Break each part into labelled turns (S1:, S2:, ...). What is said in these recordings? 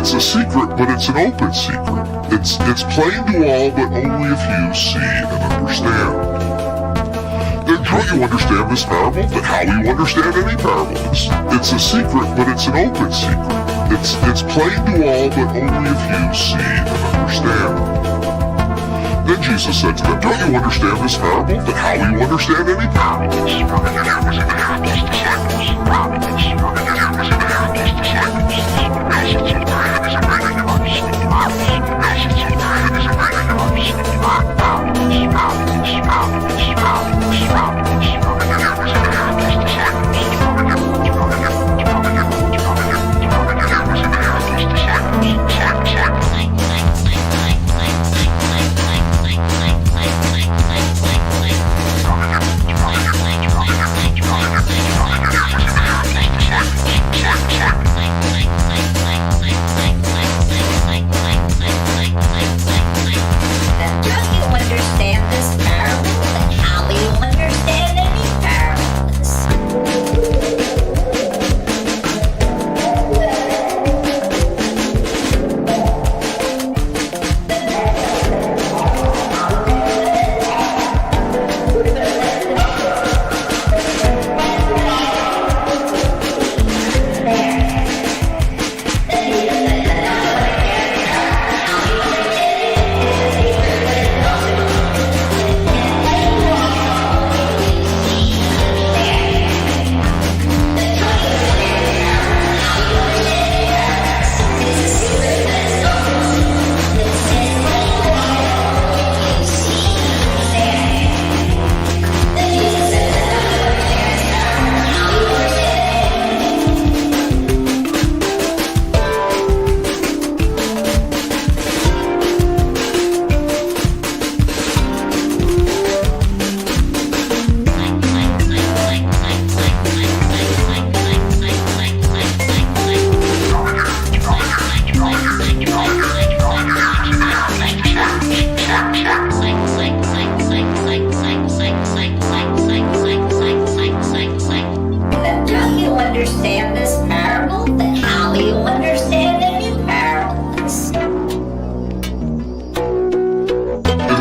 S1: It's a secret, but it's an open secret. It's plain to all, but only a few see and understand. Then don't you understand this parable? Then how will you understand any parable? It's a secret, but it's an open secret. It's plain to all, but only a few see and understand. Then Jesus said to them, don't you understand this parable? Then how will you understand any parable?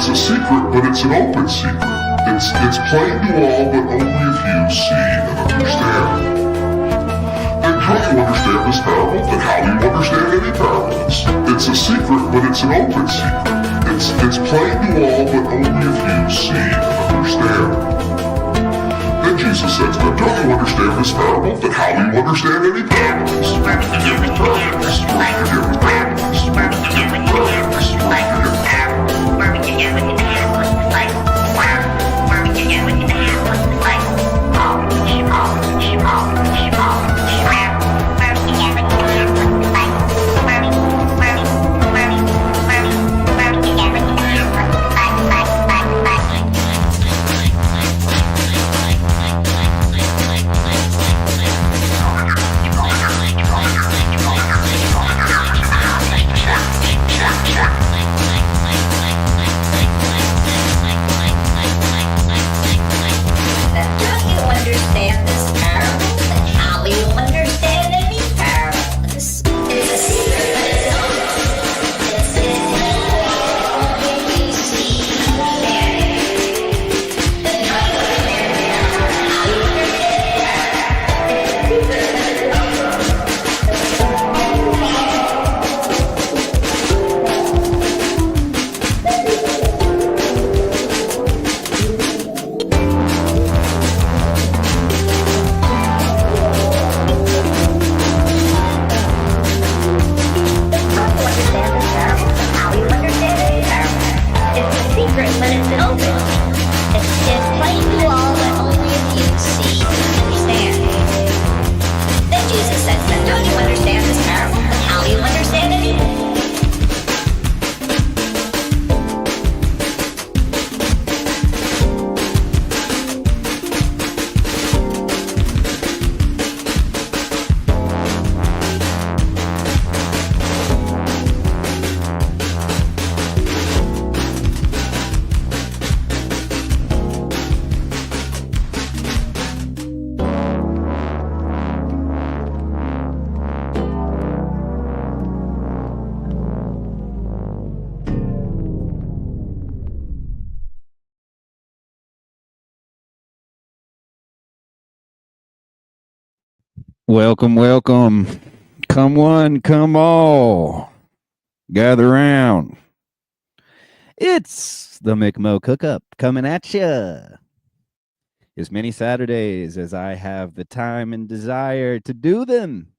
S1: It's a secret, but it's an open secret. It's plain to all, but only a few see and understand. Then don't you understand this parable? Then how will you understand any parables? It's a secret, but it's an open secret. It's plain to all, but only a few see and understand. Then Jesus said to them, don't you understand this parable? Then how will you understand any parables?
S2: Welcome, welcome. Come one, come all. Gather round. It's the McMo Cookup coming at ya. As many Saturdays as I have the time and desire to do them.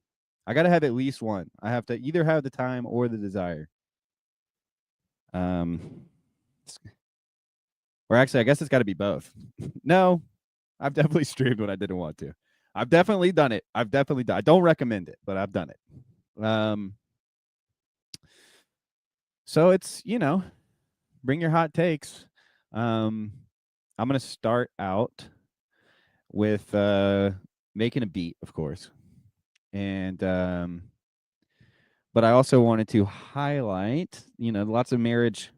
S2: I got to have at least one. I have to either have the time or the desire. Or actually, I guess it's got to be both. No, I've definitely streamed when I didn't want to. I've definitely done it. I don't recommend it, but I've done it. So it's, bring your hot takes. I'm going to start out with making a beat, of course. And but I also wanted to highlight, lots of marriage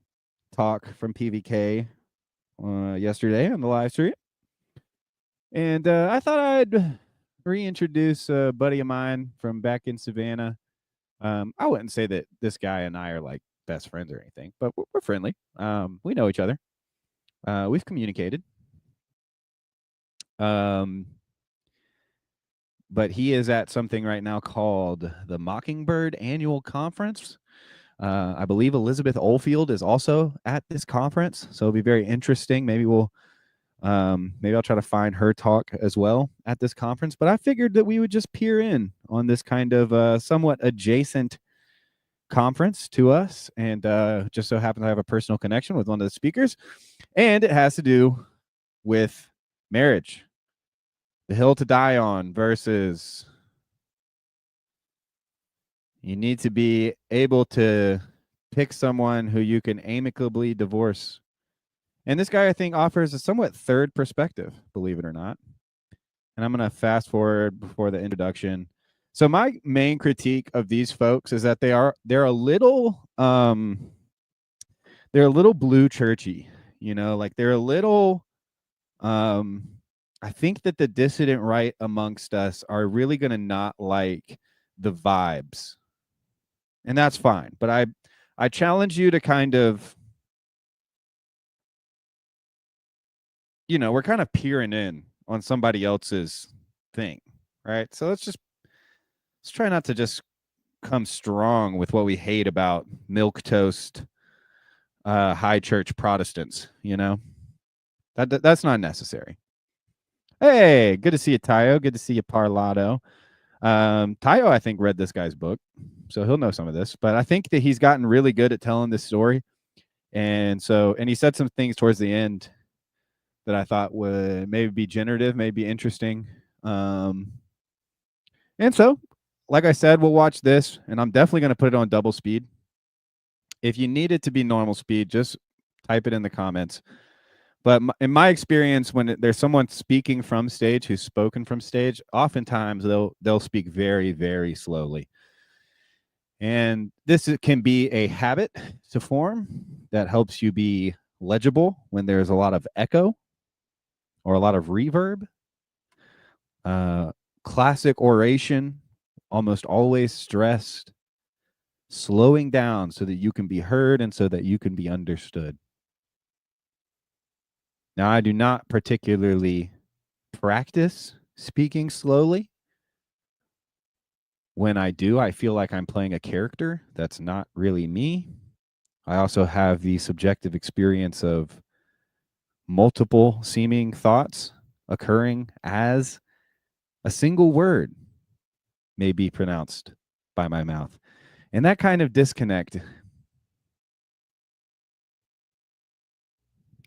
S2: talk from PVK yesterday on the live stream. And I thought I'd reintroduce a buddy of mine from back in Savannah. I wouldn't say that this guy and I are like best friends or anything, but we're friendly. We know each other. We've communicated. But he is at something right now called the Mockingbird Annual Conference. I believe Elizabeth Oldfield is also at this conference, so it'll be very interesting. Maybe I'll try to find her talk as well at this conference. But I figured that we would just peer in on this kind of somewhat adjacent conference to us, and just so happens I have a personal connection with one of the speakers, and it has to do with marriage. The hill to die on versus you need to be able to pick someone who you can amicably divorce. And this guy, I think, offers a somewhat third perspective, believe it or not. And I'm going to fast forward before the introduction. So my main critique of these folks is that they're a little blue churchy, like they're a little I think that the dissident right amongst us are really going to not like the vibes. And that's fine. But I challenge you to kind of, we're kind of peering in on somebody else's thing, right? So let's try not to just come strong with what we hate about milquetoast high church Protestants, That's not necessary. Hey, good to see you, Tayo. Good to see you, Parlato. Tayo, I think, read this guy's book, so he'll know some of this. But I think that he's gotten really good at telling this story. And he said some things towards the end that I thought would maybe be generative, maybe interesting. And so, like I said, we'll watch this, and I'm definitely going to put it on double speed. If you need it to be normal speed, just type it in the comments. But in my experience, when there's someone speaking from stage who's spoken from stage, oftentimes they'll speak very, very slowly. And this can be a habit to form that helps you be legible when there's a lot of echo or a lot of reverb. Classic oration, almost always stressed, slowing down so that you can be heard and so that you can be understood. Now, I do not particularly practice speaking slowly. When I do, I feel like I'm playing a character that's not really me. I also have the subjective experience of multiple seeming thoughts occurring as a single word may be pronounced by my mouth. And that kind of disconnect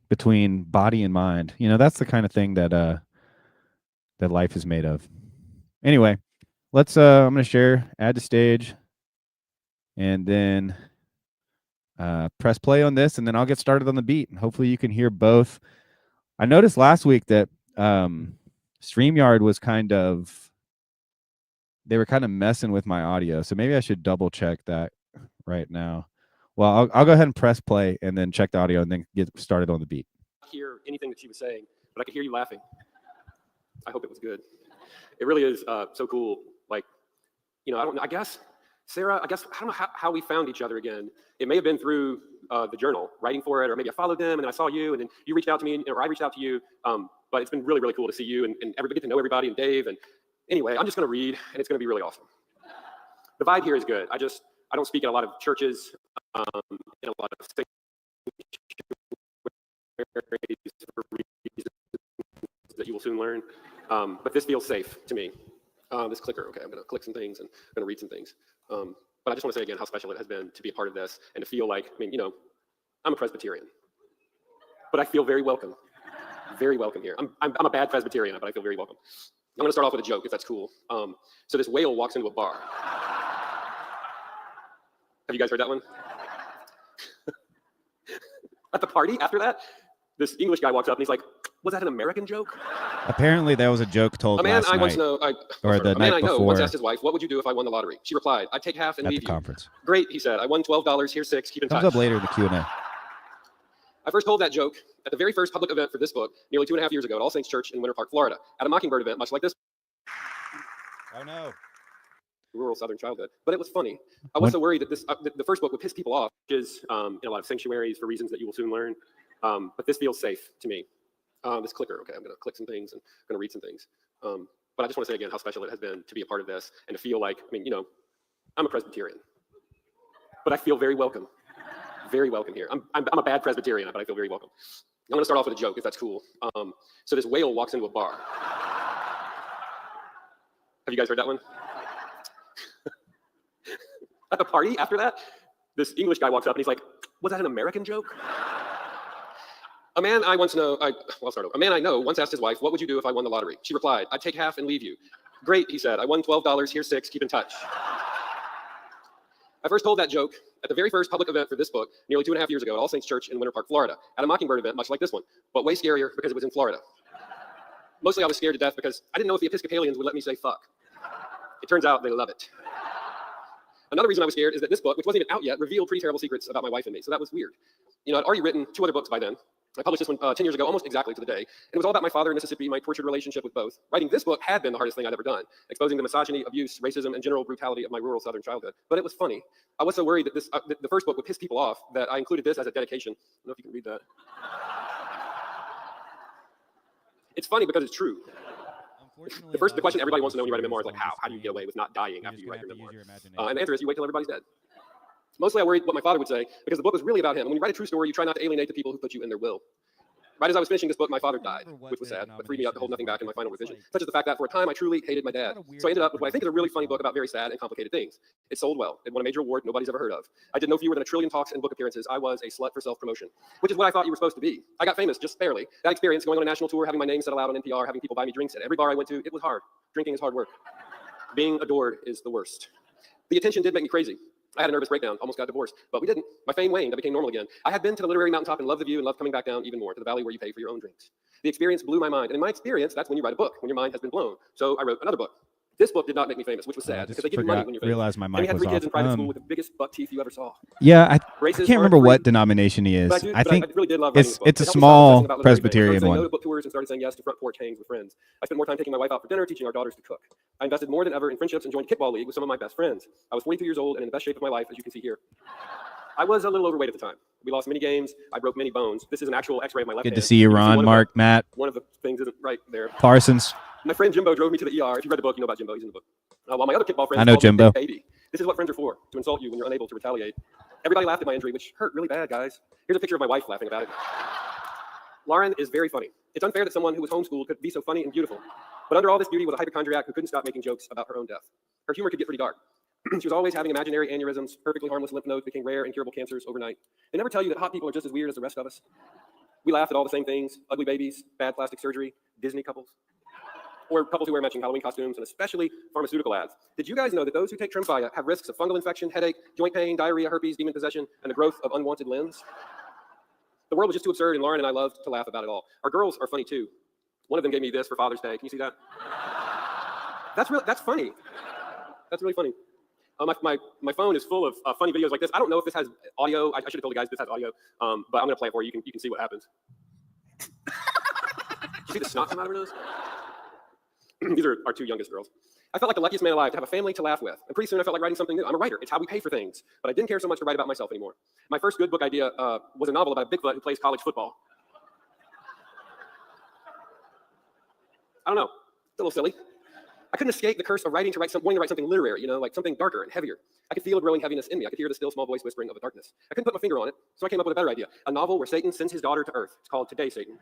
S2: between body and mind, that's the kind of thing that that life is made of. Anyway, let's I'm going to share, add to stage, and then press play on this, and then I'll get started on the beat. And hopefully you can hear both. I noticed last week that StreamYard was they were kind of messing with my audio, so maybe I should double check that right now. Well, I'll go ahead and press play and then check the audio and then get started on the beat.
S3: Hear anything that she was saying, but I could hear you laughing. I hope it was good. It really is so cool. Like, I don't know. I guess, Sarah, I don't know how we found each other again. It may have been through the journal, writing for it, or maybe I followed them and then I saw you and then you reached out to me, or I reached out to you. But it's been really, really cool to see you and everybody, get to know everybody, and Dave. And Anyway, I'm just going to read, and it's going to be really awesome. The vibe here is good. I don't speak at a lot of churches, in a lot of sanctuaries for reasons that you will soon learn. But this feels safe to me. This clicker, okay, I'm going to click some things and I'm going to read some things. But I just want to say again how special it has been to be a part of this and to feel like, I'm a Presbyterian, but I feel very welcome here. I'm a bad Presbyterian, but I feel very welcome. I'm going to start off with a joke, if that's cool. So this whale walks into a bar. Have you guys heard that one? At the party after that, this English guy walks up and he's like, "Was that an American joke?"
S2: Apparently, that was a joke told
S3: A man
S2: last
S3: I once
S2: night.
S3: know,
S2: Or the
S3: a man
S2: night
S3: I know once
S2: before.
S3: asked his wife, "What would you do if I won the lottery?" She replied, "I'd take half and
S2: At the
S3: leave you."
S2: conference.
S3: Great, he said. "I won $12. Here's $6. Keep in
S2: Comes
S3: touch."
S2: up later in the Q&A.
S3: I first told that joke at the very first public event for this book nearly 2.5 years ago at All Saints Church in Winter Park, Florida, at a Mockingbird event much like this.
S2: Oh, no.
S3: Rural Southern childhood. But it was funny. I was so worried that the first book would piss people off, which is in a lot of sanctuaries for reasons that you will soon learn. But this feels safe to me. This clicker, okay, I'm going to click some things and I'm going to read some things. But I just want to say again how special it has been to be a part of this and to feel like, I'm a Presbyterian, but I feel very welcome here. I'm a bad Presbyterian, but I feel very welcome. I'm going to start off with a joke, if that's cool. So this whale walks into a bar. Have you guys heard that one? At the party after that, this English guy walks up and he's like, "Was that an American joke?" A man I know once asked his wife, "What would you do if I won the lottery?" She replied, "I'd take half and leave you." Great, he said. "I won $12. Here's $6. Keep in touch." I first told that joke at the very first public event for this book nearly 2.5 years ago at All Saints Church in Winter Park, Florida, at a Mockingbird event much like this one, but way scarier because it was in Florida. Mostly I was scared to death because I didn't know if the Episcopalians would let me say fuck. It turns out they love it. Another reason I was scared is that this book, which wasn't even out yet, revealed pretty terrible secrets about my wife and me, so that was weird. I'd already written 2 other books by then. I published this one 10 years ago, almost exactly to the day, and it was all about my father in Mississippi, my tortured relationship with both. Writing this book had been the hardest thing I'd ever done, exposing the misogyny, abuse, racism, and general brutality of my rural Southern childhood. But it was funny. I was so worried that the first book would piss people off that I included this as a dedication. I don't know if you can read that. It's funny because it's true. The question everybody wants to know when you write a memoir is like, how do you get away with not dying after you write your memoir? And the answer is you wait till everybody's dead. Mostly I worried what my father would say because the book was really about him. And when you write a true story, you try not to alienate the people who put you in their will. Right as I was finishing this book, my father died, which was sad, but freed me up to hold nothing back in my final revision, such as the fact that for a time I truly hated my dad. So I ended up with what I think is a really funny book about very sad and complicated things. It sold well. It won a major award nobody's ever heard of. I did no fewer than 1 trillion talks and book appearances. I was a slut for self-promotion, which is what I thought you were supposed to be. I got famous just barely. That experience, going on a national tour, having my name said aloud on NPR, having people buy me drinks at every bar I went to, it was hard. Drinking is hard work. Being adored is the worst. The attention did make me crazy. I had a nervous breakdown, almost got divorced, but we didn't. My fame waned, I became normal again. I had been to the literary mountaintop and loved the view and loved coming back down even more to the valley where you pay for your own drinks. The experience blew my mind, and in my experience, that's when you write a book, when your mind has been blown. So I wrote another book. This book did not make me famous, which was sad, because they give you money when you're famous.
S2: Realized my mic
S3: and we had
S2: was
S3: 3 kids in
S2: off.
S3: private school with the biggest buck teeth you ever saw.
S2: Yeah, I
S3: Races
S2: can't
S3: aren't
S2: remember
S3: free.
S2: what denomination he is.
S3: But
S2: I think
S3: really did love writing
S2: it's
S3: this book.
S2: it's a
S3: It helped me stop
S2: small
S3: obsessing about literary fame.
S2: Presbyterian
S3: I started saying
S2: one.
S3: no to book tours and started saying yes to front porch hangs with friends. I spent more time taking my wife out for dinner, teaching our daughters to cook. I invested more than ever in friendships and joined kickball league with some of my best friends. I was 42 years old and in the best shape of my life, as you can see here. I was a little overweight at the time. We lost many games. I broke many bones. This is an actual x-ray of my left hand.
S2: Good to see you, Ron, Mark, Matt,
S3: One of the things isn't right there.
S2: Parsons.
S3: My friend Jimbo drove me to the ER. If you read the book, you know about Jimbo. He's in the book. While my other kickball friends
S2: I know
S3: called me
S2: Jimbo.
S3: Big Baby. This is what friends are for, to insult you when you're unable to retaliate. Everybody laughed at my injury, which hurt really bad, guys. Here's a picture of my wife laughing about it. Lauren is very funny. It's unfair that someone who was homeschooled could be so funny and beautiful. But under all this beauty was a hypochondriac who couldn't stop making jokes about her own death. Her humor could get pretty dark. She was always having imaginary aneurysms, perfectly harmless lymph nodes became rare, incurable cancers overnight. They never tell you that hot people are just as weird as the rest of us. We laugh at all the same things: ugly babies, bad plastic surgery, Disney couples, or couples who wear matching Halloween costumes, and especially pharmaceutical ads. Did you guys know that those who take Tremfya have risks of fungal infection, headache, joint pain, diarrhea, herpes, demon possession, and the growth of unwanted limbs? The world was just too absurd, and Lauren and I loved to laugh about it all. Our girls are funny too. One of them gave me this for Father's Day. Can you see that? That's funny. That's really funny. My phone is full of funny videos like this. I don't know if this has audio. I should have told you guys this has audio, but I'm going to play it for you. You can see what happens. You see the snot come out of her nose? These are our 2 youngest girls. I felt like the luckiest man alive to have a family to laugh with. And pretty soon I felt like writing something new. I'm a writer. It's how we pay for things. But I didn't care so much to write about myself anymore. My first good book idea was a novel about a Bigfoot who plays college football. I don't know. It's a little silly. I couldn't escape the curse of wanting to write something literary, like something darker and heavier. I could feel a growing heaviness in me. I could hear the still small voice whispering of the darkness. I couldn't put my finger on it, so I came up with a better idea. A novel where Satan sends his daughter to Earth. It's called Today, Satan.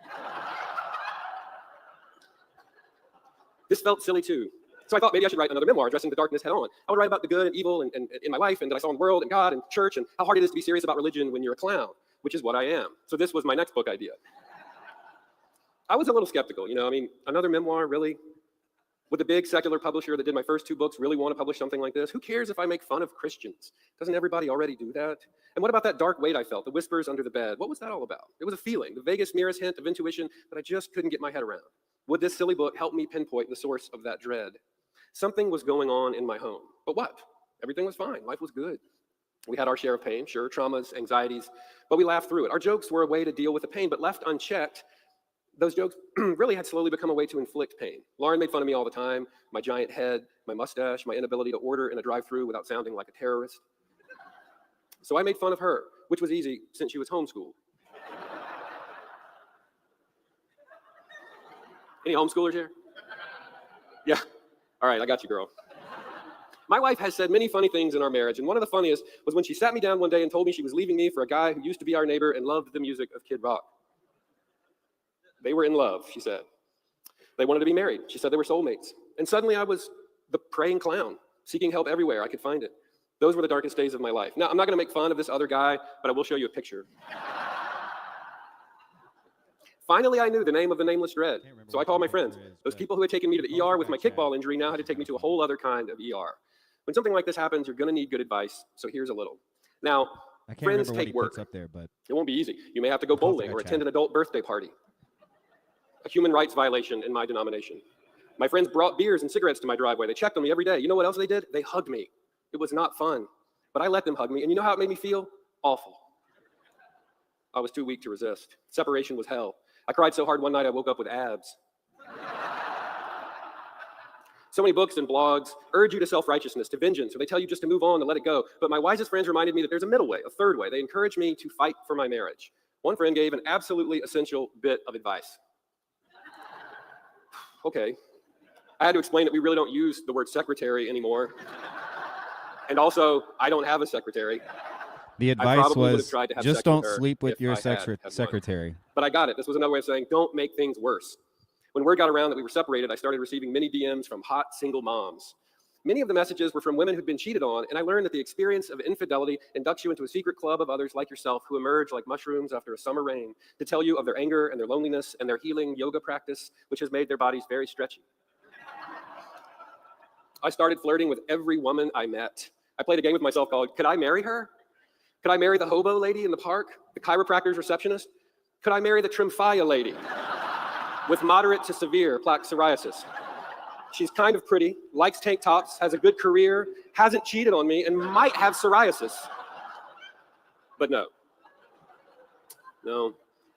S3: This felt silly too. So I thought maybe I should write another memoir addressing the darkness head on. I would write about the good and evil and in my life and that I saw in the world and God and church and how hard it is to be serious about religion when you're a clown, which is what I am. So this was my next book idea. I was a little skeptical, another memoir, really? Would the big secular publisher that did my first 2 books really want to publish something like this? Who cares if I make fun of Christians? Doesn't everybody already do that? And what about that dark weight I felt, the whispers under the bed? What was that all about? It was a feeling, the vaguest, merest hint of intuition that I just couldn't get my head around. Would this silly book help me pinpoint the source of that dread? Something was going on in my home. But what? Everything was fine. Life was good. We had our share of pain, sure, traumas, anxieties, but we laughed through it. Our jokes were a way to deal with the pain, but left unchecked, those jokes really had slowly become a way to inflict pain. Lauren made fun of me all the time, my giant head, my mustache, my inability to order in a drive-thru without sounding like a terrorist. So I made fun of her, which was easy since she was homeschooled. Any homeschoolers here? Yeah. All right, I got you, girl. My wife has said many funny things in our marriage, and one of the funniest was when she sat me down one day and told me she was leaving me for a guy who used to be our neighbor and loved the music of Kid Rock. They were in love, she said. They wanted to be married. She said they were soulmates. And suddenly I was the praying clown, seeking help everywhere I could find it. Those were the darkest days of my life. Now, I'm not going to make fun of this other guy, but I will show you a picture. Finally, I knew the name of the nameless dread. So I called my friends. Those people who had taken me to the ER with my kickball injury now had to take me to a whole other kind of ER. When something like this happens, you're going to need good advice. So here's a little. Now, friends take work.
S2: Up there, but
S3: it won't be easy. You may have to go bowling or attend an adult birthday party. A human rights violation in my denomination. My friends brought beers and cigarettes to my driveway. They checked on me every day. You know what else they did? They hugged me. It was not fun, but I let them hug me. And you know how it made me feel? Awful. I was too weak to resist. Separation was hell. I cried so hard one night I woke up with abs. So many books and blogs urge you to self-righteousness, to vengeance, or they tell you just to move on, to let it go. But my wisest friends reminded me that there's a middle way, a third way. They encouraged me to fight for my marriage. One friend gave an absolutely essential bit of advice. Okay. I had to explain that we really don't use the word secretary anymore. And also, I don't have a secretary.
S2: the advice was just don't
S3: her
S2: sleep with
S3: if
S2: your
S3: I had one.
S2: secretary.
S3: But I got it. This was another way of saying, don't make things worse. When word got around that we were separated, I started receiving many DMs from hot single moms. Many of the messages were from women who'd been cheated on, and I learned that the experience of infidelity inducts you into a secret club of others like yourself who emerge like mushrooms after a summer rain to tell you of their anger and their loneliness and their healing yoga practice, which has made their bodies very stretchy. I started flirting with every woman I met. I played a game with myself called, could I marry her? Could I marry the hobo lady in the park? The chiropractor's receptionist? Could I marry the Tremfya lady with moderate to severe plaque psoriasis? She's kind of pretty, likes tank tops, has a good career, hasn't cheated on me, and might have psoriasis. But no.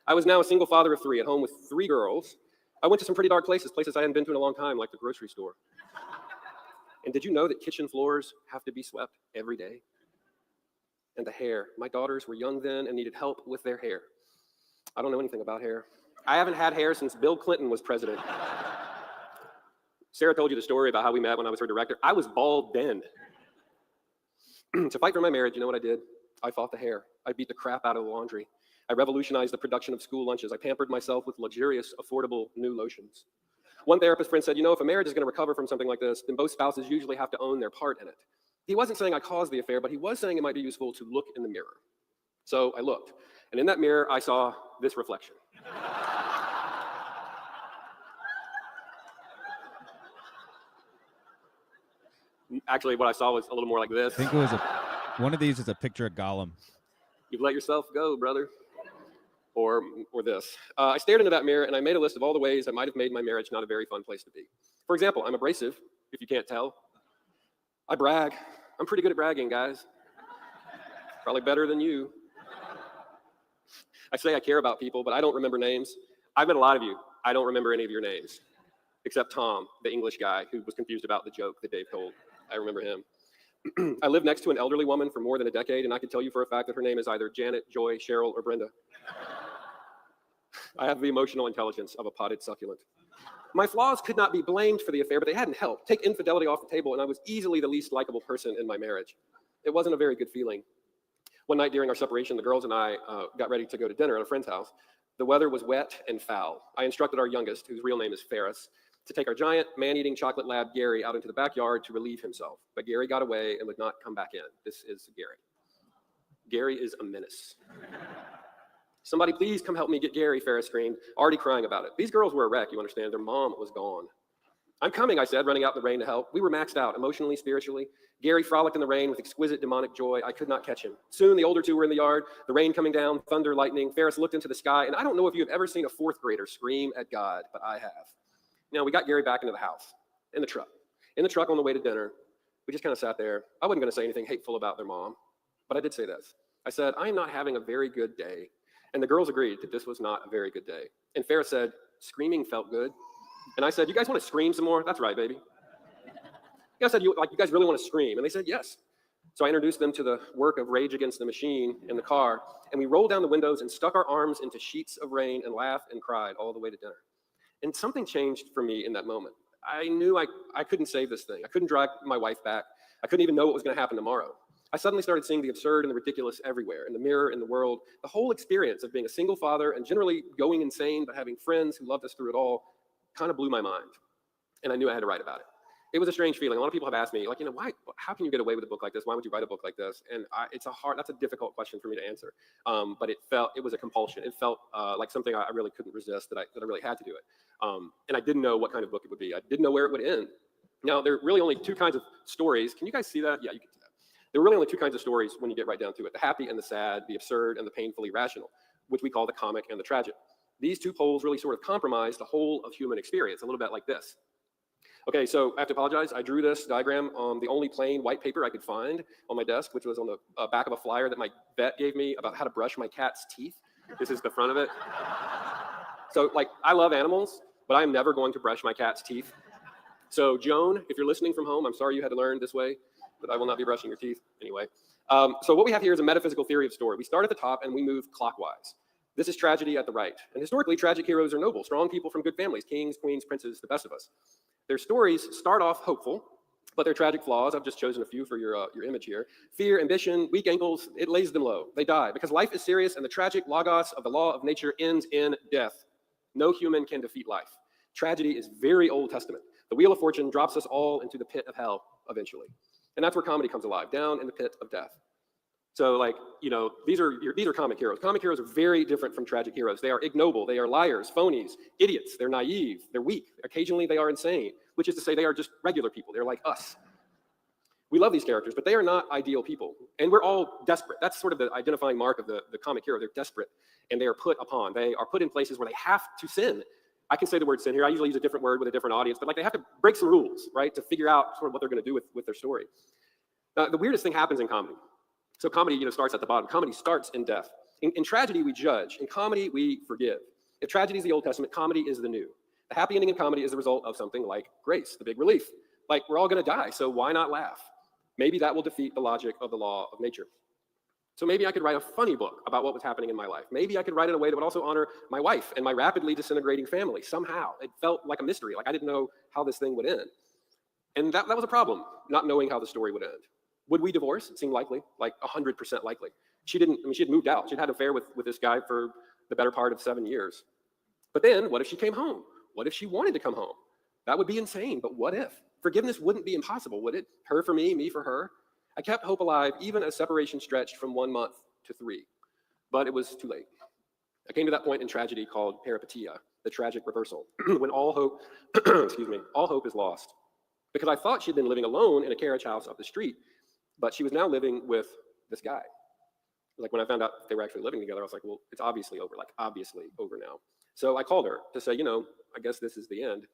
S3: I was now a single father of 3 at home with 3 girls. I went to some pretty dark places I hadn't been to in a long time, like the grocery store. And did you know that kitchen floors have to be swept every day? And the hair. My daughters were young then and needed help with their hair. I don't know anything about hair. I haven't had hair since Bill Clinton was president. Sarah told you the story about how we met when I was her director. I was bald then. To fight for my marriage, you know what I did? I fought the hair. I beat the crap out of the laundry. I revolutionized the production of school lunches. I pampered myself with luxurious, affordable new lotions. One therapist friend said, if a marriage is going to recover from something like this, then both spouses usually have to own their part in it. He wasn't saying I caused the affair, but he was saying it might be useful to look in the mirror. So I looked, and in that mirror, I saw this reflection. Actually, what I saw was a little more like this.
S2: I think it was one of these is a picture of Gollum.
S3: You've let yourself go, brother. Or this. I stared into that mirror and I made a list of all the ways I might have made my marriage not a very fun place to be. For example, I'm abrasive, if you can't tell. I brag. I'm pretty good at bragging, guys. Probably better than you. I say I care about people, but I don't remember names. I've met a lot of you. I don't remember any of your names, except Tom, the English guy who was confused about the joke that Dave told. I remember him. I lived next to an elderly woman for more than a decade, and I can tell you for a fact that her name is either Janet, Joy, Cheryl, or Brenda. I have the emotional intelligence of a potted succulent. My flaws could not be blamed for the affair, but they hadn't helped. Take infidelity off the table, and I was easily the least likable person in my marriage. It wasn't a very good feeling. One night during our separation, the girls and I got ready to go to dinner at a friend's house. The weather was wet and foul. I instructed our youngest, whose real name is Ferris, to take our giant man-eating chocolate lab, Gary, out into the backyard to relieve himself. But Gary got away and would not come back in. This is Gary. Gary is a menace. Somebody please come help me get Gary, Ferris screamed, already crying about it. These girls were a wreck, you understand. Their mom was gone. I'm coming, I said, running out in the rain to help. We were maxed out, emotionally, spiritually. Gary frolicked in the rain with exquisite demonic joy. I could not catch him. Soon the older two were in the yard, the rain coming down, thunder, lightning. Ferris looked into the sky, and I don't know if you have ever seen a fourth grader scream at God, but I have. Now, we got Gary back into the house, in the truck. In the truck on the way to dinner, we just kind of sat there. I wasn't going to say anything hateful about their mom, but I did say this. I said, I am not having a very good day. And the girls agreed that this was not a very good day. And Ferris said, screaming felt good. And I said, you guys want to scream some more? That's right, baby. I said, you guys really want to scream? And they said, yes. So I introduced them to the work of Rage Against the Machine in the car, and we rolled down the windows and stuck our arms into sheets of rain and laughed and cried all the way to dinner. And something changed for me in that moment. I knew I couldn't save this thing. I couldn't drag my wife back. I couldn't even know what was going to happen tomorrow. I suddenly started seeing the absurd and the ridiculous everywhere, in the mirror, in the world. The whole experience of being a single father and generally going insane but having friends who loved us through it all kind of blew my mind. And I knew I had to write about it. It was a strange feeling. A lot of people have asked me, like, how can you get away with a book like this? Why would you write a book like this? And that's a difficult question for me to answer. But it was a compulsion. It felt like something I really couldn't resist, that I really had to do it. And I didn't know what kind of book it would be. I didn't know where it would end. Now, there are really only two kinds of stories. Can you guys see that? Yeah, you can see that. There are really only two kinds of stories when you get right down to it: the happy and the sad, the absurd and the painfully rational, which we call the comic and the tragic. These two poles really sort of compromise the whole of human experience, a little bit like this. Okay, so I have to apologize. I drew this diagram on the only plain white paper I could find on my desk, which was on the back of a flyer that my vet gave me about how to brush my cat's teeth. This is the front of it. So, I love animals, but I am never going to brush my cat's teeth. So, Joan, if you're listening from home, I'm sorry you had to learn this way, but I will not be brushing your teeth anyway. So what we have here is a metaphysical theory of story. We start at the top and we move clockwise. This is tragedy at the right. And historically, tragic heroes are noble, strong people from good families, kings, queens, princes, the best of us. Their stories start off hopeful, but their tragic flaws, I've just chosen a few for your image here. Fear, ambition, weak ankles, it lays them low. They die because life is serious and the tragic logos of the law of nature ends in death. No human can defeat life. Tragedy is very Old Testament. The wheel of fortune drops us all into the pit of hell eventually. And that's where comedy comes alive, down in the pit of death. So these are comic heroes. Comic heroes are very different from tragic heroes. They are ignoble, they are liars, phonies, idiots, they're naive, they're weak. Occasionally they are insane, which is to say they are just regular people. They're like us. We love these characters, but they are not ideal people. And we're all desperate. That's sort of the identifying mark of the comic hero. They're desperate, and they are put upon. They are put in places where they have to sin. I can say the word sin here. I usually use a different word with a different audience, but they have to break some rules, right, to figure out sort of what they're going to do with their story. The weirdest thing happens in comedy. So comedy, starts at the bottom. Comedy starts in death. In tragedy, we judge. In comedy, we forgive. If tragedy is the Old Testament, comedy is the New. The happy ending in comedy is the result of something like grace, the big relief. We're all going to die, so why not laugh? Maybe that will defeat the logic of the law of nature. So maybe I could write a funny book about what was happening in my life. Maybe I could write it in a way that would also honor my wife and my rapidly disintegrating family. Somehow, it felt like a mystery. I didn't know how this thing would end. And that was a problem, not knowing how the story would end. Would we divorce? It seemed likely, 100% likely. She had moved out. She'd had an affair with this guy for the better part of 7 years. But then, what if she came home? What if she wanted to come home? That would be insane, but what if? Forgiveness wouldn't be impossible, would it? Her for me for her. I kept hope alive, even as separation stretched from 1 month to 3. But it was too late. I came to that point in tragedy called peripeteia, the tragic reversal, when all hope, all hope is lost. Because I thought she'd been living alone in a carriage house up the street, but she was now living with this guy. When I found out they were actually living together, I was like, well, it's obviously over, obviously over now. So I called her to say, I guess this is the end.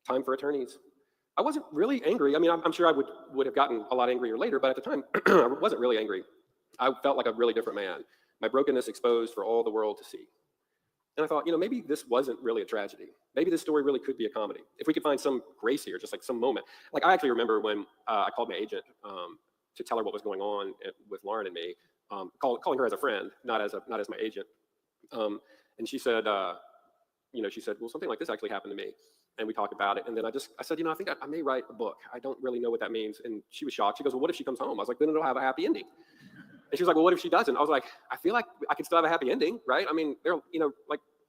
S3: Time for attorneys. I wasn't really angry. I'm sure I would have gotten a lot angrier later, but at the time, I wasn't really angry. I felt like a really different man. My brokenness exposed for all the world to see. And I thought, maybe this wasn't really a tragedy. Maybe this story really could be a comedy. If we could find some grace here, just some moment. I actually remember when I called my agent to tell her what was going on with Lauren and me, calling her as a friend, not as my agent. And she said, well, something like this actually happened to me. And we talked about it. And then I said, I think I may write a book. I don't really know what that means. And she was shocked. She goes, well, what if she comes home? I was like, then it'll have a happy ending. And she was like, well, what if she doesn't? I was like, I feel like I can still have a happy ending, right? I mean, I don't know.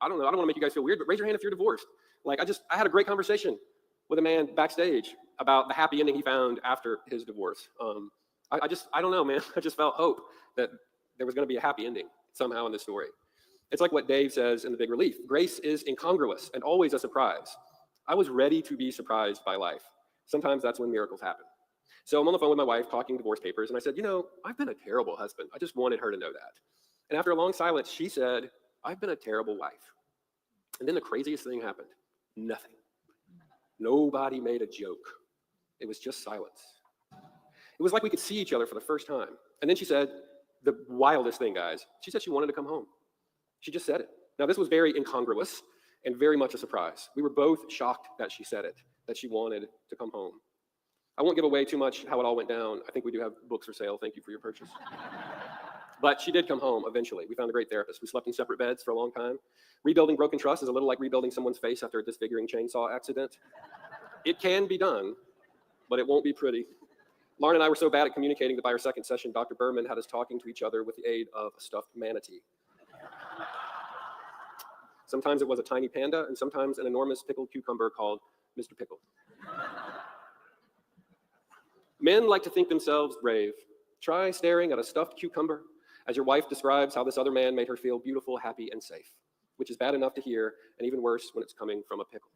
S3: I don't want to make you guys feel weird, but raise your hand if you're divorced. Like, I had a great conversation with a man backstage about the happy ending he found after his divorce. I don't know, man. I just felt hope that there was going to be a happy ending somehow in this story. It's like what Dave says in The Big Relief. Grace is incongruous and always a surprise. I was ready to be surprised by life. Sometimes that's when miracles happen. So I'm on the phone with my wife talking divorce papers, and I said, I've been a terrible husband. I just wanted her to know that. And after a long silence, she said, I've been a terrible wife. And then the craziest thing happened. Nothing. Nobody made a joke. It was just silence. It was like we could see each other for the first time. And then she said, the wildest thing, guys. She said she wanted to come home. She just said it. Now, this was very incongruous and very much a surprise. We were both shocked that she said it, that she wanted to come home. I won't give away too much how it all went down. I think we do have books for sale. Thank you for your purchase. But she did come home eventually. We found a great therapist. We slept in separate beds for a long time. Rebuilding broken trust is a little like rebuilding someone's face after a disfiguring chainsaw accident. It can be done, but it won't be pretty. Lauren and I were so bad at communicating that by our second session, Dr. Berman had us talking to each other with the aid of a stuffed manatee. Sometimes it was a tiny panda, and sometimes an enormous pickled cucumber called Mr. Pickle. Men like to think themselves brave. Try staring at a stuffed cucumber as your wife describes how this other man made her feel beautiful, happy, and safe, which is bad enough to hear, and even worse when it's coming from a pickle.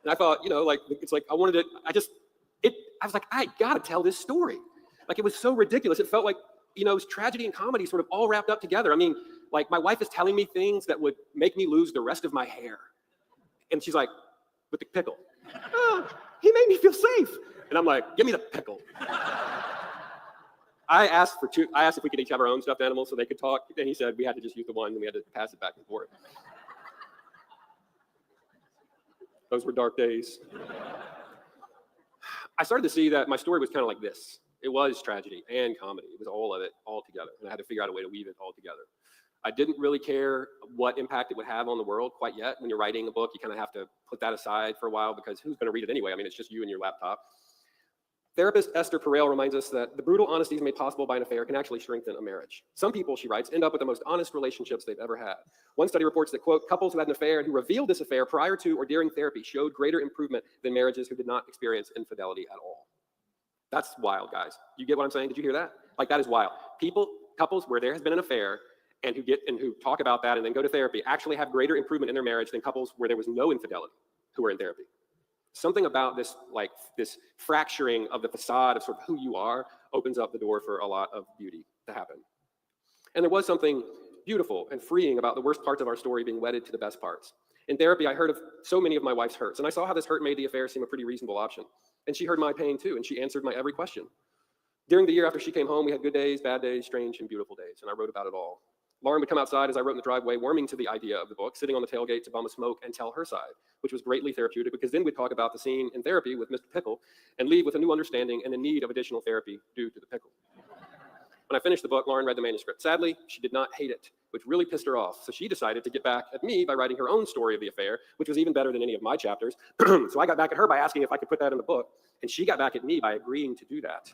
S3: And I thought, it's like I wanted to, I was like, I gotta tell this story. Like, it was so ridiculous. It felt like, it was tragedy and comedy sort of all wrapped up together. I mean, like, my wife is telling me things that would make me lose the rest of my hair. And she's like, with the pickle. Oh, he made me feel safe. And I'm like, give me the pickle. I asked if we could each have our own stuffed animals so they could talk. And he said we had to just use the one and we had to pass it back and forth. Those were dark days. I started to see that my story was kind of like this. It was tragedy and comedy. It was all of it, all together. And I had to figure out a way to weave it all together. I didn't really care what impact it would have on the world quite yet. When you're writing a book, you kind of have to put that aside for a while because who's going to read it anyway? I mean, it's just you and your laptop. Therapist Esther Perel reminds us that the brutal honesties made possible by an affair can actually strengthen a marriage. Some people, she writes, end up with the most honest relationships they've ever had. One study reports that, quote, couples who had an affair and who revealed this affair prior to or during therapy showed greater improvement than marriages who did not experience infidelity at all. That's wild, guys. You get what I'm saying? Did you hear that? Like, that is wild. Couples where there has been an affair and who talk about that and then go to therapy actually have greater improvement in their marriage than couples where there was no infidelity who were in therapy. Something about this fracturing of the facade of sort of who you are opens up the door for a lot of beauty to happen. And there was something beautiful and freeing about the worst parts of our story being wedded to the best parts. In therapy, I heard of so many of my wife's hurts, and I saw how this hurt made the affair seem a pretty reasonable option. And she heard my pain too, and she answered my every question. During the year after she came home, we had good days, bad days, strange and beautiful days, and I wrote about it all. Lauren would come outside as I wrote in the driveway, warming to the idea of the book, sitting on the tailgate to bum a smoke and tell her side, which was greatly therapeutic because then we'd talk about the scene in therapy with Mr. Pickle and leave with a new understanding and the need of additional therapy due to the pickle. When I finished the book, Lauren read the manuscript. Sadly, she did not hate it, which really pissed her off. So she decided to get back at me by writing her own story of the affair, which was even better than any of my chapters. So I got back at her by asking if I could put that in the book, and she got back at me by agreeing to do that.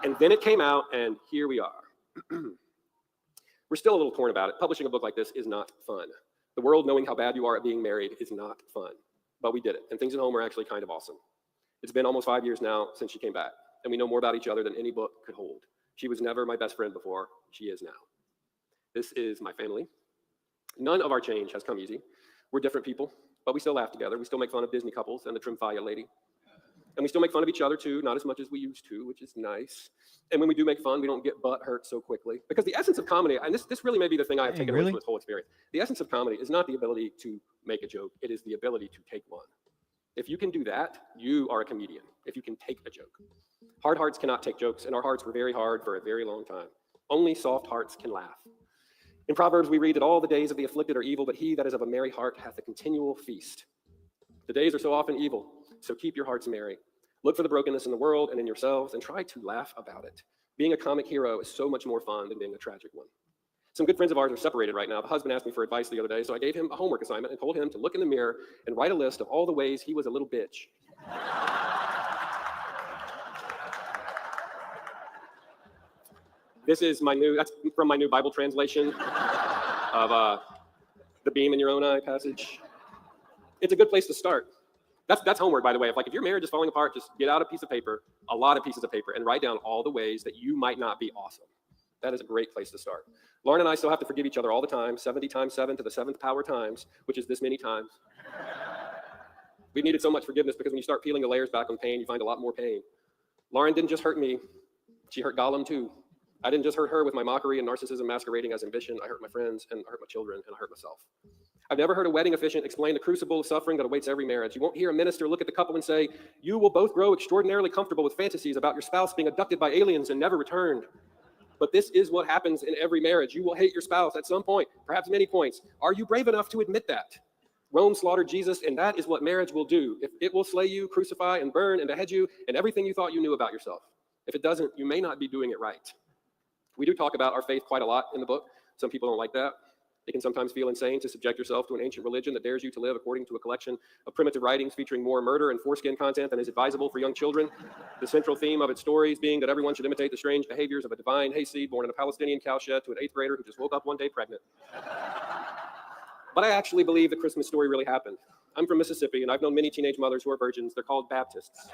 S3: And then it came out, and here we are. We're still a little torn about it. Publishing a book like this is not fun. The world knowing how bad you are at being married is not fun. But we did it, and things at home are actually kind of awesome. It's been almost 5 years now since she came back, and we know more about each other than any book could hold. She was never my best friend before. She is now. This is my family. None of our change has come easy. We're different people, but we still laugh together. We still make fun of Disney couples and the Trimfaya lady. And we still make fun of each other too, not as much as we used to, which is nice. And when we do make fun, we don't get butt hurt so quickly. Because the essence of comedy, and this really may be the thing I have taken away from this whole experience. The essence of comedy is not the ability to make a joke. It is the ability to take one. If you can do that, you are a comedian. If you can take a joke. Hard hearts cannot take jokes, and our hearts were very hard for a very long time. Only soft hearts can laugh. In Proverbs, we read that all the days of the afflicted are evil, but he that is of a merry heart hath a continual feast. The days are so often evil, so keep your hearts merry. Look for the brokenness in the world and in yourselves, and try to laugh about it. Being a comic hero is so much more fun than being a tragic one. Some good friends of ours are separated right now. The husband asked me for advice the other day, so I gave him a homework assignment and told him to look in the mirror and write a list of all the ways he was a little bitch. That's from my new Bible translation of the beam in your own eye passage. It's a good place to start. That's homework, by the way. If your marriage is falling apart, just get out a piece of paper, a lot of pieces of paper, and write down all the ways that you might not be awesome. That is a great place to start. Lauren and I still have to forgive each other all the time, 70 times 7 to the 7th power times, which is this many times. We've needed so much forgiveness because when you start peeling the layers back on pain, you find a lot more pain. Lauren didn't just hurt me. She hurt Gollum too. I didn't just hurt her with my mockery and narcissism masquerading as ambition. I hurt my friends, and I hurt my children, and I hurt myself. I've never heard a wedding officiant explain the crucible of suffering that awaits every marriage. You won't hear a minister look at the couple and say, you will both grow extraordinarily comfortable with fantasies about your spouse being abducted by aliens and never returned. But this is what happens in every marriage. You will hate your spouse at some point, perhaps many points. Are you brave enough to admit that? Rome slaughtered Jesus, and that is what marriage will do. If it will slay you, crucify, and burn, and behead you, and everything you thought you knew about yourself. If it doesn't, you may not be doing it right. We do talk about our faith quite a lot in the book. Some people don't like that. It can sometimes feel insane to subject yourself to an ancient religion that dares you to live according to a collection of primitive writings featuring more murder and foreskin content than is advisable for young children. The central theme of its stories being that everyone should imitate the strange behaviors of a divine hayseed born in a Palestinian cowshed to an 8th grader who just woke up one day pregnant. But I actually believe the Christmas story really happened. I'm from Mississippi, and I've known many teenage mothers who are virgins. They're called Baptists.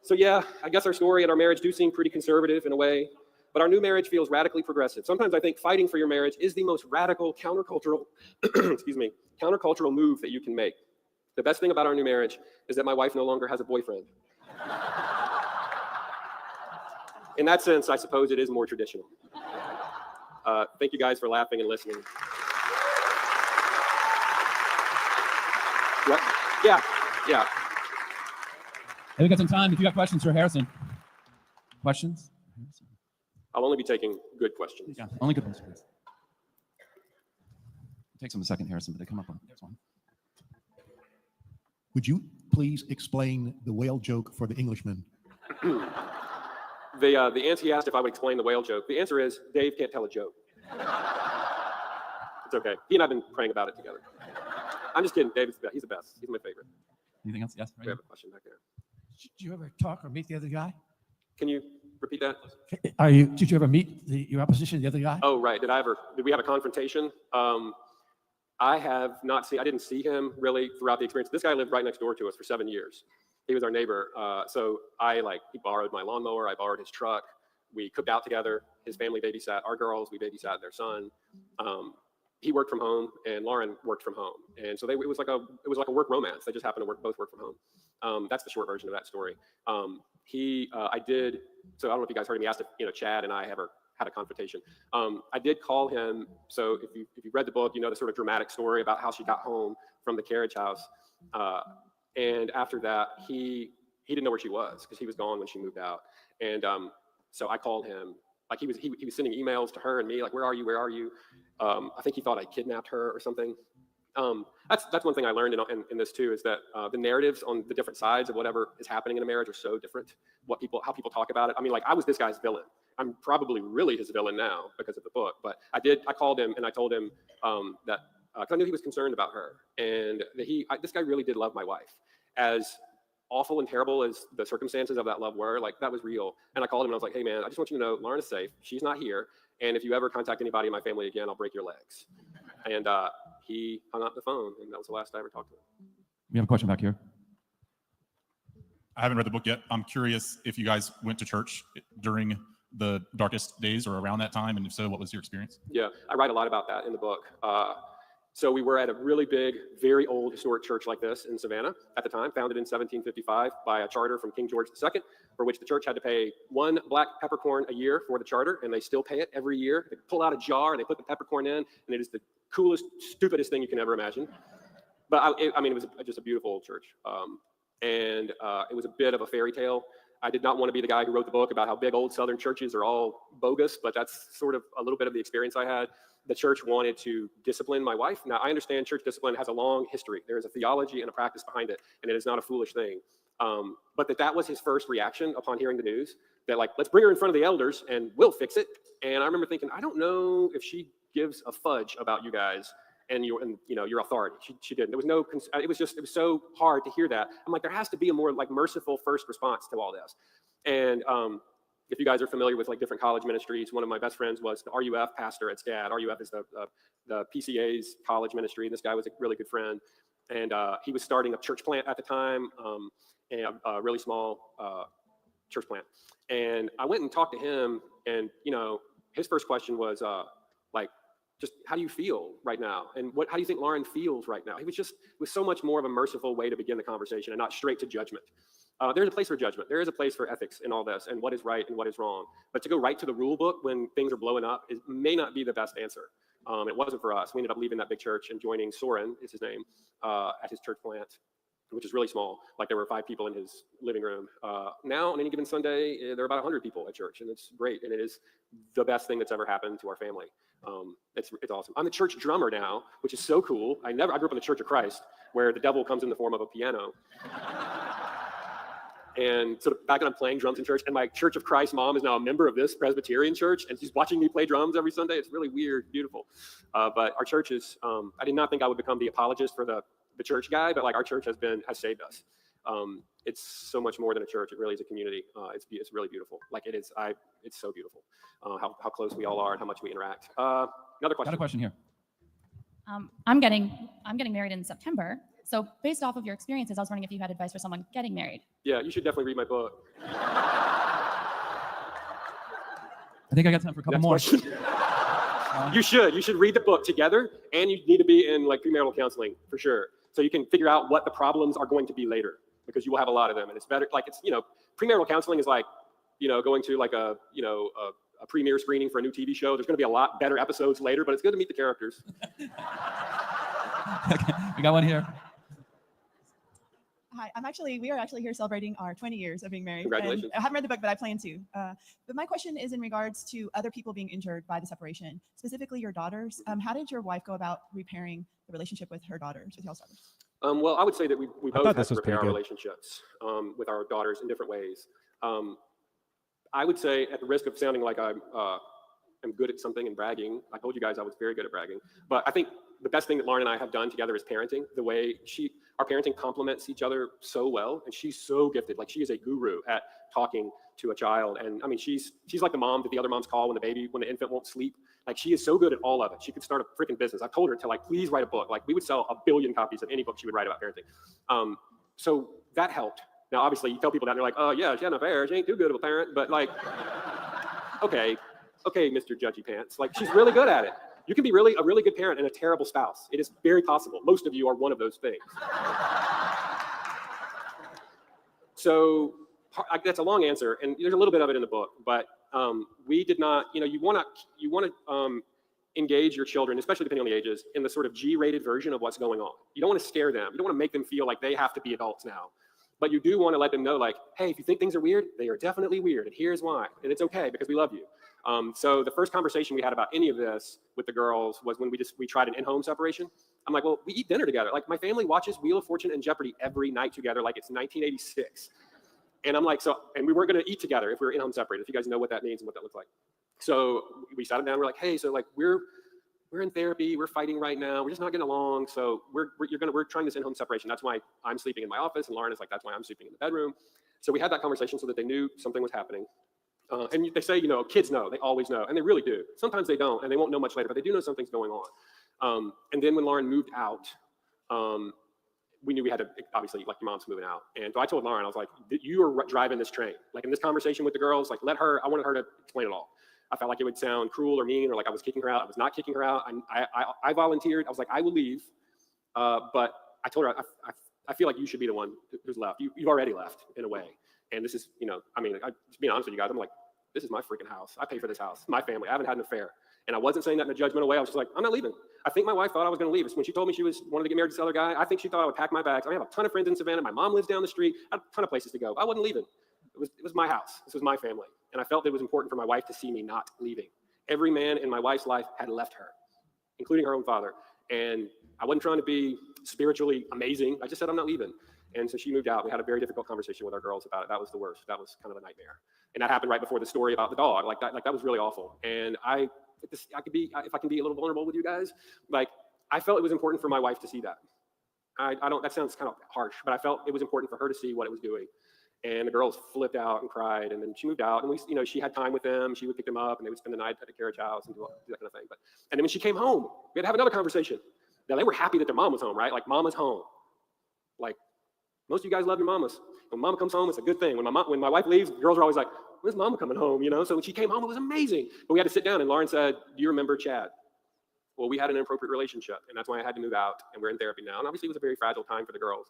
S3: So yeah, I guess our story and our marriage do seem pretty conservative in a way, but our new marriage feels radically progressive. Sometimes I think fighting for your marriage is the most radical countercultural, countercultural move that you can make. The best thing about our new marriage is that my wife no longer has a boyfriend. In that sense, I suppose it is more traditional. Thank you guys for laughing and listening. What? Yeah.
S4: Hey, we got some time. If you got questions for Harrison. Questions?
S3: I'll only be taking good questions.
S4: Yeah, only good ones, please. It takes them a second, Harrison, but they come up on this one.
S5: Would you please explain the whale joke for the Englishman?
S3: The answer, he asked if I would explain the whale joke. The answer is, Dave can't tell a joke. It's okay. He and I have been praying about it together. I'm just kidding. Dave, he's the best. He's my favorite.
S4: Anything else? Yes.
S3: We have a question back there.
S6: Did you ever talk or meet the other guy?
S3: Can you repeat that?
S6: Did you ever meet your opposition, the other guy?
S3: Oh, right. Did we have a confrontation? I didn't see him really throughout the experience. This guy lived right next door to us for 7 years. He was our neighbor. So he borrowed my lawnmower. I borrowed his truck. We cooked out together. His family babysat our girls. We babysat their son. He worked from home, and Lauren worked from home. And so it was like a work romance. They just happened to both work from home. That's the short version of that story. So I don't know if you guys heard me ask if Chad and I ever had a confrontation. I did call him. So if you read the book, you know the sort of dramatic story about how she got home from the carriage house. And after that, he didn't know where she was because he was gone when she moved out. And so I called him. Like he was sending emails to her and me, like, where are you? Where are you? I think he thought I kidnapped her or something. That's one thing I learned in this too, is that the narratives on the different sides of whatever is happening in a marriage are so different. How people talk about it. I mean, like, I was this guy's villain. I'm probably really his villain now because of the book. But I called him and I told him that because I knew he was concerned about her, and that this guy really did love my wife. As awful and terrible as the circumstances of that love were, like, that was real. And I called him and I was like, hey man, I just want you to know Lauren is safe. She's not here. And if you ever contact anybody in my family again, I'll break your legs. And he hung up the phone, and that was the last I ever talked to him.
S4: We have a question back here.
S7: I haven't read the book yet. I'm curious if you guys went to church during the darkest days or around that time, and if so, what was your experience?
S3: Yeah, I write a lot about that in the book. So we were at a really big, very old historic church like this in Savannah at the time, founded in 1755 by a charter from King George II, for which the church had to pay 1 black peppercorn a year for the charter, and they still pay it every year. They pull out a jar and they put the peppercorn in, and it is the coolest, stupidest thing you can ever imagine. But it was just a beautiful old church. And it was a bit of a fairy tale. I did not want to be the guy who wrote the book about how big old Southern churches are all bogus, but that's sort of a little bit of the experience I had. The church wanted to discipline my wife. Now, I understand church discipline has a long history. There is a theology and a practice behind it, and it is not a foolish thing. But that was his first reaction upon hearing the news, that like, let's bring her in front of the elders and we'll fix it. And I remember thinking, I don't know if she gives a fudge about you guys and your authority. She didn't. There was no, it was so hard to hear that. I'm like, there has to be a more like merciful first response to all this. And if you guys are familiar with like different college ministries, one of my best friends was the RUF pastor at SCAD. RUF is the PCA's college ministry. This guy was a really good friend. And he was starting a church plant at the time, and a really small church plant. And I went and talked to him, and his first question was like, just how do you feel right now? And how do you think Lauren feels right now? It was so much more of a merciful way to begin the conversation and not straight to judgment. There's a place for judgment. There is a place for ethics in all this and what is right and what is wrong. But to go right to the rule book when things are blowing up may not be the best answer. It wasn't for us. We ended up leaving that big church and joining Soren, is his name, at his church plant, which is really small. Like there were 5 people in his living room. Now on any given Sunday, there are about 100 people at church, and it's great. And it is the best thing that's ever happened to our family. It's awesome. I'm the church drummer now, which is so cool. I grew up in the Church of Christ, where the devil comes in the form of a piano. And so back when I'm playing drums in church, and my Church of Christ mom is now a member of this Presbyterian church, and she's watching me play drums every Sunday. It's really weird, beautiful. But our church is, I did not think I would become the apologist for the church guy, but like our church has saved us. It's so much more than a church. It really is a community. It's really beautiful. Like it is, it's so beautiful. How close we all are and how much we interact. Another question.
S4: Got a question here.
S8: I'm getting married in September. So based off of your experiences, I was wondering if you had advice for someone getting married.
S3: Yeah, you should definitely read my book.
S4: I think I got time for a couple more.
S3: You should read the book together, and you need to be in like premarital counseling for sure. So you can figure out what the problems are going to be later, because you will have a lot of them. And it's better, like premarital counseling is like, going to like a premiere screening for a new TV show. There's going to be a lot better episodes later, but it's good to meet the characters.
S4: Okay, we got one here.
S9: Hi, we are actually here celebrating our 20 years of being married.
S3: Congratulations.
S9: And I haven't read the book, but I plan to. But my question is in regards to other people being injured by the separation, specifically your daughters. How did your wife go about repairing the relationship with her daughters, with y'all's daughters?
S3: Well, I would say that we both
S2: thought
S3: had
S2: this
S3: to
S2: was
S3: repair our
S2: pretty good.
S3: relationships with our daughters in different ways. I would say, at the risk of sounding like I'm good at something and bragging, I told you guys I was very good at bragging, but I think the best thing that Lauren and I have done together is parenting. The way our parenting complements each other so well, and she's so gifted. Like she is a guru at talking to a child, and I mean she's like the mom that the other moms call when the infant won't sleep. Like she is so good at all of it. She could start a freaking business. I've told her to like please write a book. Like we would sell 1 billion copies of any book she would write about parenting. So that helped. Now obviously you tell people that and they're like, oh yeah, she had an affair. She ain't too good of a parent, but like, okay, Mr. Judgy Pants. Like she's really good at it. You can be a really good parent and a terrible spouse. It is very possible. Most of you are one of those things. So that's a long answer, and there's a little bit of it in the book. But we did not. You want to engage your children, especially depending on the ages, in the sort of G-rated version of what's going on. You don't want to scare them. You don't want to make them feel like they have to be adults now. But you do want to let them know, like, hey, if you think things are weird, they are definitely weird, and here's why. And it's okay because we love you. So the first conversation we had about any of this with the girls was when we tried an in-home separation. I'm like, well, we eat dinner together. Like my family watches Wheel of Fortune and Jeopardy every night together, like it's 1986. And I'm like, and we weren't going to eat together if we were in-home separated, if you guys know what that means and what that looks like. So we sat them down. We're like, hey, so like we're in therapy. We're fighting right now. We're just not getting along. So we're trying this in-home separation. That's why I'm sleeping in my office, and Lauren is like, that's why I'm sleeping in the bedroom. So we had that conversation so that they knew something was happening. And they say, kids know, they always know, and they really do. Sometimes they don't, and they won't know much later, but they do know something's going on. And then when Lauren moved out, we knew we had to, obviously, like your mom's moving out. And so I told Lauren, I was like, you are driving this train. Like in this conversation with the girls, like I wanted her to explain it all. I felt like it would sound cruel or mean, or like I was kicking her out. I was not kicking her out. I volunteered. I was like, I will leave. But I told her, I feel like you should be the one who's left. You've already left in a way. And this is, just being honest with you guys, I'm like, this is my freaking house. I pay for this house, my family. I haven't had an affair. And I wasn't saying that in a judgmental way. I was just like, I'm not leaving. I think my wife thought I was going to leave. When she told me she wanted to get married to this other guy, I think she thought I would pack my bags. I have a ton of friends in Savannah. My mom lives down the street. I have a ton of places to go. I wasn't leaving. It was my house. This was my family. And I felt it was important for my wife to see me not leaving. Every man in my wife's life had left her, including her own father. And I wasn't trying to be spiritually amazing. I just said, I'm not leaving. And so she moved out. We had a very difficult conversation with our girls about it. That was the worst. That was kind of a nightmare. And that happened right before the story about the dog. Like that was really awful. And if I can be a little vulnerable with you guys, like I felt it was important for my wife to see that. That sounds kind of harsh, but I felt it was important for her to see what it was doing. And the girls flipped out and cried, and then she moved out, and she had time with them. She would pick them up, and they would spend the night at the carriage house and do that kind of thing. And then when she came home, we had to have another conversation. Now they were happy that their mom was home, right? Like mama's home. Like most of you guys love your mamas. When mama comes home, it's a good thing. When my wife leaves, the girls are always like, "When's mama coming home?" So when she came home, it was amazing. But we had to sit down, and Lauren said, "Do you remember Chad?" Well, we had an inappropriate relationship, and that's why I had to move out, and we're in therapy now. And obviously, it was a very fragile time for the girls.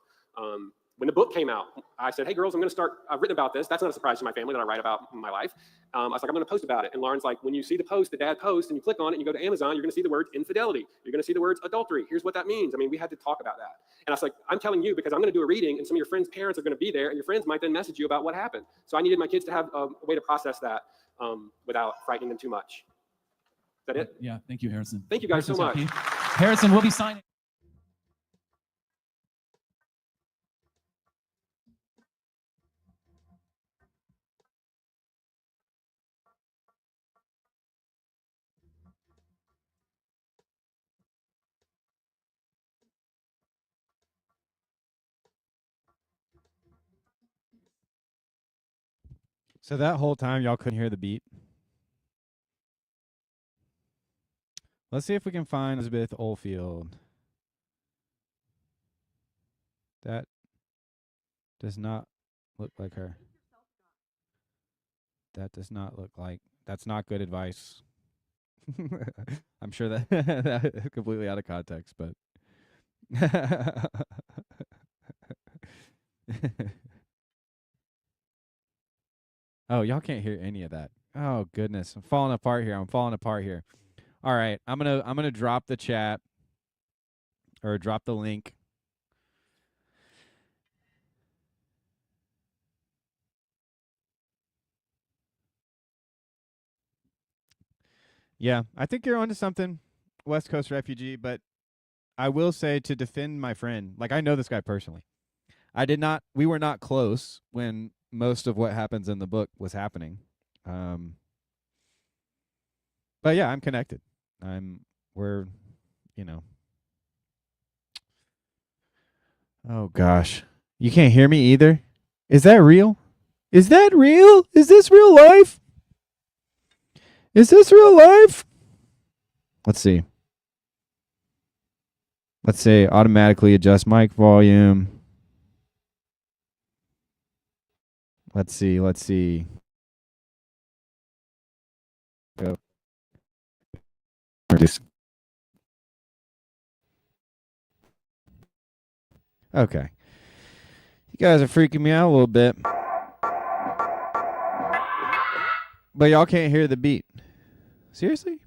S3: When the book came out, I said, "Hey, girls, I've written about this. That's not a surprise to my family that I write about my life." I was like, "I'm going to post about it." And Lauren's like, "When you see the post, the dad post, and you click on it, and you go to Amazon, you're going to see the words infidelity. You're going to see the words adultery. Here's what that means." I mean, we had to talk about that. And I was like, "I'm telling you because I'm going to do a reading, and some of your friends' parents are going to be there, and your friends might then message you about what happened." So I needed my kids to have a way to process that without frightening them too much. Is that it?
S4: Yeah, thank you, Harrison.
S3: Thank you guys so much.
S4: Harrison, we'll be signing.
S2: So that whole time, y'all couldn't hear the beat. Let's see if we can find Elizabeth Oldfield. That does not look like her. That does not look like. That's not good advice. I'm sure that that is completely out of context, but. Oh, y'all can't hear any of that. Oh goodness, I'm falling apart here. All right, I'm gonna drop the chat or drop the link. Yeah, I think you're onto something, West Coast refugee. But I will say, to defend my friend, like I know this guy personally. We were not close when most of what happens in the book was happening. But yeah, I'm connected. We're. Oh gosh. You can't hear me either? Is that real? Is that real? Is this real life? Is this real life? Let's see. Let's say automatically adjust mic volume. Let's see. Go. Okay. You guys are freaking me out a little bit. But y'all can't hear the beat. Seriously?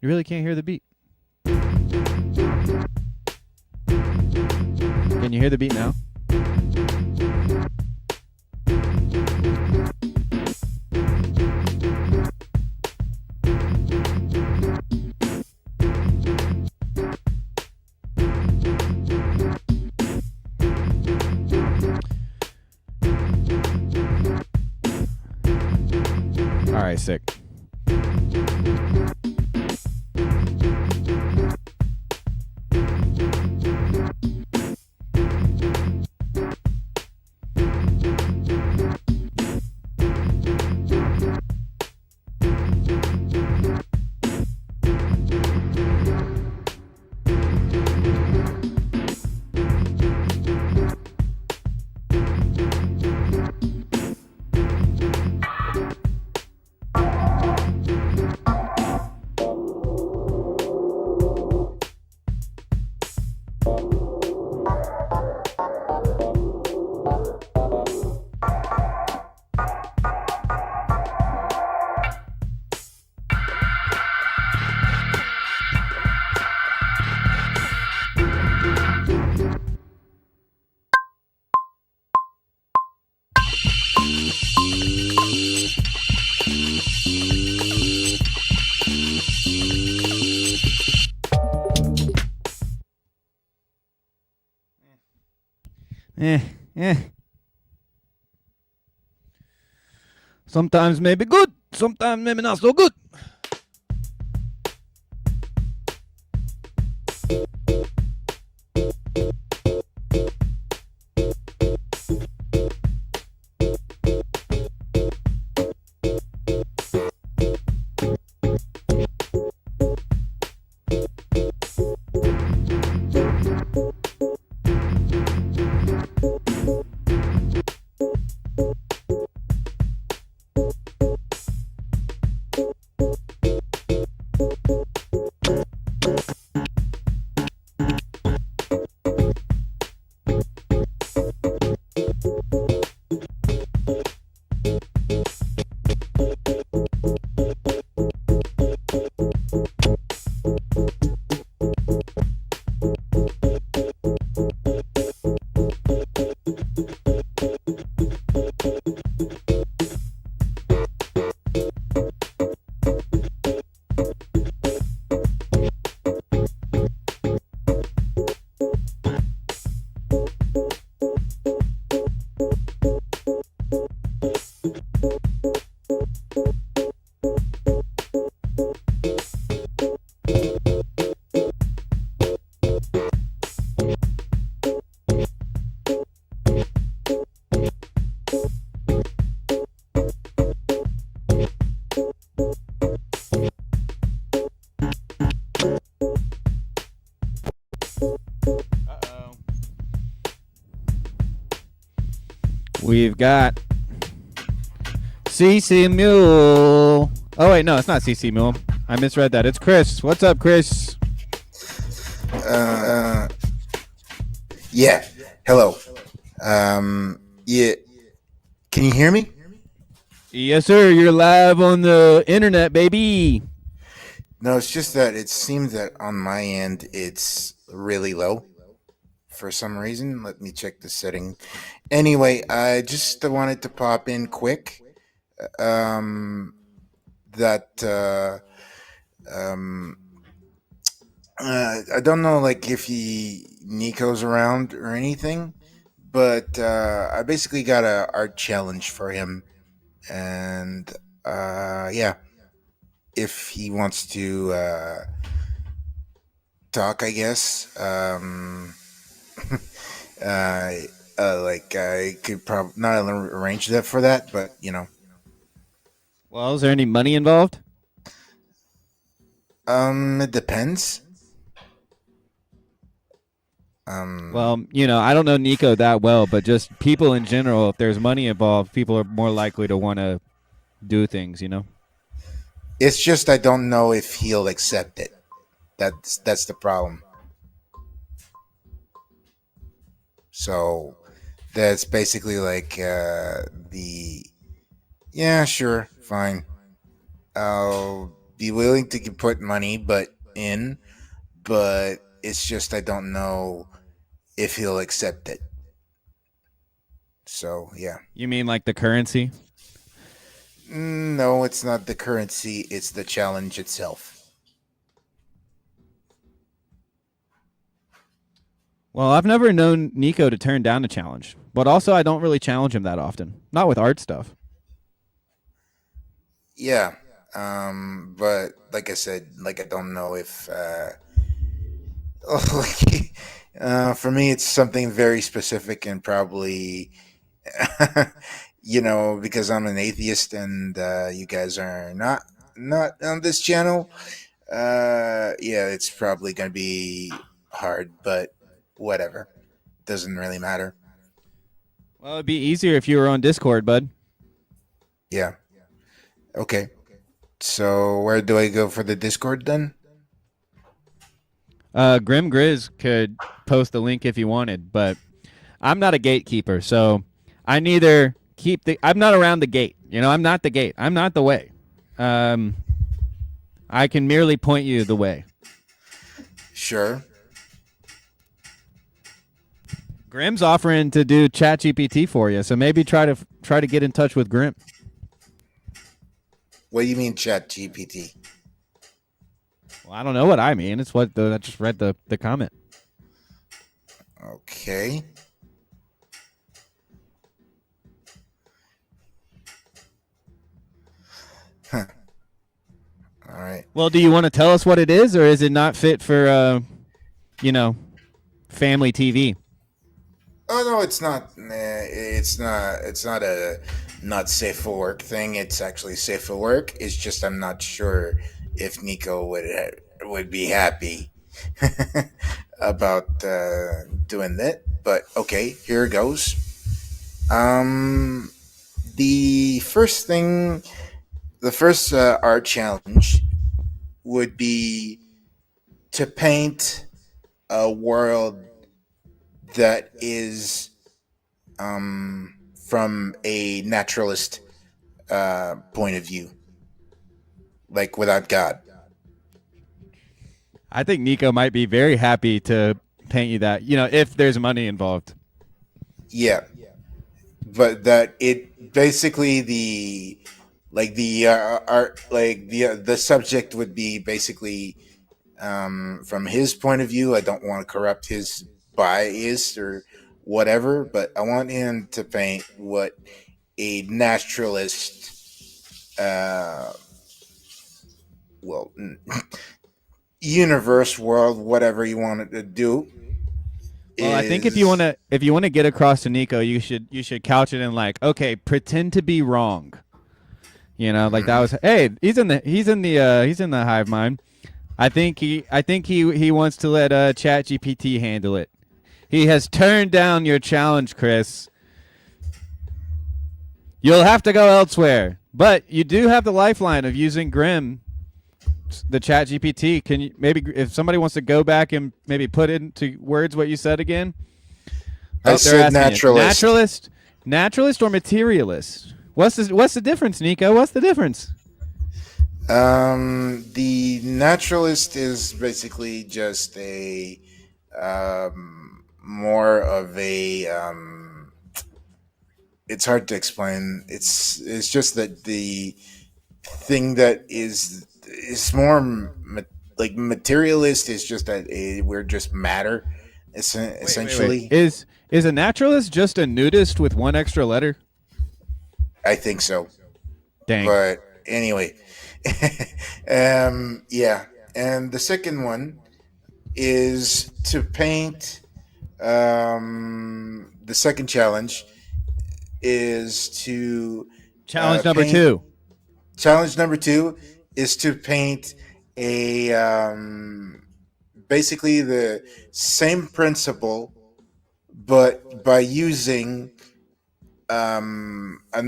S2: You really can't hear the beat? Can you hear the beat now? All right, sick. Eh, eh. Sometimes maybe good, sometimes maybe not so good. We've got CC Mule. Oh, wait, no, it's not CC Mule. I misread that. It's Chris. What's up, Chris?
S10: Yeah. Hello. Yeah. Can you hear me?
S2: Yes, sir. You're live on the internet, baby.
S10: No, it's just that it seems that on my end it's really low for some reason. Let me check the setting. Anyway, I just wanted to pop in quick. I don't know, like if Nico's around or anything, but I basically got a art challenge for him, and yeah, if he wants to talk, I guess. Like I could probably not arrange that for that, but you know.
S2: Well, is there any money involved?
S10: It depends.
S2: Well, you know, I don't know Nico that well, but just people in general, if there's money involved, people are more likely to want to do things, you know?
S10: It's just I don't know if he'll accept it. That's the problem. So that's basically like yeah, sure, fine. I'll be willing to put money but it's just I don't know if he'll accept it. So yeah.
S2: You mean like the currency?
S10: No, it's not the currency, it's the challenge itself.
S2: Well, I've never known Nico to turn down a challenge, but also I don't really challenge him that often. Not with art stuff.
S10: Yeah. But like I said, like I don't know if for me it's something very specific and probably you know, because I'm an atheist and you guys are not on this channel. Yeah, it's probably gonna be hard, but whatever. Doesn't really matter.
S2: Well, it'd be easier if you were on Discord, bud.
S10: Yeah. Okay. So where do I go for the Discord then?
S2: Grim Grizz could post the link if you wanted, but I'm not a gatekeeper, so I neither I'm not around the gate. You know, I'm not the gate. I'm not the way. I can merely point you the way.
S10: Sure.
S2: Grim's offering to do ChatGPT for you, so maybe try to get in touch with Grim.
S10: What do you mean Chat GPT?
S2: Well, I don't know what I mean. It's what I just read the comment.
S10: Okay. Huh. All right.
S2: Well, do you want to tell us what it is, or is it not fit for, family TV?
S10: Oh no, it's not. It's not. It's not a not safe for work thing. It's actually safe for work. It's just I'm not sure if Nico would be happy about doing that. But okay, here it goes. Um, the first thing, the first art challenge would be to paint a world that is from a naturalist point of view, like without God.
S2: I think Nico might be very happy to paint you that, if there's money involved.
S10: Yeah, but that it basically the art the subject would be basically from his point of view. I don't want to corrupt his bias or whatever, but I want him to paint what a naturalist, well, universe, world, whatever you wanted to do.
S2: Well, I think if you want to get across to Nico, you should couch it in like, okay, pretend to be wrong. Like that was, hey, he's in the hive mind. I think he wants to let ChatGPT handle it. He has turned down your challenge, Chris. You'll have to go elsewhere, but you do have the lifeline of using Grim, the ChatGPT. Can you maybe, if somebody wants to go back and maybe put into words what you said again?
S10: I said naturalist.
S2: Naturalist or materialist? What's the difference, Nico? What's the difference?
S10: The naturalist is basically just a more of a it's hard to explain. It's just that the thing that is more like materialist is just that we're just matter, essentially.
S2: Wait. Is a naturalist just a nudist with one extra letter?
S10: I think so.
S2: Dang.
S10: But anyway, yeah. And the second one is to paint. The second challenge is to
S2: Challenge number 2.
S10: Challenge number 2 is to paint a basically the same principle, but by using another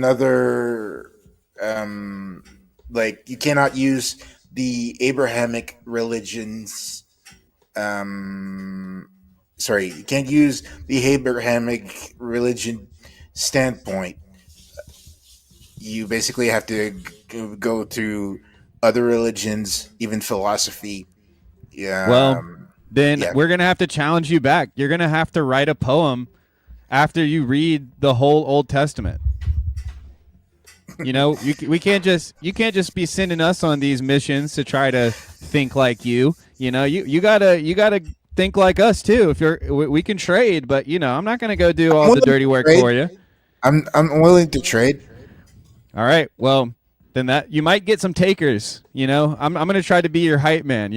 S10: like you cannot use the Abrahamic religions. Sorry, you can't use the Abrahamic religion standpoint. You basically have to go to other religions, even philosophy. Yeah.
S2: Well, then we're going to have to challenge you back. You're going to have to write a poem after you read the whole Old Testament. You can't just be sending us on these missions to try to think like you. You gotta think like us too. We can trade, but I'm not gonna go do all the dirty work for you.
S10: I'm willing to trade.
S2: All right. Well, then that you might get some takers. I'm gonna try to be your hype man.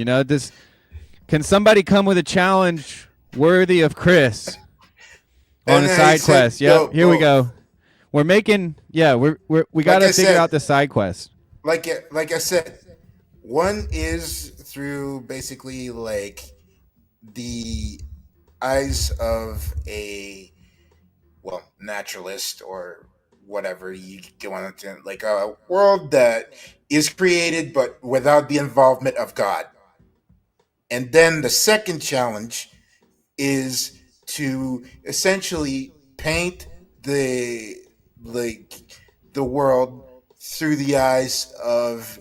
S2: Can somebody come with a challenge worthy of Chris on a side quest? Yep. Here we go. We're making. Yeah. We got to figure out the side quest.
S10: Like I said, one is through basically like the eyes of a naturalist or whatever you want to, like a world that is created but without the involvement of God. And then the second challenge is to essentially paint the world through the eyes of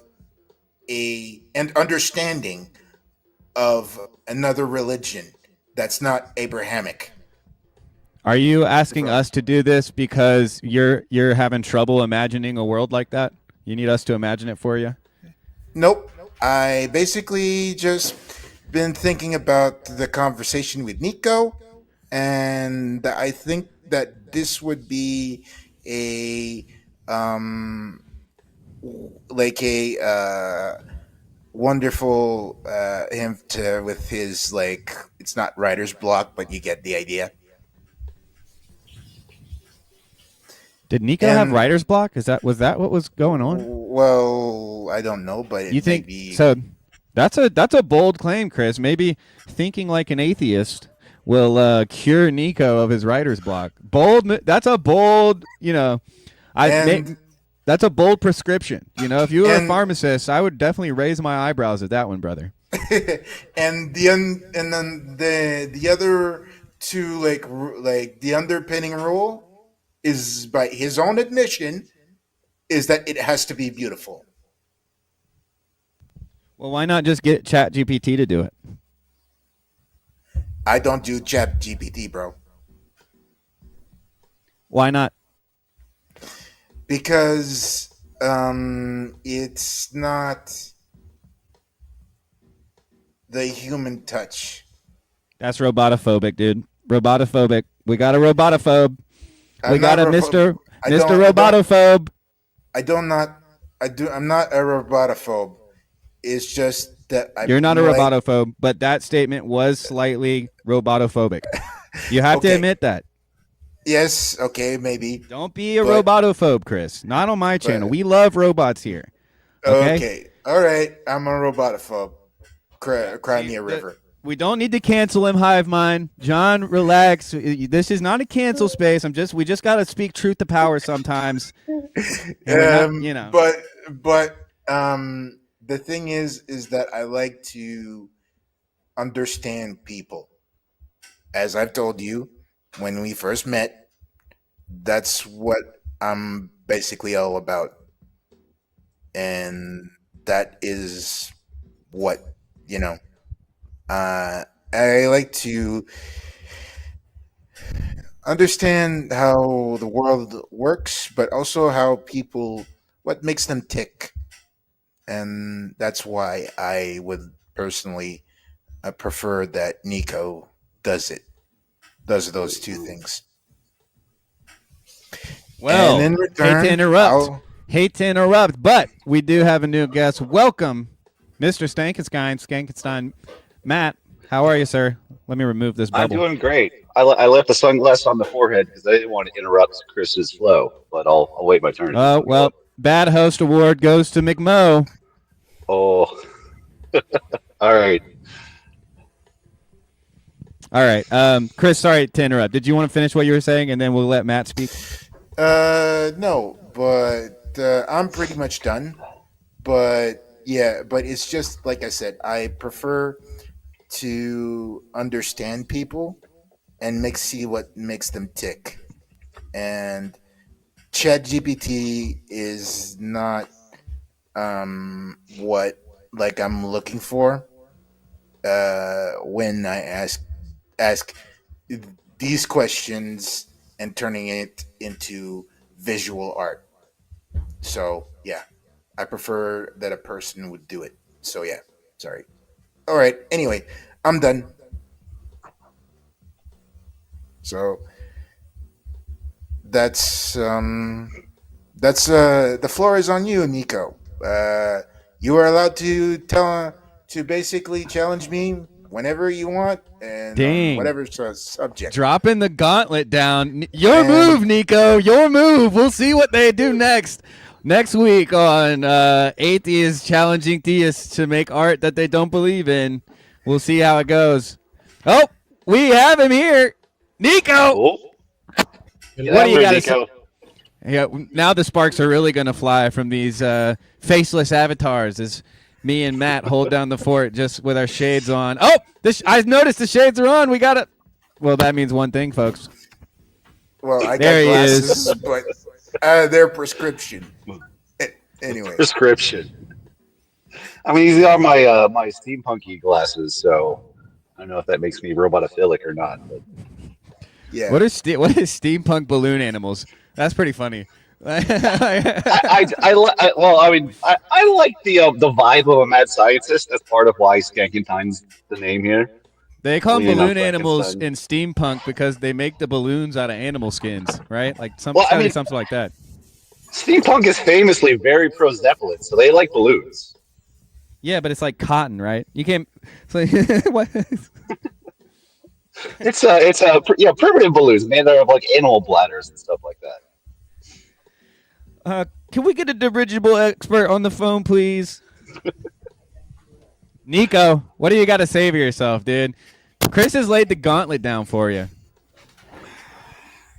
S10: and understanding of another religion that's not Abrahamic.
S2: Are you asking us to do this because you're having trouble imagining a world like that? You need us to imagine it for you?
S10: Nope. I basically just been thinking about the conversation with Nico, and I think that this would be a like a wonderful him to with his like it's not writer's block, but you get the idea.
S2: Did Nico have
S10: And-
S2: writer's block? Was that what was going on?
S10: Well, I don't know, but it
S2: You think
S10: may be.
S2: so? That's a bold claim, Chris. Maybe thinking like an atheist will cure Nico of his writer's block. Bold. That's a bold.
S10: And-
S2: that's a bold prescription. If you were a
S10: And-
S2: pharmacist, I would definitely raise my eyebrows at that one, brother.
S10: and then the other two like the underpinning rule is by his own admission is that it has to be beautiful.
S2: Well, why not just get ChatGPT to do it?
S10: I don't do Chat GPT, bro,
S2: Why not?
S10: because it's not the human touch.
S2: That's robotophobic, dude. Robotophobic. We got a robotophobe. We
S10: I'm
S2: got
S10: not
S2: a Mr.
S10: I
S2: Mr.
S10: don't-
S2: Robotophobe.
S10: I'm not a robotophobe. It's just that
S2: You're not a robotophobe, but that statement was slightly robotophobic. You have to
S10: Okay.
S2: admit that.
S10: Yes, okay, maybe.
S2: Don't be a
S10: But-
S2: robotophobe, Chris. Not on my channel.
S10: But-
S2: We love robots here. Okay?
S10: All right. I'm a robotophobe. Cry me a river.
S2: We don't need to cancel him, Hive Mind. John, relax. This is not a cancel space. We just got to speak truth to power sometimes. And we're not,
S10: But the thing is that I like to understand people. As I've told you, when we first met, that's what I'm basically all about. And that is what, I like to understand how the world works, but also how people, what makes them tick. And that's why I would personally prefer that Nico does those two things.
S2: Well,
S10: And in return,
S2: hate to interrupt, but we do have a new guest. Welcome, Mr. Stankenstein. Matt, how are you, sir? Let me remove this bubble.
S11: I'm doing great. I left the sunglasses on the forehead because I didn't want to interrupt Chris's flow, but I'll wait my turn.
S2: Oh, well, bad host award goes to McMo.
S11: Oh, all right.
S2: All right. Chris, sorry to interrupt. Did you want to finish what you were saying, and then we'll let Matt speak?
S10: No, but I'm pretty much done. But yeah, but it's just like I said, I prefer to understand people and see what makes them tick. And ChatGPT is not what like I'm looking for when I ask these questions and turning it into visual art. So yeah, I prefer that a person would do it. So yeah, sorry. All right. Anyway, I'm done. So that's the floor is on you, Nico. You are allowed to basically challenge me whenever you want and
S2: Dang.
S10: whatever subject.
S2: Dropping the gauntlet down. Your move, Nico. Your move. We'll see what they do next. Next week on Atheists Challenging Theists to Make Art That They Don't Believe In. We'll see how it goes. Oh, we have him here. Nico.
S11: Oh.
S2: What do you got to say? Yeah, now the sparks are really going to fly from these faceless avatars as me and Matt hold down the fort just with our shades on. Oh, I noticed the shades are on. We got it. Well, that means one thing, folks.
S10: Well, I
S2: There he
S10: got glasses,
S2: is.
S10: but they're prescription. Anyway,
S11: Prescription. I mean, these are my my steampunky glasses, so I don't know if that makes me robotophilic or not. But
S10: yeah.
S2: What is steampunk balloon animals? That's pretty funny.
S11: I like the vibe of a mad scientist. That's part of why Skankenstein's the name here.
S2: They call them
S11: Well,
S2: balloon
S11: enough
S2: animals
S11: Frankenstein.
S2: in steampunk because they make the balloons out of animal skins, right? Like
S11: Well, I mean-
S2: something like that.
S11: Steampunk is famously very pro Zeppelin, so they like balloons.
S2: Yeah, but it's like cotton, right? You can't. It's like, what?
S11: It's primitive balloons made out of like animal bladders and stuff like that.
S2: Can we get a dirigible expert on the phone, please? Nico, what do you got to say for yourself, dude? Chris has laid the gauntlet down for you.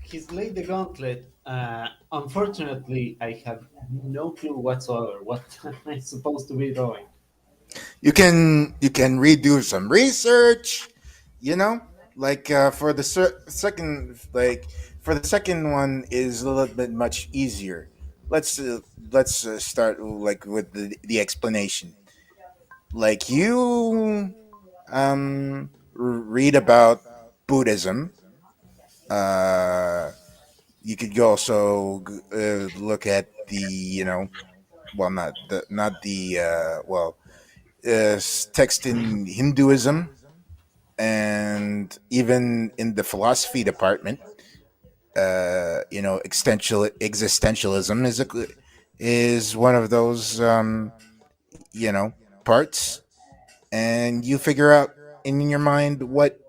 S12: He's laid the gauntlet. Unfortunately, I have no clue whatsoever what I'm supposed to be doing.
S10: You can redo some research, you know, like for the second one is a little bit much easier. Let's start like with the explanation. Like you read about Buddhism. You could also look at text in Hinduism, and even in the philosophy department, existentialism is one of those parts, and you figure out in your mind what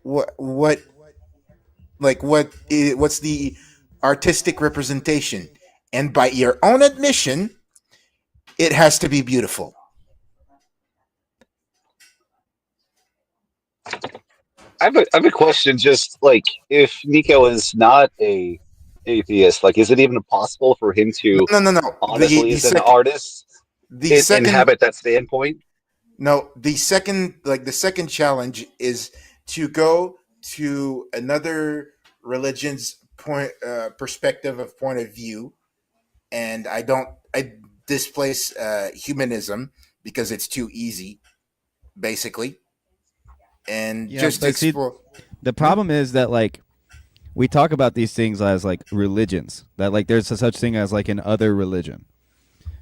S10: what's the artistic representation, and by your own admission, it has to be beautiful.
S11: I have a question. Just like if Nico is not a atheist, like is it even possible for him to
S10: No.
S11: honestly, as an artist, inhabit that standpoint?
S10: No, the second challenge is to go to another religion's perspective of point of view, and I displace humanism because it's too easy, basically, and just explore.
S2: The problem is that like we talk about these things as like religions, that like there's a such thing as like an other religion.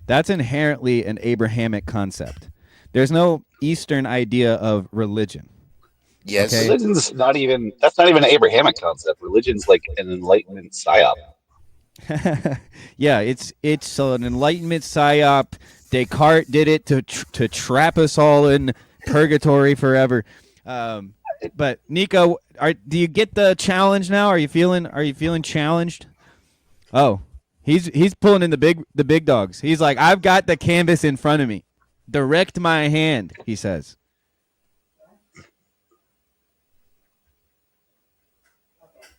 S2: That's inherently an Abrahamic concept. There's no Eastern idea of religion.
S10: Yes,
S11: okay? Religion's not even an Abrahamic concept. Religion's like an Enlightenment psyop.
S2: Yeah, it's an Enlightenment psyop. Descartes did it to trap us all in purgatory forever. But Nico, do you get the challenge now? Are you feeling challenged? Oh, he's pulling in the big dogs. He's like, I've got the canvas in front of me. Direct my hand, he says.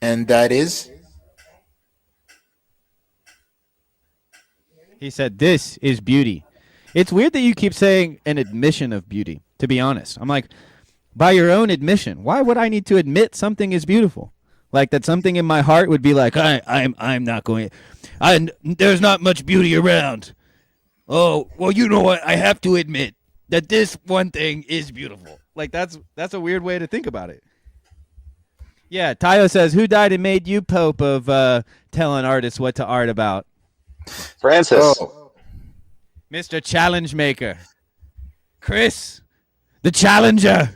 S10: And that is?
S2: He said, this is beauty. It's weird that you keep saying an admission of beauty, to be honest. I'm like, by your own admission, why would I need to admit something is beautiful? Like that something in my heart would be like, I'm not going, there's not much beauty around. Oh, well, you know what? I have to admit that this one thing is beautiful. Like that's a weird way to think about it. Yeah, Tayo says, who died and made you Pope of telling artists what to art about?
S11: Francis.
S10: Oh.
S2: Mr. Challenge Maker. Chris, the Challenger.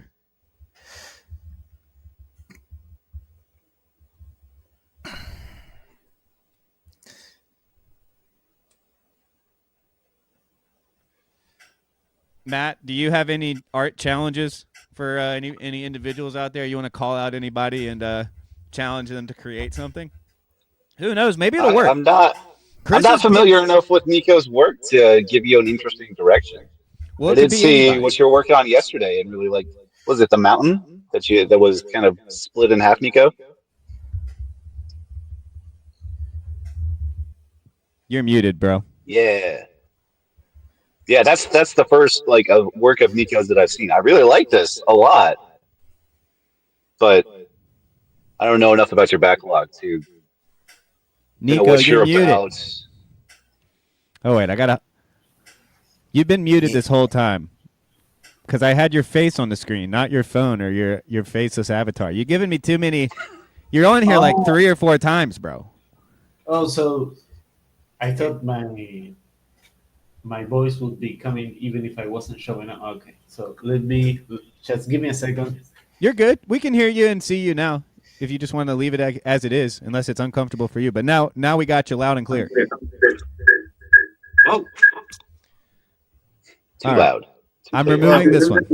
S2: Matt, do you have any art challenges for any individuals out there? You want to call out anybody and challenge them to create something? Who knows? Maybe it'll work.
S11: I'm not familiar enough with Nico's work to give you an interesting direction.
S2: Well,
S11: I did see what you were working on yesterday, and really like, was it the mountain that was kind of split in half, Nico?
S2: You're muted, bro.
S11: Yeah, that's the first like work of Nico's that I've seen. I really like this a lot, but I don't know enough about your backlog to
S2: Nico,
S11: know what
S2: you're
S11: you're
S2: muted.
S11: about.
S2: Oh wait, You've been muted this whole time because I had your face on the screen, not your phone or your faceless avatar. You're giving me too many. You're on here like 3 or 4 times, bro.
S12: Oh, so I thought my voice would be coming even if I wasn't showing up. Okay, so just give me a second.
S2: You're good. We can hear you and see you now. if you just want to leave it as it is, unless it's uncomfortable for you. But now we got you loud and clear.
S12: Oh,
S11: Too
S2: All right.
S11: loud. Too
S2: I'm
S11: clear.
S2: removing this one.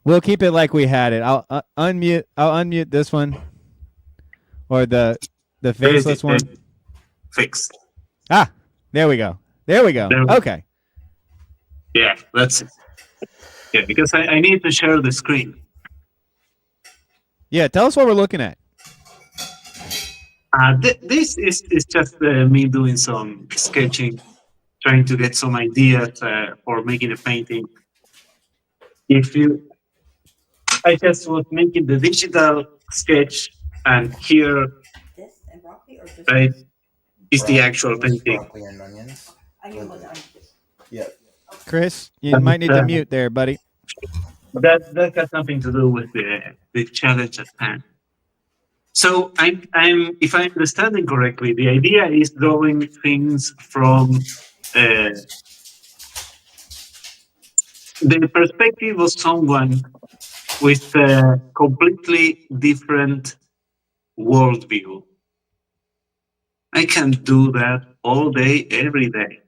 S2: We'll keep it like we had it. I'll unmute. I'll unmute this one, or the faceless one.
S12: fixed.
S2: Ah, there we go. There we go. Okay.
S12: Yeah, that's it. Yeah, because I need to share the screen.
S2: Yeah, tell us what we're looking at.
S12: This is just me doing some sketching, trying to get some ideas for making a painting. I just was making the digital sketch, and here, right, is the actual painting.
S10: Broccoli and onions.
S2: Chris, you might need to mute there, buddy.
S12: That has nothing to do with the challenge at hand. So I'm if I'm understanding correctly, the idea is drawing things from the perspective of someone with a completely different worldview. I can do that all day, every day.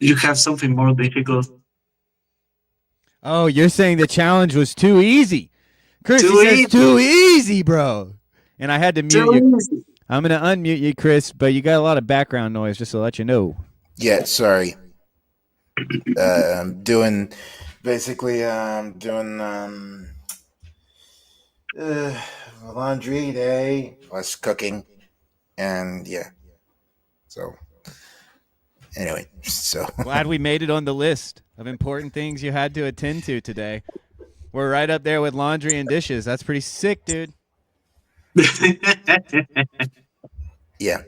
S12: You have something more difficult?
S2: Oh, you're saying the challenge was too easy. Chris,
S12: Too
S2: he says
S12: easy.
S2: too easy, bro. And I had to mute
S12: Too
S2: you.
S12: easy.
S2: I'm going to unmute you, Chris, but you got a lot of background noise, just to let you know.
S10: Yeah, sorry. I'm doing laundry day plus cooking, and yeah. So anyway, so
S2: Glad we made it on the list of important things you had to attend to today. We're right up there with laundry and dishes. That's pretty sick, dude.
S10: yeah.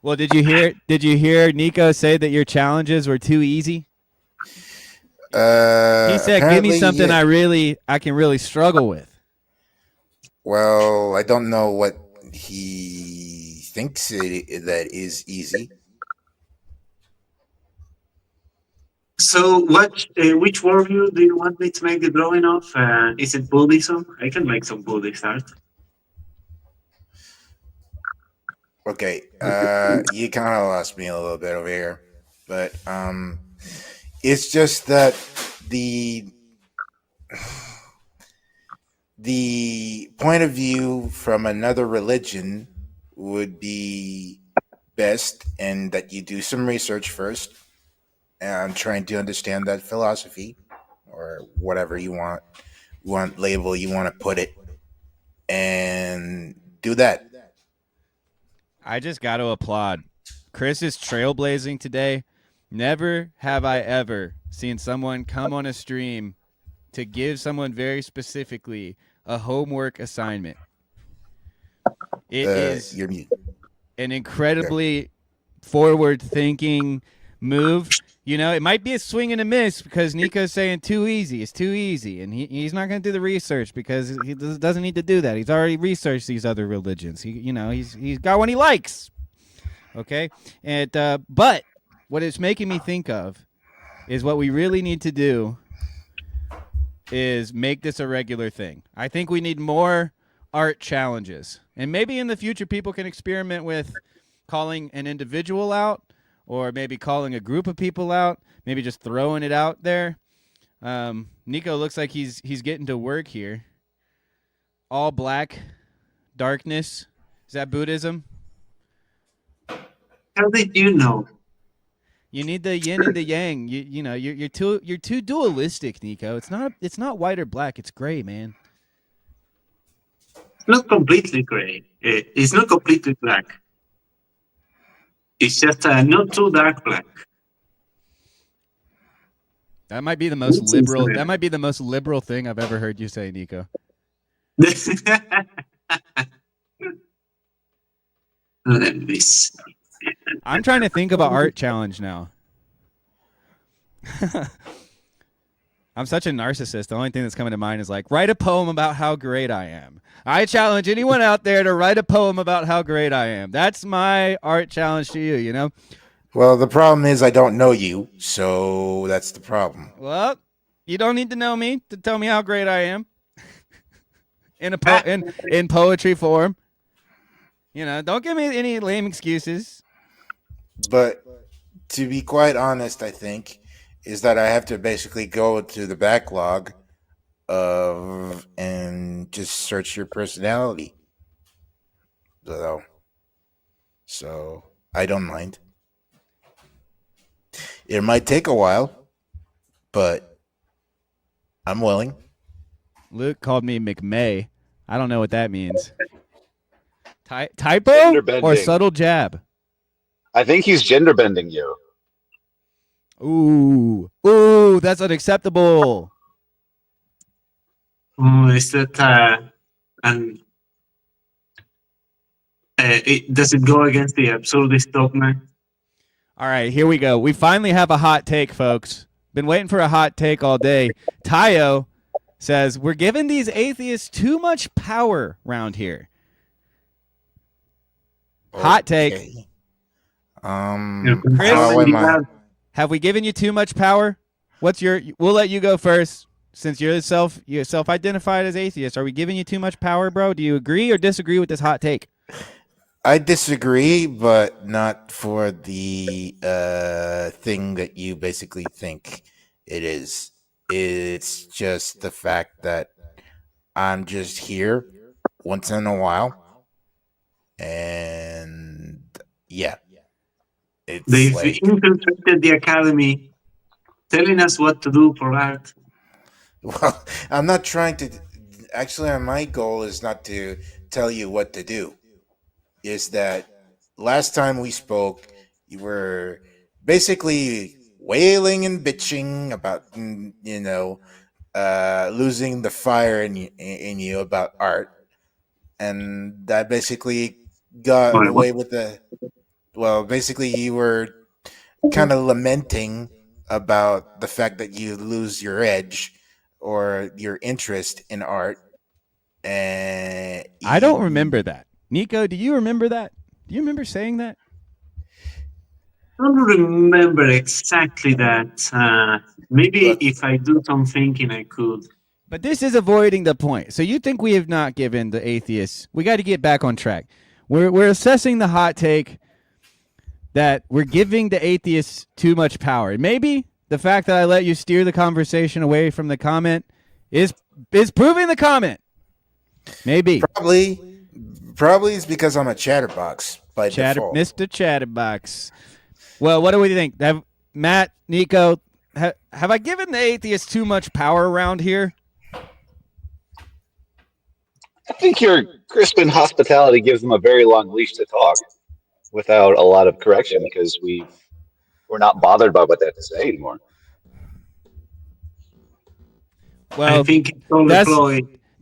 S2: Well, did you hear Nico say that your challenges were too easy? He said, "Give me something I can really struggle with."
S10: Well, I don't know what he thinks that is easy.
S12: So, which worldview do you want me to make the drawing of? Is it Buddhism? I can make some Buddhist art.
S10: Okay, you kind of lost me a little bit over here, but it's just that the point of view from another religion would be best, and that you do some research first and trying to understand that philosophy or whatever you want label you want to put it, and do that.
S2: I just got to applaud. Chris is trailblazing today. Never have I ever seen someone come on a stream to give someone very specifically a homework assignment. It is an incredibly forward-thinking move. You know, it might be a swing and a miss because Nico's saying too easy. It's too easy. And he's not going to do the research because he doesn't need to do that. He's already researched these other religions. He's got one he likes. Okay? And but what it's making me think of is what we really need to do is make this a regular thing. I think we need more art challenges. And maybe in the future people can experiment with calling an individual out, or maybe calling a group of people out, maybe just throwing it out there. Nico looks like he's getting to work here. All black, darkness. Is that Buddhism?
S12: How did you know?
S2: You need the yin and the yang. You're too dualistic, Nico. It's not white or black. It's gray, man.
S12: It's not completely gray. It's not completely black. It's just not too dark black.
S2: That might be the most liberal. That might be the most liberal thing I've ever heard you say, Nico.
S12: Let me see.
S2: I'm trying to think of an art challenge now. I'm such a narcissist. The only thing that's coming to mind is like, write a poem about how great I am. I challenge anyone out there to write a poem about how great I am. That's my art challenge to you, you know?
S10: Well, the problem is I don't know you, so that's the problem.
S2: Well, you don't need to know me to tell me how great I am. In poetry form. You know, don't give me any lame excuses.
S10: But to be quite honest, I think is that I have to basically go to the backlog of and just search your personality. So I don't mind. It might take a while, but I'm willing.
S2: Luke called me McMay. I don't know what that means. Typo
S11: Gender bending.
S2: or subtle jab?
S11: I think he's gender bending you.
S2: Ooh, that's unacceptable.
S12: Oh, is that does it go against the absurdist dogma?
S2: All right, here we go. We finally have a hot take, folks. Been waiting for a hot take all day. Tayo says, we're giving these atheists too much power around here. Hot take. Chris, have we given you too much power? We'll let you go first since you're self-identified as atheist. Are we giving you too much power, bro? Do you agree or disagree with this hot take?
S10: I disagree, but not for the thing that you basically think it is. It's just the fact that I'm just here once in a while, and yeah,
S12: They've infiltrated the academy, telling us what to do for art.
S10: Well, I'm not trying to. Actually, my goal is not to tell you what to do. Is that last time we spoke, you were basically wailing and bitching about, losing the fire in you about art, and that basically got away with the. Well, basically, you were kind of lamenting about the fact that you lose your edge or your interest in art. And
S2: I don't remember that. Nico, do you remember that? Do you remember saying that?
S12: I don't remember exactly that. Maybe if I do some thinking, I could.
S2: But this is avoiding the point. So you think we have not given the atheists? We got to get back on track. We're assessing the hot take that we're giving the atheists too much power. Maybe the fact that I let you steer the conversation away from the comment is proving the comment. Maybe.
S10: Probably it's because I'm a chatterbox by default.
S2: Mr. Chatterbox. Well, what do we think? Matt, Nico, have I given the atheists too much power around here?
S11: I think your crisp and hospitality gives them a very long leash to talk without a lot of correction because we're not bothered by what they have to say anymore.
S2: Well,
S12: I think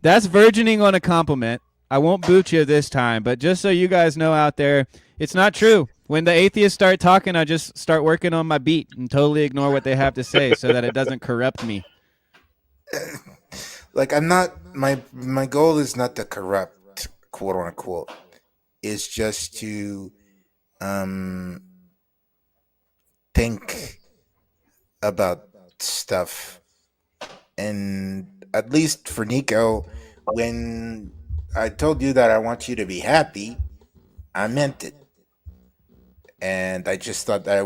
S2: that's virgining on a compliment. I won't boot you this time, but just so you guys know out there, it's not true. When the atheists start talking, I just start working on my beat and totally ignore what they have to say so that it doesn't corrupt me.
S10: Like, I'm not, my goal is not to corrupt, quote unquote. It's just to think about stuff. And at least for Nico, when I told you that I want you to be happy, I meant it. And I just thought that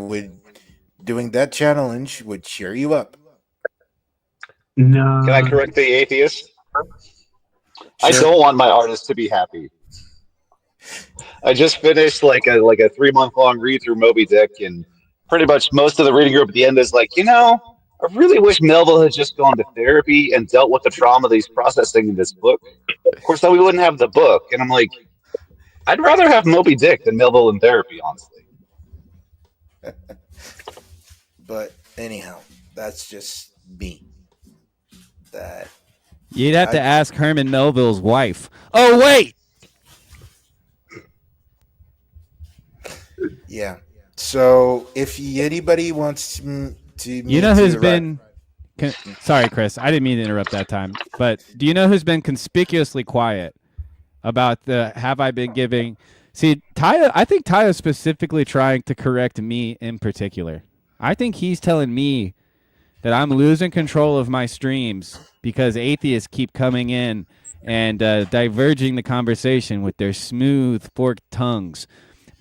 S10: doing that challenge would cheer you up.
S12: No.
S11: Can I correct the atheist?
S10: Sure.
S11: I don't want my artist to be happy. I just finished like a 3-month-long read through Moby Dick, and pretty much most of the reading group at the end is like, I really wish Melville had just gone to therapy and dealt with the trauma that he's processing in this book. Of course, then we wouldn't have the book. And I'm like, I'd rather have Moby Dick than Melville in therapy, honestly.
S10: But anyhow, that's just me. That
S2: you'd have to ask Herman Melville's wife. Oh, wait.
S10: Yeah. So if anybody wants to
S2: who's been sorry, Chris, I didn't mean to interrupt that time, but do you know who's been conspicuously quiet about the have I been giving See, I think Ty is specifically trying to correct me in particular. I think he's telling me that I'm losing control of my streams because atheists keep coming in and diverging the conversation with their smooth, forked tongues.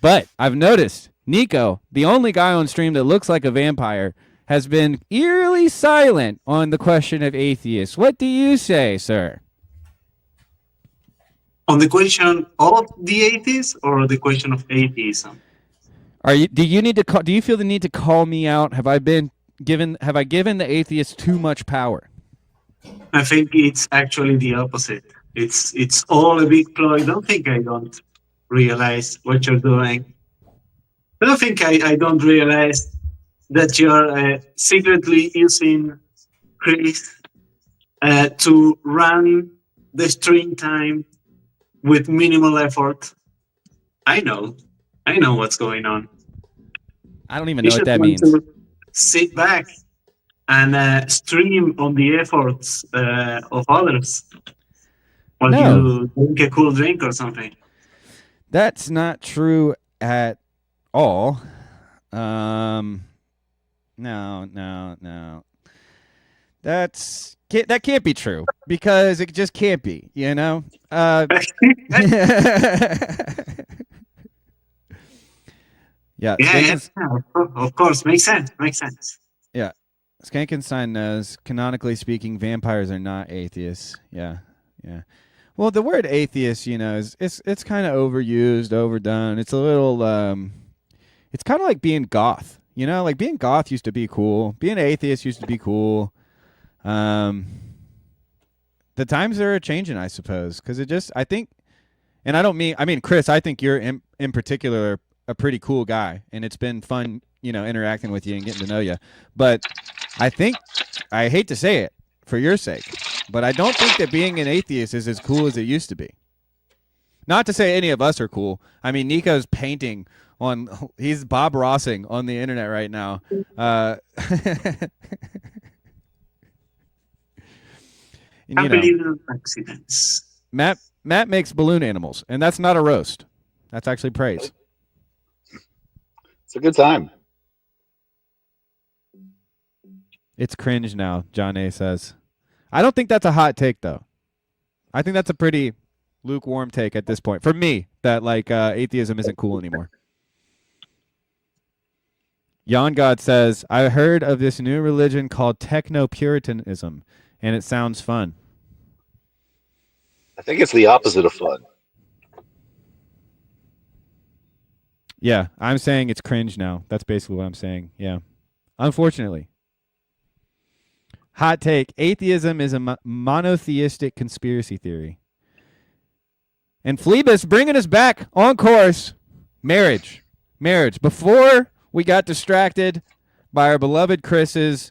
S2: But I've noticed Nico, the only guy on stream that looks like a vampire, has been eerily silent on the question of atheists. What do you say, sir?
S12: On the question of the atheists or the question of atheism?
S2: Do you feel the need to call me out? Have I given the atheists too much power?
S12: I think it's actually the opposite. It's all a big ploy. Don't think I don't realize what you're doing. Don't think I don't realize that you're secretly using Chris to run the stream time with minimal effort. I know what's going on.
S2: I don't even know what that means.
S12: Sit back and stream on the efforts of others while you drink a cool drink or something.
S2: That's not true at all. No. That can't be true because it just can't be, you know? Yeah,
S12: of course. Makes sense.
S2: Yeah. Skankenstein knows, canonically speaking, vampires are not atheists. Yeah. Well, the word atheist, it's kind of overused, overdone. It's a little, it's kind of like being goth. Like being goth used to be cool. Being atheist used to be cool. The times are changing, I suppose, because I think, and I mean, Chris, I think you're in particular a pretty cool guy, and it's been fun, interacting with you and getting to know you. But I hate to say it for your sake, but I don't think that being an atheist is as cool as it used to be. Not to say any of us are cool. I mean, Nico's painting he's Bob Rossing on the internet right now.
S12: Unbelievable accidents.
S2: Matt makes balloon animals, and that's not a roast. That's actually praise.
S11: It's a good time.
S2: It's cringe now, John A. says. I don't think that's a hot take, though. I think that's a pretty lukewarm take at this point. For me, that atheism isn't cool anymore. Yon God says, I heard of this new religion called techno-puritanism, and it sounds fun.
S11: I think it's the opposite of fun.
S2: Yeah, I'm saying it's cringe now. That's basically what I'm saying. Yeah. Unfortunately. Hot take. Atheism is a monotheistic conspiracy theory. And Phlebas bringing us back on course. Marriage. Before we got distracted by our beloved Chris's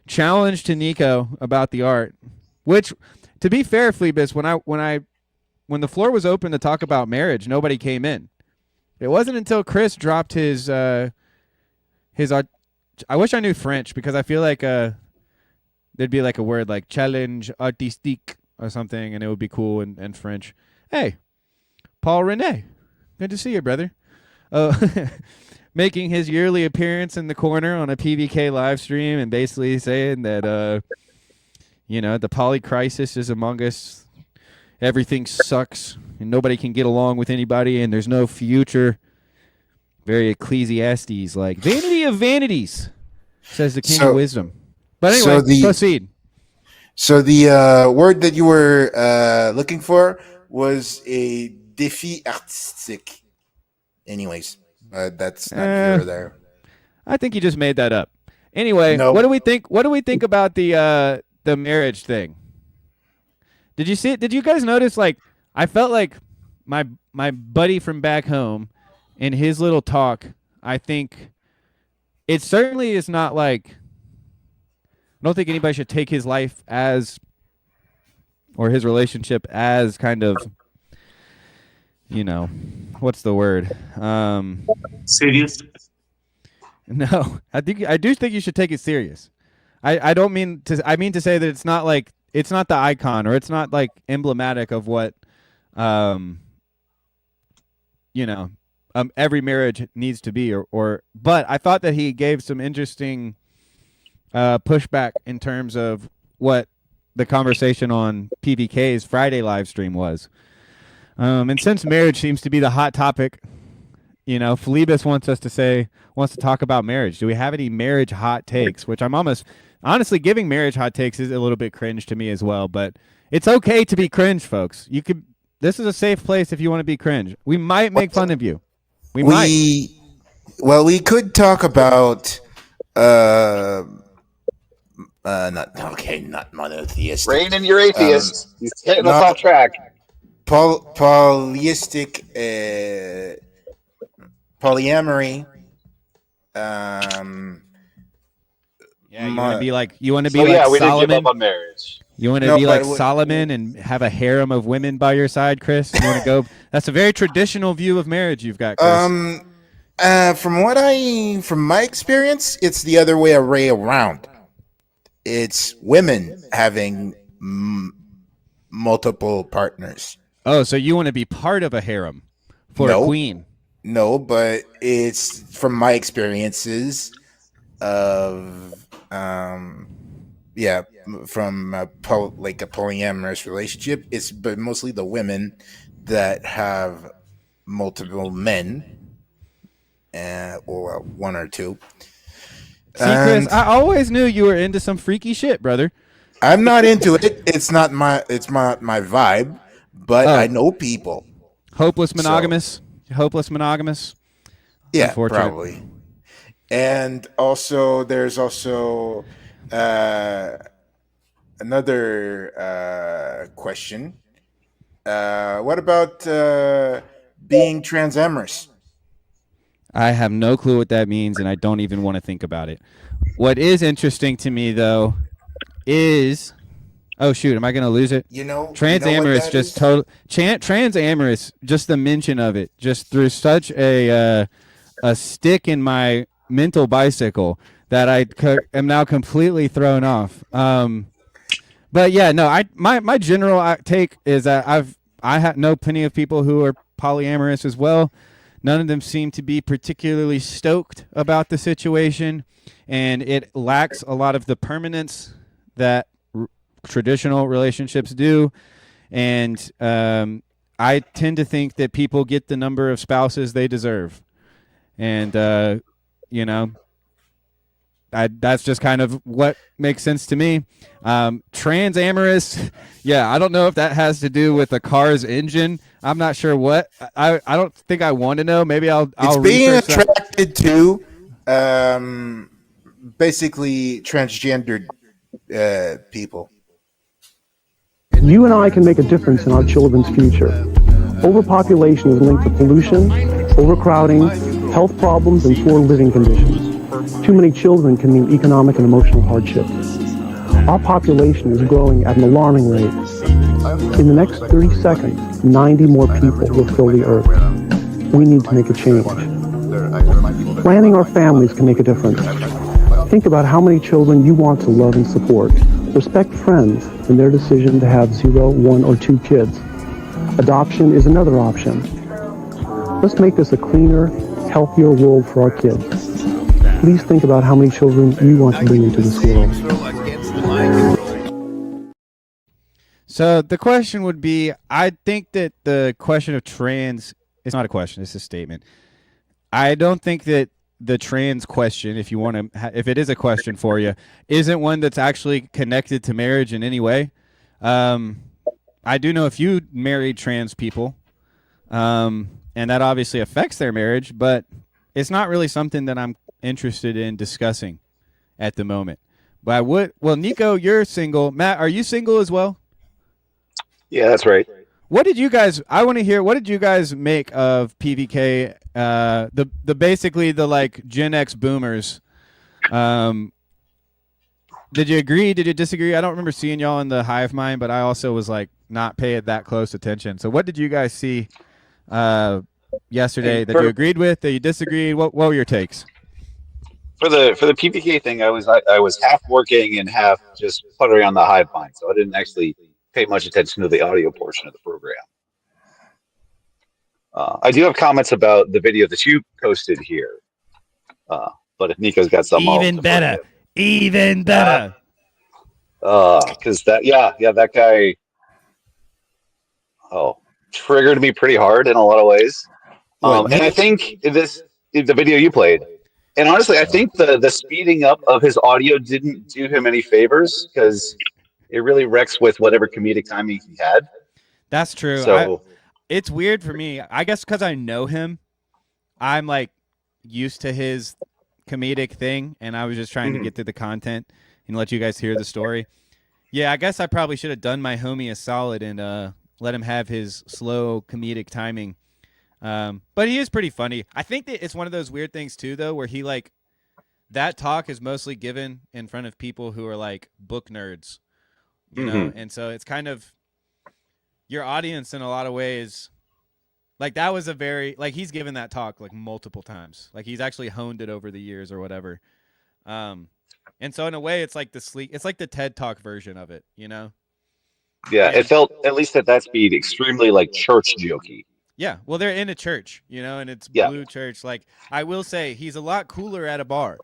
S2: challenge to Nico about the art, which, to be fair, Phlebas, when the floor was open to talk about marriage, nobody came in. It wasn't until Chris dropped his I wish I knew French, because I feel like there'd be like a word like challenge artistique or something, and it would be cool in French. Hey, Paul Rene, good to see you, brother. Making his yearly appearance in the corner on a PVK live stream and basically saying that the poly crisis is among us. Everything sucks and nobody can get along with anybody and there's no future. Very Ecclesiastes, like vanity of vanities, says the King of Wisdom. But anyway, proceed.
S10: So the word that you were looking for was a défi artistique. Anyways, that's not here or there.
S2: I think you just made that up. Anyway, What do we think? What do we think about the marriage thing? Did you see it? Did you guys notice? Like, I felt like my buddy from back home, in his little talk, I think it certainly is not like. I don't think anybody should take his life as, or his relationship as, kind of, what's the word?
S12: Serious?
S2: No, I do think you should take it serious. I don't mean to. I mean to say that it's not like. It's not the icon, or it's not like emblematic of what, every marriage needs to be, but I thought that he gave some interesting pushback in terms of what the conversation on PBK's Friday live stream was. And since marriage seems to be the hot topic, Phoebus wants to talk about marriage. Do we have any marriage hot takes? Which I'm honestly giving marriage hot takes is a little bit cringe to me as well, but it's okay to be cringe, folks. This is a safe place if you want to be cringe. We might make fun of you. We might.
S10: Well, we could talk about not monotheistic.
S11: Rein in your atheist. He's hitting us off track.
S10: Polyistic, polyamory.
S2: Yeah, you want to be like
S11: we
S2: Solomon.
S11: didn't give up on marriage.
S2: You want to be like Solomon and have a harem of women by your side, Chris? You want to go? That's a very traditional view of marriage you've got, Chris.
S10: From my experience, it's the other way around. It's women having multiple partners.
S2: Oh, so you want to be part of a harem for a queen?
S10: No, but it's from my experiences of from a polyamorous relationship. It's but mostly the women that have multiple men, or one or two.
S2: See, Chris, I always knew you were into some freaky shit, brother.
S10: I'm not into it. It's not my vibe, but I know people.
S2: Hopeless monogamous. Hopeless monogamous.
S10: Yeah, probably. And also, there's also another question. What about being transamorous?
S2: I have no clue what that means, and I don't even want to think about it. What is interesting to me, though, is... Oh, shoot, am I going to lose it? Transamorous, transamorous, just the mention of it, just threw such a stick in my mental bicycle that I am now completely thrown off. But yeah, no, my general take is that I know plenty of people who are polyamorous as well. None of them seem to be particularly stoked about the situation, and it lacks a lot of the permanence that traditional relationships do. And I tend to think that people get the number of spouses they deserve. And, that's just kind of what makes sense to me. Transamorous, yeah, I don't know if that has to do with a car's engine. I'm not sure what. I don't think I want to know. Maybe I'll
S10: being attracted to basically transgendered people.
S13: You and I can make a difference in our children's future. Overpopulation is linked to pollution, overcrowding, health problems, and poor living conditions. Too many children can mean economic and emotional hardship. Our population is growing at an alarming rate. In the next 30 seconds, 90 more people will fill the earth. We need to make a change. Planning our families can make a difference. Think about how many children you want to love and support. Respect friends in their decision to have 0, 1, or 2 kids. Adoption is another option. Let's make this a cleaner, healthier world for our kids. Please think about how many children you want to bring into this world.
S2: So the question would be, I think that the question of trans is not a question, it's a statement. I don't think that the trans question, if it is a question for you, isn't one that's actually connected to marriage in any way. I do know a few married trans people, and that obviously affects their marriage, but it's not really something that I'm interested in discussing at the moment. But Nico, you're single. Matt, are you single as well?
S11: Yeah, that's right.
S2: What did you guys make of PVK? The basically the like Gen X boomers. Did you agree? Did you disagree? I don't remember seeing y'all in the hive mind, but I also was like not paying that close attention. So what did you guys see yesterday that you agreed with, that you disagreed? What were your takes?
S11: For the PPK thing, I was half working and half just puttering on the hive mind, so I didn't actually pay much attention to the audio portion of the program. I do have comments about the video that you posted here. But if Nico's got something,
S2: Even better. Even better.
S11: Because that guy, triggered me pretty hard in a lot of ways. And I think the video you played, and honestly, I think the speeding up of his audio didn't do him any favors because it really wrecks with whatever comedic timing he had.
S2: That's true.
S11: So
S2: it's weird for me. I guess because I know him, I'm like used to his comedic thing, and I was just trying to get through the content and let you guys hear the story. Yeah, I guess I probably should have done my homie a solid and let him have his slow comedic timing. But he is pretty funny. I think that it's one of those weird things too, though, where he like that talk is mostly given in front of people who are like book nerds, you know, and so it's kind of your audience in a lot of ways. Like that was a very like he's given that talk like multiple times. Like he's actually honed it over the years or whatever. And so in a way, it's like it's like the TED Talk version of it, you know?
S11: Yeah, it felt at least at that speed extremely like church jokey.
S2: Yeah, well, they're in a church, you know, and it's blue church. Like I will say, he's a lot cooler at a bar.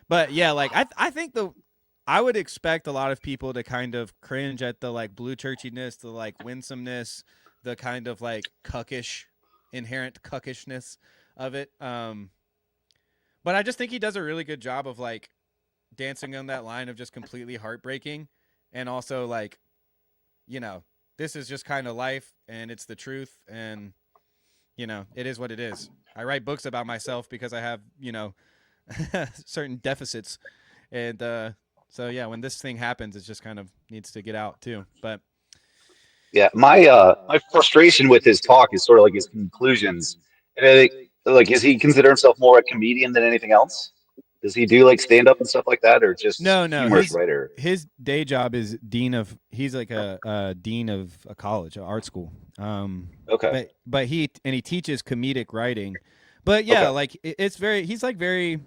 S2: But yeah, like I think I would expect a lot of people to kind of cringe at the like blue churchiness, the like winsomeness, the kind of like inherent cuckishness of it. But I just think he does a really good job of like dancing on that line of just completely heartbreaking and also like, you know, this is just kind of life and it's the truth and, you know, it is what it is. I write books about myself because I have, you know, certain deficits. And so, yeah, when this thing happens, it just kind of needs to get out too. But
S11: yeah, my frustration with his talk is sort of like his conclusions. And I think, like, is he consider himself more a comedian than anything else? Does he do like stand up and stuff like that, or just
S2: no?
S11: Humorous writer?
S2: His day job is he's like a dean of a college, an art school.
S11: Okay.
S2: But he teaches comedic writing. But yeah, like he's like very,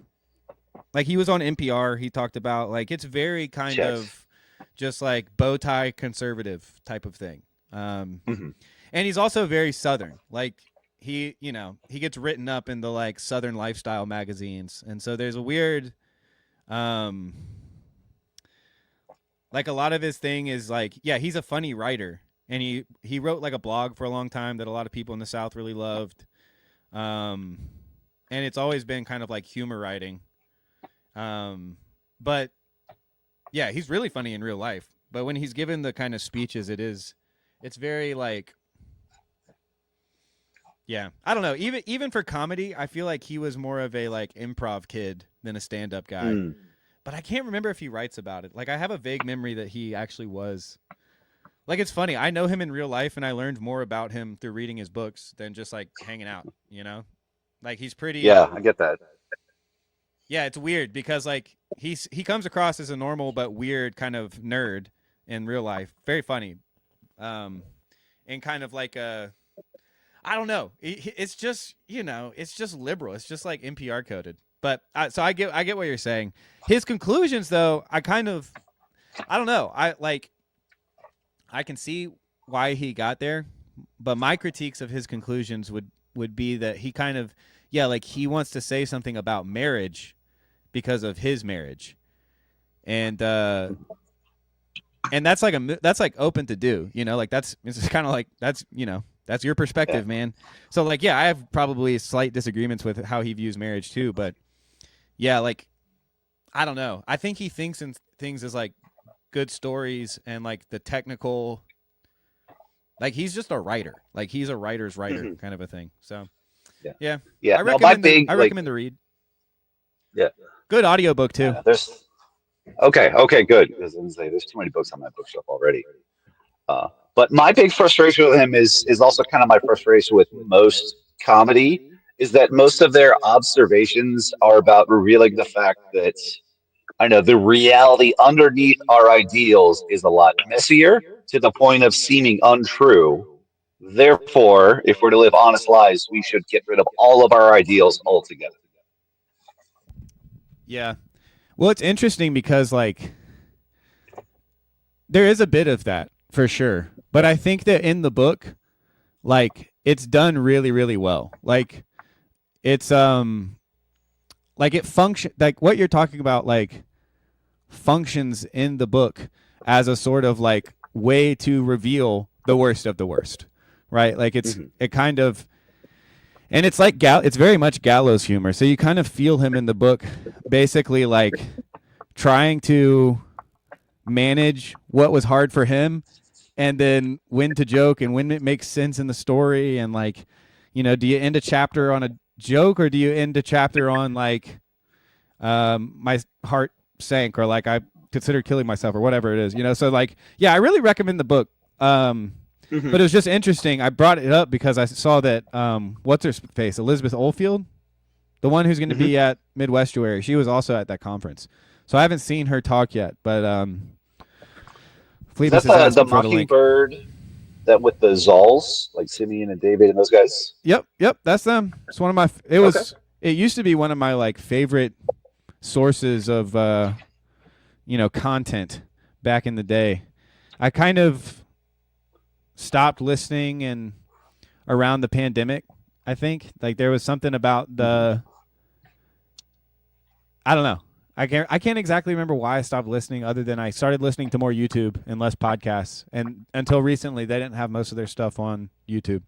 S2: like he was on NPR. He talked about like it's very kind of just like bow tie conservative type of thing. And he's also very Southern. Like he gets written up in the like Southern lifestyle magazines. And so there's a weird, like a lot of his thing is like, yeah, he's a funny writer. And he wrote like a blog for a long time that a lot of people in the South really loved. And it's always been kind of like humor writing. But yeah, he's really funny in real life. But when he's given the kind of speeches, it's very like, yeah, I don't know. Even for comedy, I feel like he was more of a like improv kid than a stand-up guy. But I can't remember if he writes about it. Like I have a vague memory that he actually was. Like it's funny. I know him in real life, and I learned more about him through reading his books than just like hanging out. You know, like he's pretty.
S11: Yeah, I get that.
S2: Yeah, it's weird because like he comes across as a normal but weird kind of nerd in real life. Very funny, and kind of like a. I don't know. It's just, you know, it's just liberal. It's just like NPR coded. But so I get what you're saying. His conclusions, though, I don't know. I can see why he got there, but my critiques of his conclusions would be that he kind of, like he wants to say something about marriage because of his marriage, and that's like open to do, you know, like it's kind of like that's, you know. That's your perspective, man. So, like, yeah, I have probably slight disagreements with how he views marriage, too. But, yeah, like, I don't know. I think he thinks in things as, like, good stories and, like, the technical. Like, he's just a writer. Like, he's a writer's writer kind of a thing. So, yeah. I recommend the read.
S11: Yeah.
S2: Good audiobook, too.
S11: Okay, good. Because there's too many books on my bookshelf already. But my big frustration with him is also kind of my frustration with most comedy, is that most of their observations are about revealing the fact that, I know, the reality underneath our ideals is a lot messier to the point of seeming untrue. Therefore, if we're to live honest lives, we should get rid of all of our ideals altogether.
S2: Yeah. Well, it's interesting because, like, there is a bit of that for sure. But I think that in the book, like it's done really, really well. Like it's like it function like what you're talking about like functions in the book as a sort of like way to reveal the worst of the worst, right? Like it kind of, and it's like it's very much gallows humor. So you kind of feel him in the book basically like trying to manage what was hard for him and then when to joke and when it makes sense in the story. And like, you know, do you end a chapter on a joke or do you end a chapter on like my heart sank or like I considered killing myself or whatever it is, you know? So like, yeah, I really recommend the book. But it was just interesting. I brought it up because I saw that what's her face, Elizabeth Oldfield, the one who's going to be at Midwestuary, she was also at that conference. So I haven't seen her talk yet, but
S11: Is that the Mockingbird that with the Zolls, like Simeon and David and those guys?
S2: Yep, that's them. It's one of my. It used to be one of my like favorite sources of content back in the day. I kind of stopped listening and around the pandemic. I think like there was something about I don't know. I can't exactly remember why I stopped listening other than I started listening to more YouTube and less podcasts. And until recently, they didn't have most of their stuff on YouTube.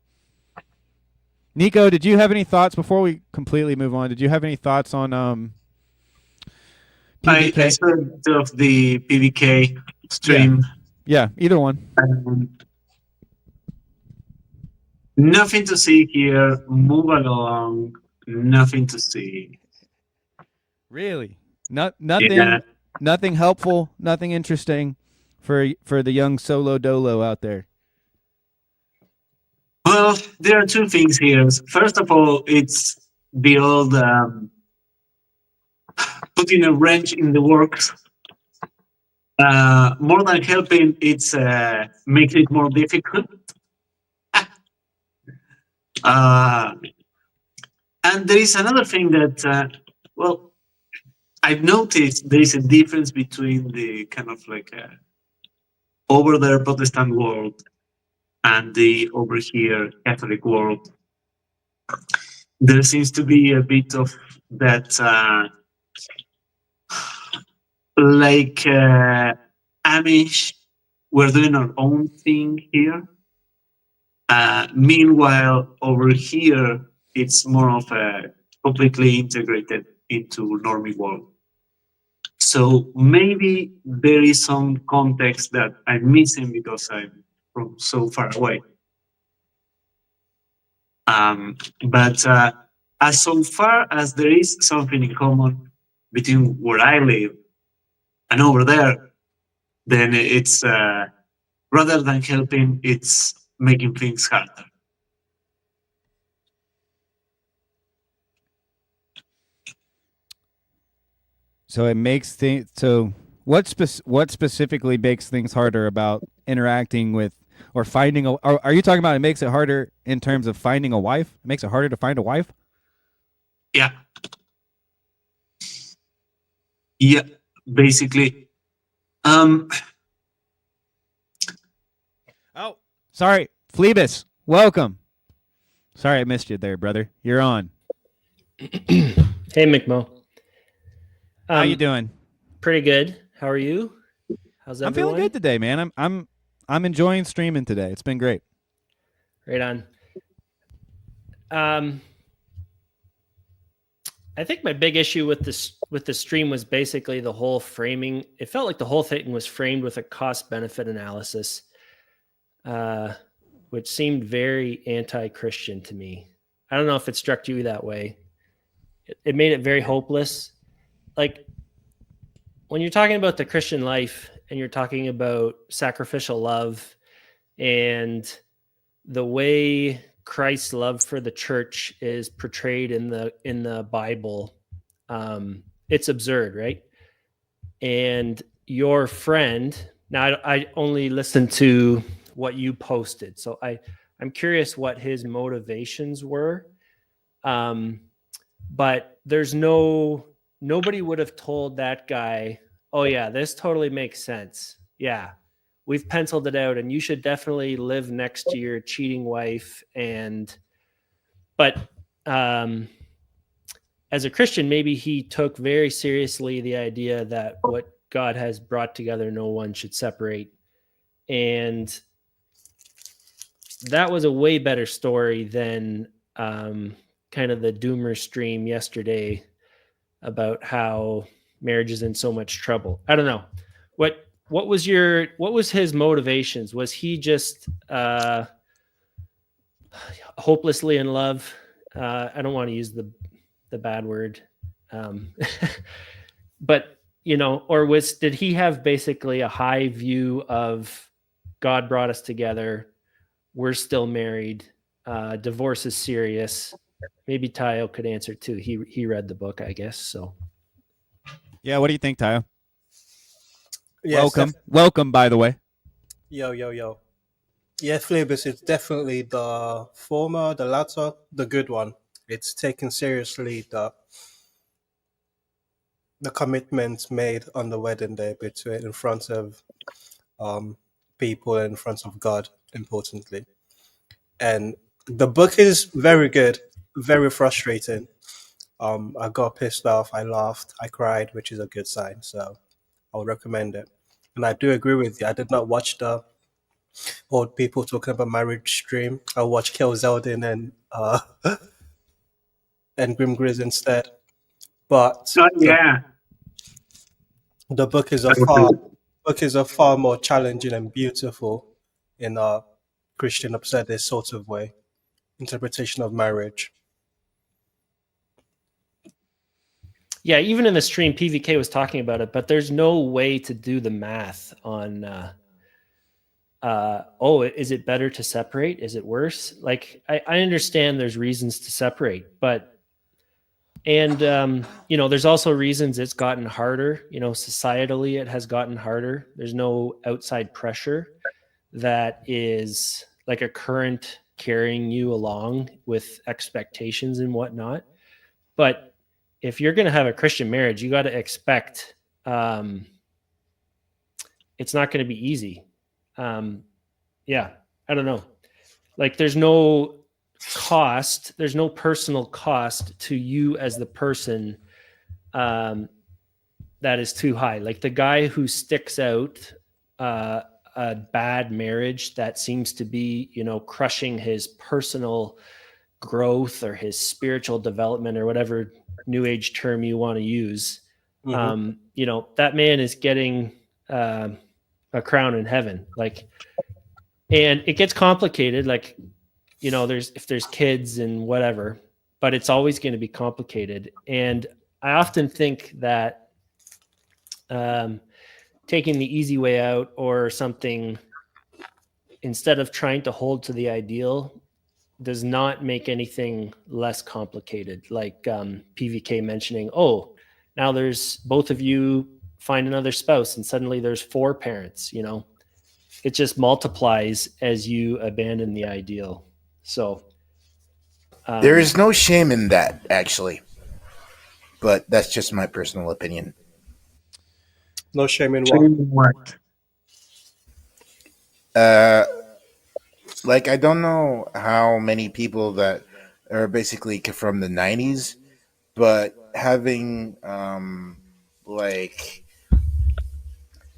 S2: Nico, did you have any thoughts before we completely move on? Did you have any thoughts on PBK?
S12: I heard of the PBK stream.
S2: Yeah, either one.
S12: Nothing to see here. Move along. Nothing to see.
S2: Really? Nothing helpful, nothing interesting for the young solo dolo out there.
S12: Well, there are two things here. First of all, it's the old putting a wrench in the works. More than helping, it's makes it more difficult. And there is another thing that, I've noticed there is a difference between the kind of like over there Protestant world and the over here Catholic world. There seems to be a bit of that, Amish, we're doing our own thing here. Meanwhile, over here, it's more of a completely integrated into normie world. So maybe there is some context that I'm missing because I'm from so far away. But as so far as there is something in common between where I live and over there, then it's rather than helping, it's making things harder.
S2: So it makes things. So what specifically makes things harder about interacting with or finding a? Are you talking about it makes it harder in terms of finding a wife? It makes it harder to find a wife.
S12: Yeah. Yeah. Basically.
S2: Oh, sorry, Phlebas. Welcome. Sorry I missed you there, brother. You're on.
S14: Hey, McMo.
S2: How you doing?
S14: Pretty good. How are you? How's everyone?
S2: I'm feeling good today, man. I'm enjoying streaming today. It's been great.
S14: Right on. I think my big issue with the stream was basically the whole framing. It felt like the whole thing was framed with a cost-benefit analysis, which seemed very anti-Christian to me. I don't know if it struck you that way. It made it very hopeless. Like when you're talking about the Christian life and you're talking about sacrificial love and the way Christ's love for the church is portrayed in the Bible, it's absurd, right? And your friend, now I only listened to what you posted, so I'm curious what his motivations were. But there's nobody would have told that guy, oh yeah, this totally makes sense. Yeah, we've penciled it out, and you should definitely live next to your cheating wife. But as a Christian, maybe he took very seriously the idea that what God has brought together, no one should separate. And that was a way better story than kind of the doomer stream yesterday about how marriage is in so much trouble. I don't know. What was his motivations? Was he just hopelessly in love? I don't want to use the bad word. But, or did he have basically a high view of God brought us together, we're still married, divorce is serious? Maybe Tayo could answer too. He read the book, I guess. So
S2: yeah, what do you think, Tayo?
S15: Yes,
S2: Welcome, by the way.
S15: Yo. Yeah, Phlebas, it's definitely the former, the latter, the good one. It's taken seriously the commitment made on the wedding day in front of people and in front of God, importantly. And the book is very good, very frustrating. I got pissed off, I laughed, I cried, which is a good sign. So I would recommend it. And I do agree with you. I did not watch the old people talking about marriage stream. I watched Kel Zeldin and Grim Grizz instead. But the book is a far more challenging and beautiful in a Christian absurdist sort of way interpretation of marriage.
S14: Yeah, even in the stream, PVK was talking about it, but there's no way to do the math on, is it better to separate? Is it worse? Like, I understand there's reasons to separate, but, there's also reasons it's gotten harder. Societally, it has gotten harder. There's no outside pressure that is like a current carrying you along with expectations and whatnot. But if you're going to have a Christian marriage, you got to expect it's not going to be easy. I don't know. Like, there's no personal cost to you as the person that is too high. Like, the guy who sticks out a bad marriage that seems to be, crushing his personal growth or his spiritual development or whatever new age term you want to use, that man is getting a crown in heaven. Like, and it gets complicated. Like, if there's kids and whatever, but it's always going to be complicated. And I often think that taking the easy way out or something, instead of trying to hold to the ideal, does not make anything less complicated. Like PVK mentioning, now there's both of you find another spouse and suddenly there's 4 parents, it just multiplies as you abandon the ideal. So
S10: there is no shame in that, actually, but that's just my personal opinion.
S15: No shame in
S12: what?
S10: Like, I don't know how many people that are basically from the 90s, but having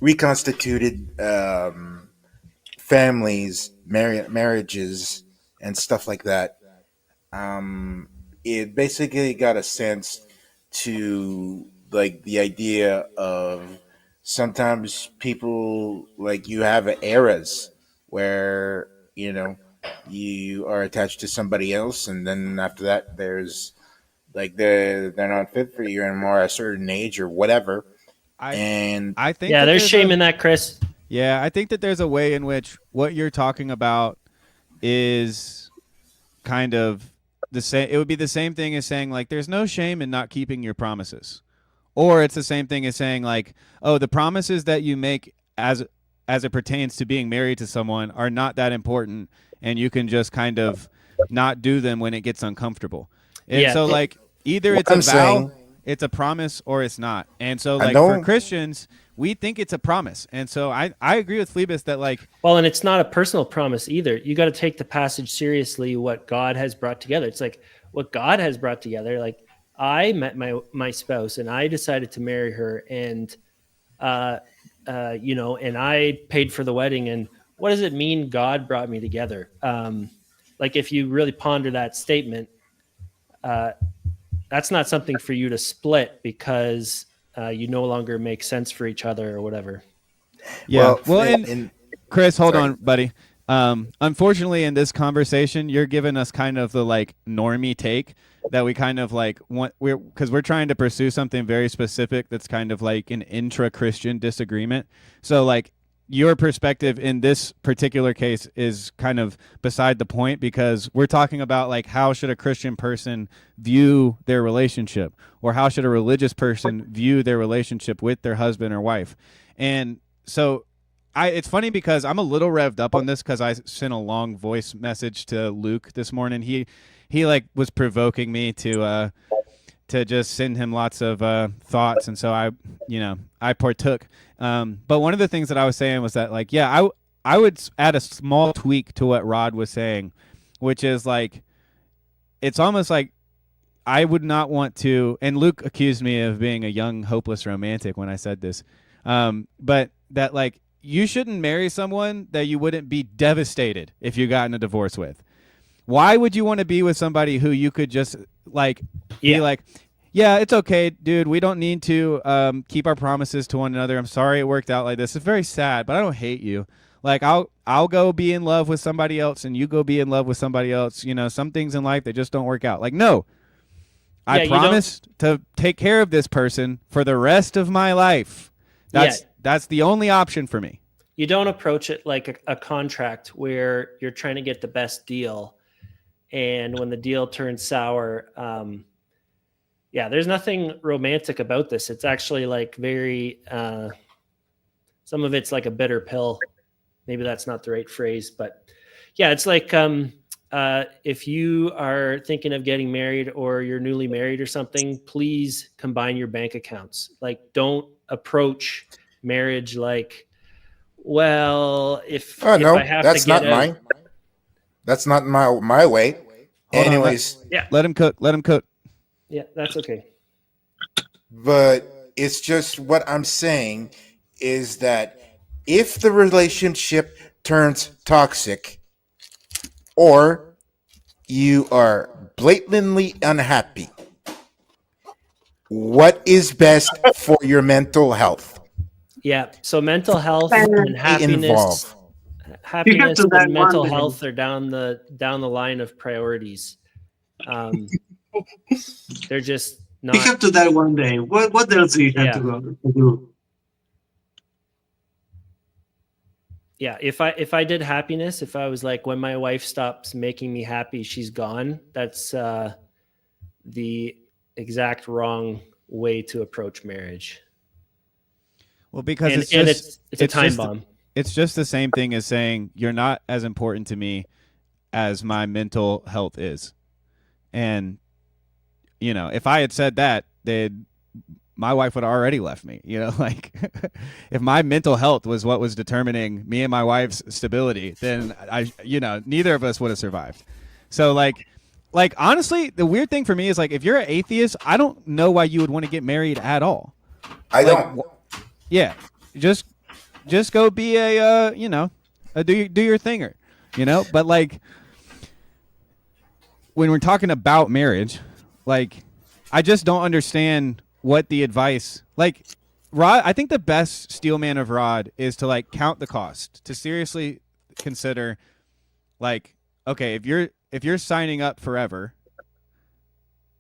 S10: reconstituted families, marriages, and stuff like that, it basically got a sense to like the idea of sometimes people, like, you have eras where you are attached to somebody else, and then after that there's like they're not fit for you anymore at a certain age or whatever.
S2: I think
S14: there's shame in that, Chris.
S2: Yeah, I think that there's a way in which what you're talking about is kind of the same. It would be the same thing as saying, like, there's no shame in not keeping your promises. Or it's the same thing as saying, like, the promises that you make as it pertains to being married to someone are not that important, and you can just kind of not do them when it gets uncomfortable. And so, like, either it's a vow, it's a promise or it's not. And so,
S10: I
S2: like, for
S10: know.
S2: Christians, we think it's a promise. And so I agree with Phlebas that, like,
S14: Well, and it's not a personal promise either. You got to take the passage seriously, what God has brought together. It's like what God has brought together. Like, I met my spouse and I decided to marry her, and and I paid for the wedding. And what does it mean God brought me together? Like, if you really ponder that statement, that's not something for you to split because you no longer make sense for each other or whatever.
S2: Yeah. Well, and Chris, hold on, buddy. Unfortunately, in this conversation, you're giving us kind of the like normie take that we kind of like want. Because we're trying to pursue something very specific that's kind of like an intra-Christian disagreement. So like your perspective in this particular case is kind of beside the point, because we're talking about like how should a Christian person view their relationship, or how should a religious person view their relationship with their husband or wife. And so it's funny because I'm a little revved up on this because I sent a long voice message to Luke this morning. He like was provoking me to just send him lots of thoughts, and so I partook. But one of the things that I was saying was that, like, yeah, I would add a small tweak to what Rod was saying, which is like, it's almost like I would not want to, and Luke accused me of being a young, hopeless romantic when I said this, but that, like, you shouldn't marry someone that you wouldn't be devastated if you got in a divorce with. Why would you want to be with somebody who you could just like be like, yeah, it's okay, dude, we don't need to keep our promises to one another. I'm sorry it worked out like this. It's very sad, but I don't hate you. Like, I'll go be in love with somebody else and you go be in love with somebody else. You know, some things in life, they just don't work out. Like, no. I promised to take care of this person for the rest of my life. That's the only option for me.
S14: You don't approach it like a contract where you're trying to get the best deal. And when the deal turns sour, there's nothing romantic about this. It's actually like very, some of it's like a bitter pill. Maybe that's not the right phrase, but yeah, it's like if you are thinking of getting married or you're newly married or something, please combine your bank accounts. Like, don't approach marriage like, well, if I have
S10: that's
S14: to get
S10: not mine. That's not my way. Anyways,
S2: let him cook. Let him cook.
S14: Yeah, that's okay.
S10: But it's just what I'm saying is that if the relationship turns toxic, or you are blatantly unhappy, what is best for your mental health?
S14: Yeah. So mental health and happiness, and mental health are down the line of priorities. They're just not.
S12: You have to die one day. What else do you have to do?
S14: Yeah, if I did happiness, if I was like, when my wife stops making me happy, she's gone. That's the exact wrong way to approach marriage.
S2: Well, because
S14: it's a time bomb.
S2: It's just the same thing as saying you're not as important to me as my mental health is. And, you know, if I had said that, then my wife would have already left me. You know, like if my mental health was what was determining me and my wife's stability, then neither of us would have survived. So like honestly, the weird thing for me is, like, if you're an atheist, I don't know why you would want to get married at all.
S10: I don't.
S2: Yeah, just go be a do your thinger, you know. But like when we're talking about marriage, like I just don't understand what the advice, like, Rod. I think the best steelman of Rod is to like count the cost, to seriously consider, like, okay, if you're signing up forever,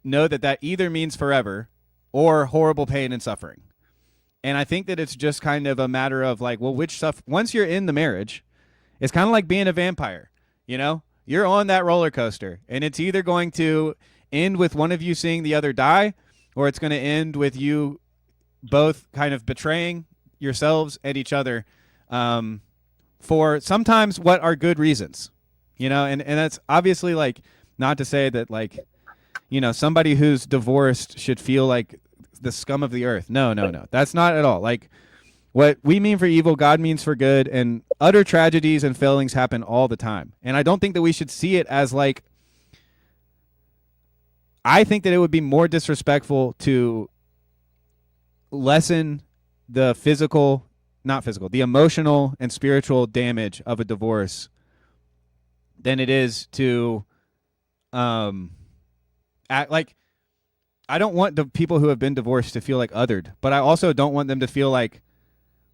S2: know that either means forever or horrible pain and suffering. And I think that it's just kind of a matter of like, well, which stuff, once you're in the marriage, it's kind of like being a vampire, you know, you're on that roller coaster, and it's either going to end with one of you seeing the other die, or it's going to end with you both kind of betraying yourselves and each other for sometimes what are good reasons, you know. And that's obviously, like, not to say that, like, you know, somebody who's divorced should feel like the scum of the earth. No. That's not at all. Like, what we mean for evil, God means for good, and utter tragedies and failings happen all the time. And I don't think that we should see it as like, I think that it would be more disrespectful to lessen the the emotional and spiritual damage of a divorce than it is to act like, I don't want the people who have been divorced to feel like othered, but I also don't want them to feel like,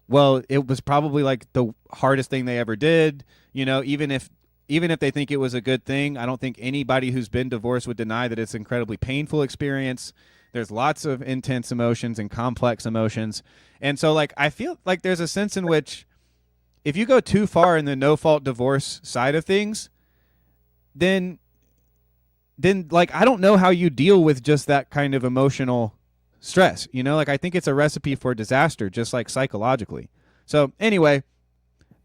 S2: well, it was probably like the hardest thing they ever did, even if they think it was a good thing. I don't think anybody who's been divorced would deny that it's an incredibly painful experience. There's lots of intense emotions and complex emotions. And so, like, I feel like there's a sense in which if you go too far in the no-fault divorce side of things, then like, I don't know how you deal with just that kind of emotional stress. Like, I think it's a recipe for disaster, just like psychologically. So anyway,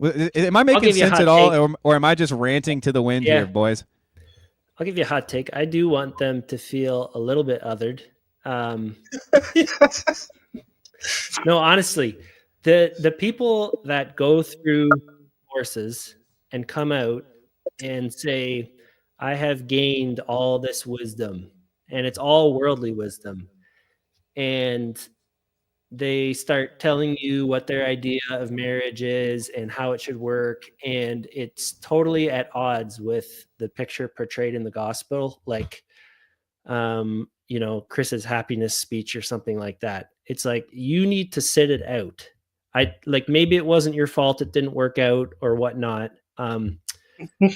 S2: am I making sense at all, or am I just ranting to the wind here, boys?
S14: I'll give you a hot take. I do want them to feel a little bit othered. No, honestly, the people that go through divorces and come out and say, I have gained all this wisdom, and it's all worldly wisdom, and they start telling you what their idea of marriage is and how it should work, and it's totally at odds with the picture portrayed in the gospel, like Chris's happiness speech or something like that. It's like, you need to sit it out. Maybe it wasn't your fault it didn't work out or whatnot.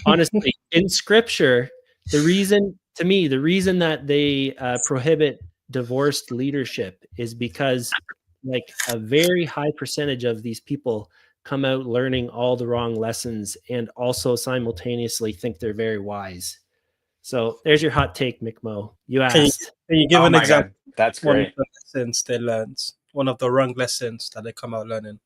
S14: Honestly, in scripture, the reason that they prohibit divorced leadership is because, like, a very high percentage of these people come out learning all the wrong lessons and also simultaneously think they're very wise. So there's your hot take, McMo. You asked.
S15: Can you give an example?
S11: God, that's
S15: One
S11: great.
S15: of the lessons they learned, one of the wrong lessons that they come out learning.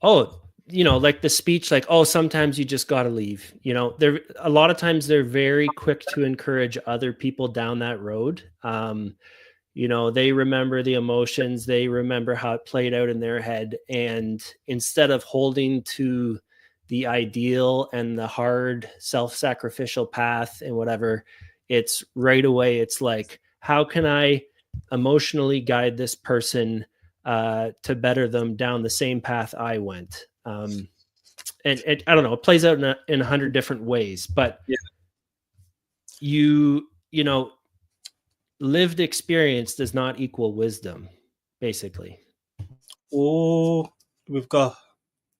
S14: Oh, like the speech, like, oh, sometimes you just got to leave. A lot of times they're very quick to encourage other people down that road. They remember the emotions, they remember how it played out in their head. And instead of holding to the ideal and the hard self-sacrificial path and whatever, it's right away, it's like, how can I emotionally guide this person to better them down the same path I went? And I don't know, it plays out in 100 different ways, but lived experience does not equal wisdom, basically.
S15: Oh, we've got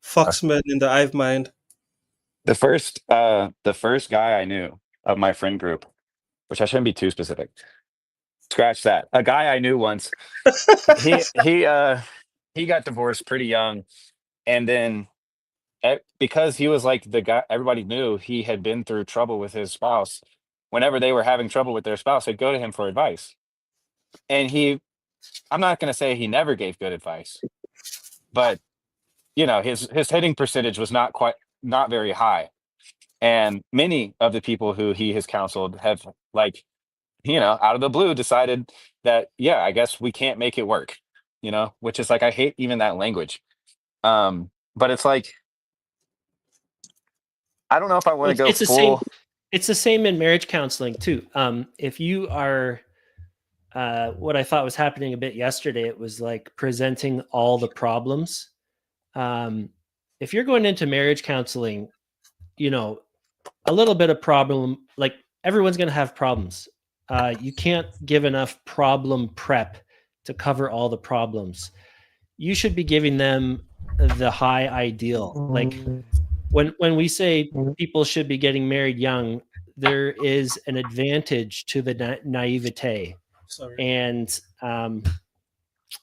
S15: Foxman in the hive mind.
S11: The first guy I knew of my friend group, which I shouldn't be too specific. Scratch that. A guy I knew once, he got divorced pretty young, and then because he was like the guy everybody knew, he had been through trouble with his spouse. Whenever they were having trouble with their spouse, they'd go to him for advice. And I'm not going to say he never gave good advice, but his hitting percentage was not very high. And many of the people who he has counseled have, like, out of the blue decided that, I guess we can't make it work, which is like, I hate even that language. But it's like, I don't know if I want to go full.
S14: It's the same in marriage counseling too. If you are, what I thought was happening a bit yesterday, it was like presenting all the problems. If you're going into marriage counseling, a little bit of problem, like, everyone's going to have problems. You can't give enough problem prep to cover all the problems. You should be giving them the high ideal. Like, when we say people should be getting married young, there is an advantage to the naivete.
S15: Sorry.
S14: And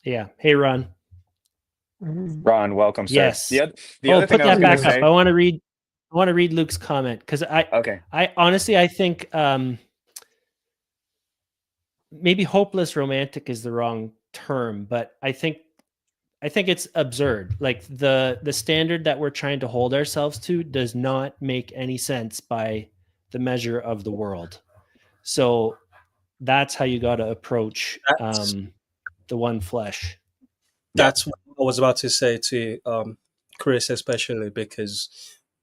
S14: hey, Ron.
S11: Ron, welcome, sir.
S14: Yes.
S11: The other thing
S14: put
S11: I was
S14: that back
S11: gonna say,
S14: up. I want to read Luke's comment, because I honestly, I think maybe hopeless romantic is the wrong term, but I think it's absurd. Like, the standard that we're trying to hold ourselves to does not make any sense by the measure of the world. So that's how you got to approach
S15: That's-
S14: the one flesh.
S15: That's what I was about to say to Chris, especially because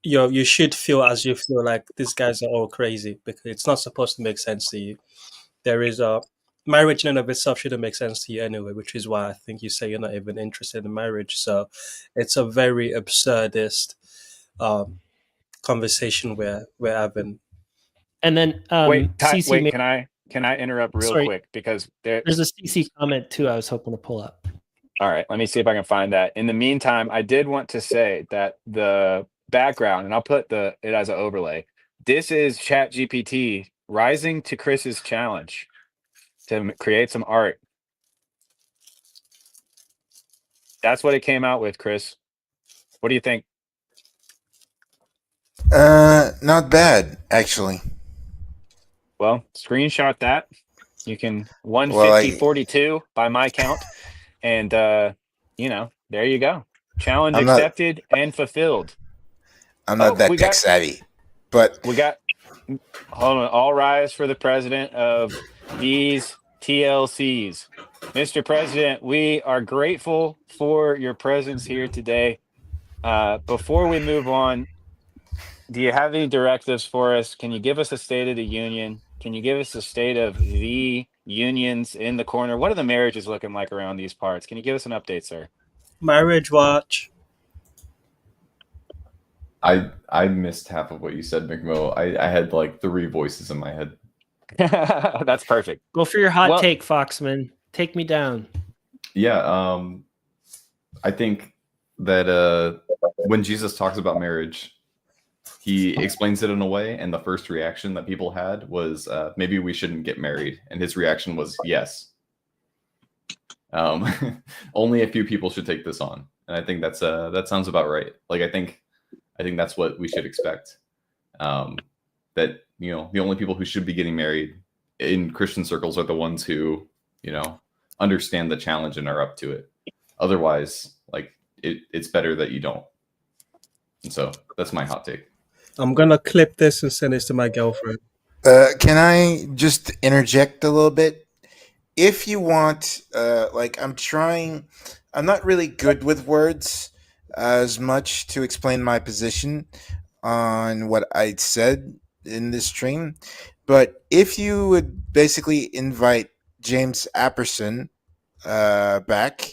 S15: you should feel as you feel like these guys are all crazy because it's not supposed to make sense to you. There is a marriage in and of itself shouldn't make sense to you anyway, which is why I think you say you're not even interested in marriage. So it's a very absurdist conversation we're having.
S14: And then
S16: Wait,
S14: CC
S16: wait,
S14: made,
S16: can I interrupt real
S14: sorry,
S16: quick because
S14: there's a CC comment too I was hoping to pull up.
S16: all right, let me see if I can find that. In the meantime, I did want to say that the background, and I'll put it as an overlay. This is ChatGPT rising to Chris's challenge to create some art. That's what it came out with, Chris. What do you think?
S10: Not bad, actually.
S16: Well, screenshot that. You can 150-42 by my count. And there you go. Challenge accepted and fulfilled.
S10: I'm not that tech savvy, but
S16: we got, hold on, all rise for the president of these TLCs. Mr. President, we are grateful for your presence here today. Before we move on, do you have any directives for us? Can you give us a state of the union? Can you give us a state of the unions in the corner? What are the marriages looking like around these parts? Can you give us an update, sir?
S15: Marriage watch.
S17: I missed half of what you said, McMo. I had like 3 voices in my head.
S16: That's perfect.
S14: Go for your hot take, Foxman. Take me down.
S17: Yeah, I think that when Jesus talks about marriage, he explains it in a way, and the first reaction that people had was maybe we shouldn't get married, and his reaction was yes. Only a few people should take this on, and I think that sounds about right. Like I think that's what we should expect. That the only people who should be getting married in Christian circles are the ones who understand the challenge and are up to it. Otherwise, like it's better that you don't. And so that's my hot take. I'm
S15: gonna clip this and send this to my girlfriend.
S10: Can I just interject a little bit? If you want, I'm not really good with words as much to explain my position on what I said in this stream. But if you would basically invite James Apperson back,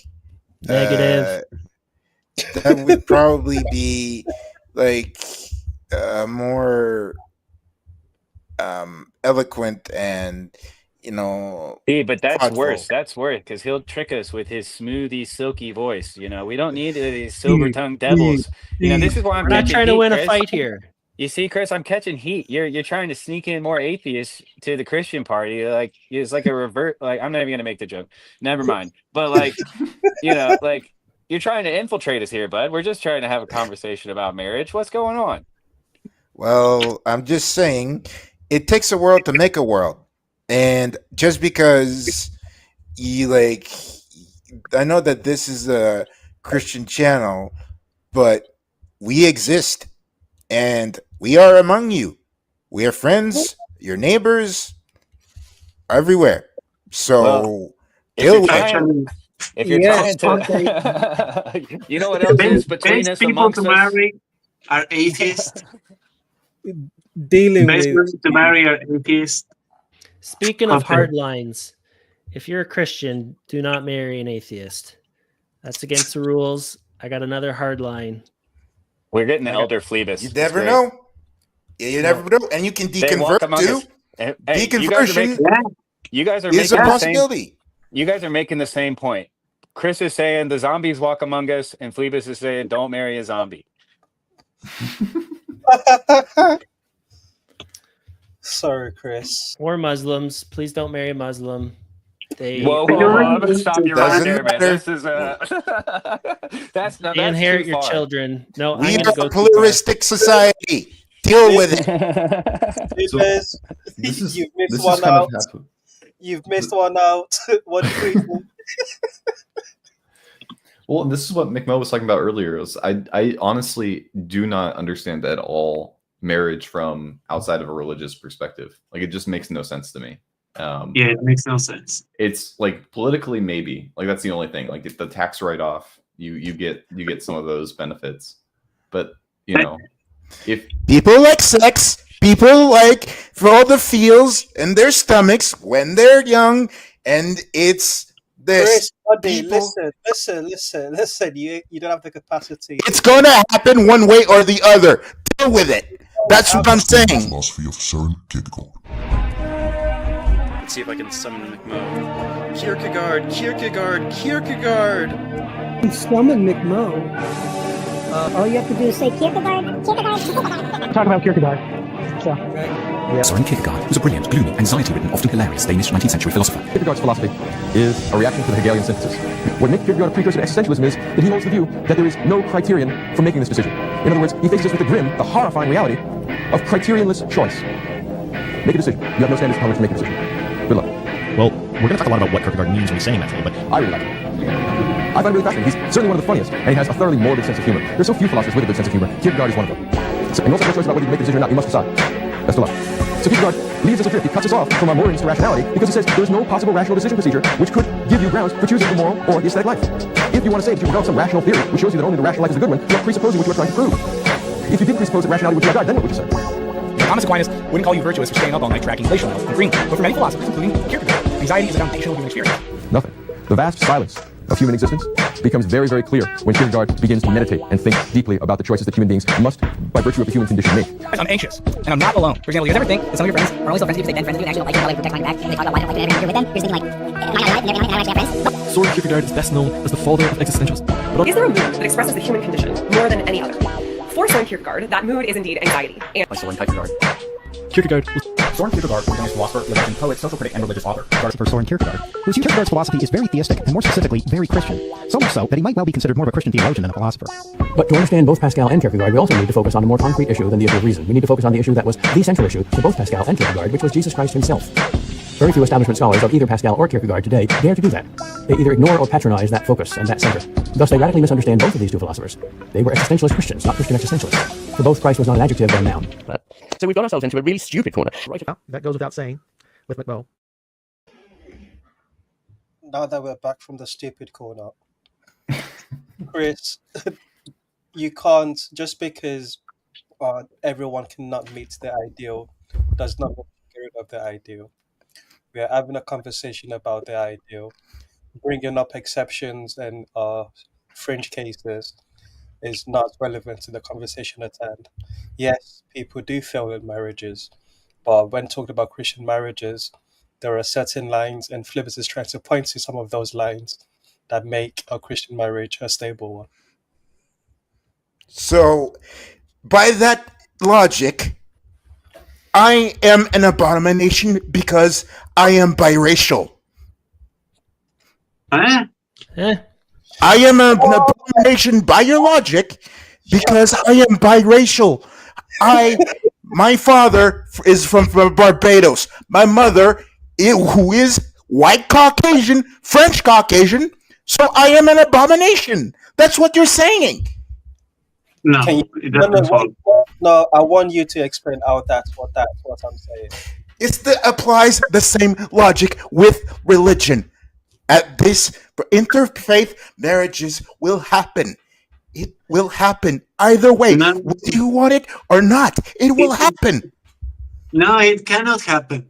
S14: negative,
S10: that would probably be like more eloquent and
S16: but that's
S10: thoughtful.
S16: worse. That's worse because he'll trick us with his smoothie, silky voice. We don't need these silver-tongued devils. This is why I'm
S14: We're not
S16: catching
S14: trying to
S16: heat,
S14: win
S16: Chris.
S14: a fight here.
S16: You see, Chris, I'm catching heat. You're trying to sneak in more atheists to the Christian party. Like it's like a revert. Like I'm not even gonna make the joke. Never mind. But like you're trying to infiltrate us here, bud. We're just trying to have a conversation about marriage. What's going on?
S10: Well, I'm just saying, it takes a world to make a world. And just because I know that this is a Christian channel, but we exist and we are among you. We are friends, your neighbors, everywhere. So deal with it.
S16: If you're trying to, you know what else is between us
S12: people
S16: amongst
S12: to
S16: us?
S12: marry are atheists.
S15: Dealing
S12: Best
S15: with
S12: person to marry are atheists.
S14: Speaking of
S12: Okay.
S14: hard lines, if you're a Christian, do not marry an atheist. That's against the rules. I got another hard line.
S16: We're getting the elder Phlebas.
S10: You
S16: It's
S10: never
S16: great.
S10: know. Yeah, you never know. And you can
S16: They walk
S10: deconvert
S16: among
S10: too.
S16: us. Hey,
S10: Deconversion
S16: you guys are
S10: is
S16: making
S10: a
S16: the same.
S10: possibility.
S16: You guys are making the same point. Chris is saying the zombies walk among us, and Phlebas is saying don't marry a zombie.
S15: Sorry, Chris.
S14: Or Muslims. Please don't marry a Muslim. They
S16: Whoa, I'm gonna stop you right there, man. This is that's
S14: they inherit
S16: too
S14: your
S16: far.
S14: children. No,
S10: We
S14: I'm
S10: are
S14: gonna go
S10: a
S14: too far.
S10: pluralistic society. Deal with it.
S15: You've missed
S17: this
S15: one
S17: is kind
S15: out.
S17: of half.
S15: You've missed one out. What do you think?
S17: Well, this is what McMo was talking about earlier. I honestly do not understand at all marriage from outside of a religious perspective. Like it just makes no sense to me.
S12: Yeah, it makes no sense.
S17: It's like politically, maybe like that's the only thing. Like the tax write-off, you get some of those benefits, but you know, if
S10: people like sex, people like for all the feels in their stomachs when they're young, and it's this.
S15: Chris, buddy,
S10: people-
S15: listen. You don't have the capacity.
S10: It's going to happen one way or the other. Deal with it. That's what I'm saying.
S1: Philosophy of Søren Kierkegaard.
S18: Let's see if I can summon McMo. Kierkegaard.
S13: Summon McMo.
S19: All you have to do is say Kierkegaard.
S13: Talk about Kierkegaard.
S20: Søren Kierkegaard was a brilliant, gloomy, anxiety-ridden, often hilarious Danish 19th century philosopher.
S21: Kierkegaard's philosophy is a reaction to the Hegelian synthesis. What makes Kierkegaard a precursor to existentialism is that he holds the view that there is no criterion for making this decision. In other words, he faces us with the grim, the horrifying reality of criterionless choice. Make a decision. You have no standards upon which to make a decision. Good luck.
S22: Well, we're going to talk a lot about what Kierkegaard means when he's saying that today, but
S21: I really like him. I find him really fascinating. He's certainly one of the funniest, and he has a thoroughly morbid sense of humor. There's so few philosophers with a good sense of humor. Kierkegaard is one of them. So, and you also have no choice about whether you make the decision or not. You must decide. Best of luck. So Kierkegaard leaves us adrift. He cuts us off from our moorings to rationality because he says there's no possible rational decision procedure which could give you grounds for choosing the moral or the aesthetic life. If you want to say that you develop some rational theory which shows you that only the rational life is a good one, you're presupposing what you are trying to prove. If you did presuppose that rationality would be our guide, then what would you say?
S22: Thomas Aquinas wouldn't call you virtuous for staying up all night tracking glacial melt in Greenland, but for many philosophers, including Kierkegaard, anxiety is a foundational human experience.
S21: Nothing. The vast silence of human existence becomes very, very clear when Kierkegaard begins to meditate and think deeply about the choices that human beings must, by virtue of the human condition, make.
S22: I'm anxious, and I'm not alone. For example, you guys ever think that some of your friends are only still friends with you because they've been friends with you and actually don't like you, probably protect you back, and they talk about why they don't like you and everything with them? You're thinking like, am I not actually have friends?
S23: Søren Kierkegaard is best known as the father of existentialism.
S24: Is there a mood that expresses the human condition more than any other? For Søren Kierkegaard, that mood is indeed anxiety. And
S23: Søren Kierkegaard. Kierkegaard
S22: Søren Kierkegaard was a Danish philosopher, literary poet, social critic, and religious author.
S25: For Søren Kierkegaard, whose Kierkegaard's philosophy is very theistic and more specifically very Christian. So much so that he might well be considered more of a Christian theologian than a philosopher.
S23: But to understand both Pascal and Kierkegaard, we also need to focus on a more concrete issue than the issue of reason. We need to focus on the issue that was the central issue to both Pascal and Kierkegaard, which was Jesus Christ himself. Very few establishment scholars of either Pascal or Kierkegaard today dare to do that. They either ignore or patronize that focus and that center. Thus, they radically misunderstand both of these two philosophers. They were existentialist Christians, not Christian existentialists. For both, Christ was not an adjective but a noun. So we've got ourselves into a really stupid corner. Right, that goes without saying with McMo.
S15: Now that we're back from the stupid corner, Chris, you can't, just because everyone cannot meet the ideal does not mean get rid of the ideal. We are having a conversation about the ideal. Bringing up exceptions and fringe cases is not relevant to the conversation at hand. Yes, people do fail in marriages, but when talking about Christian marriages, there are certain lines, and Flibbers is trying to point to some of those lines that make a Christian marriage a stable one.
S10: So, by that logic, I am an abomination because I am biracial. I am an abomination by your logic because I am biracial. My father is from Barbados. My mother, who is white Caucasian, French Caucasian. So I am an abomination. That's what you're saying.
S12: No,
S15: no, I want you to explain how that's what I'm saying.
S10: Applies the same logic with religion. At this interfaith marriages will happen. It will happen either way. Whether you want it or not, it will happen.
S12: No, it cannot happen.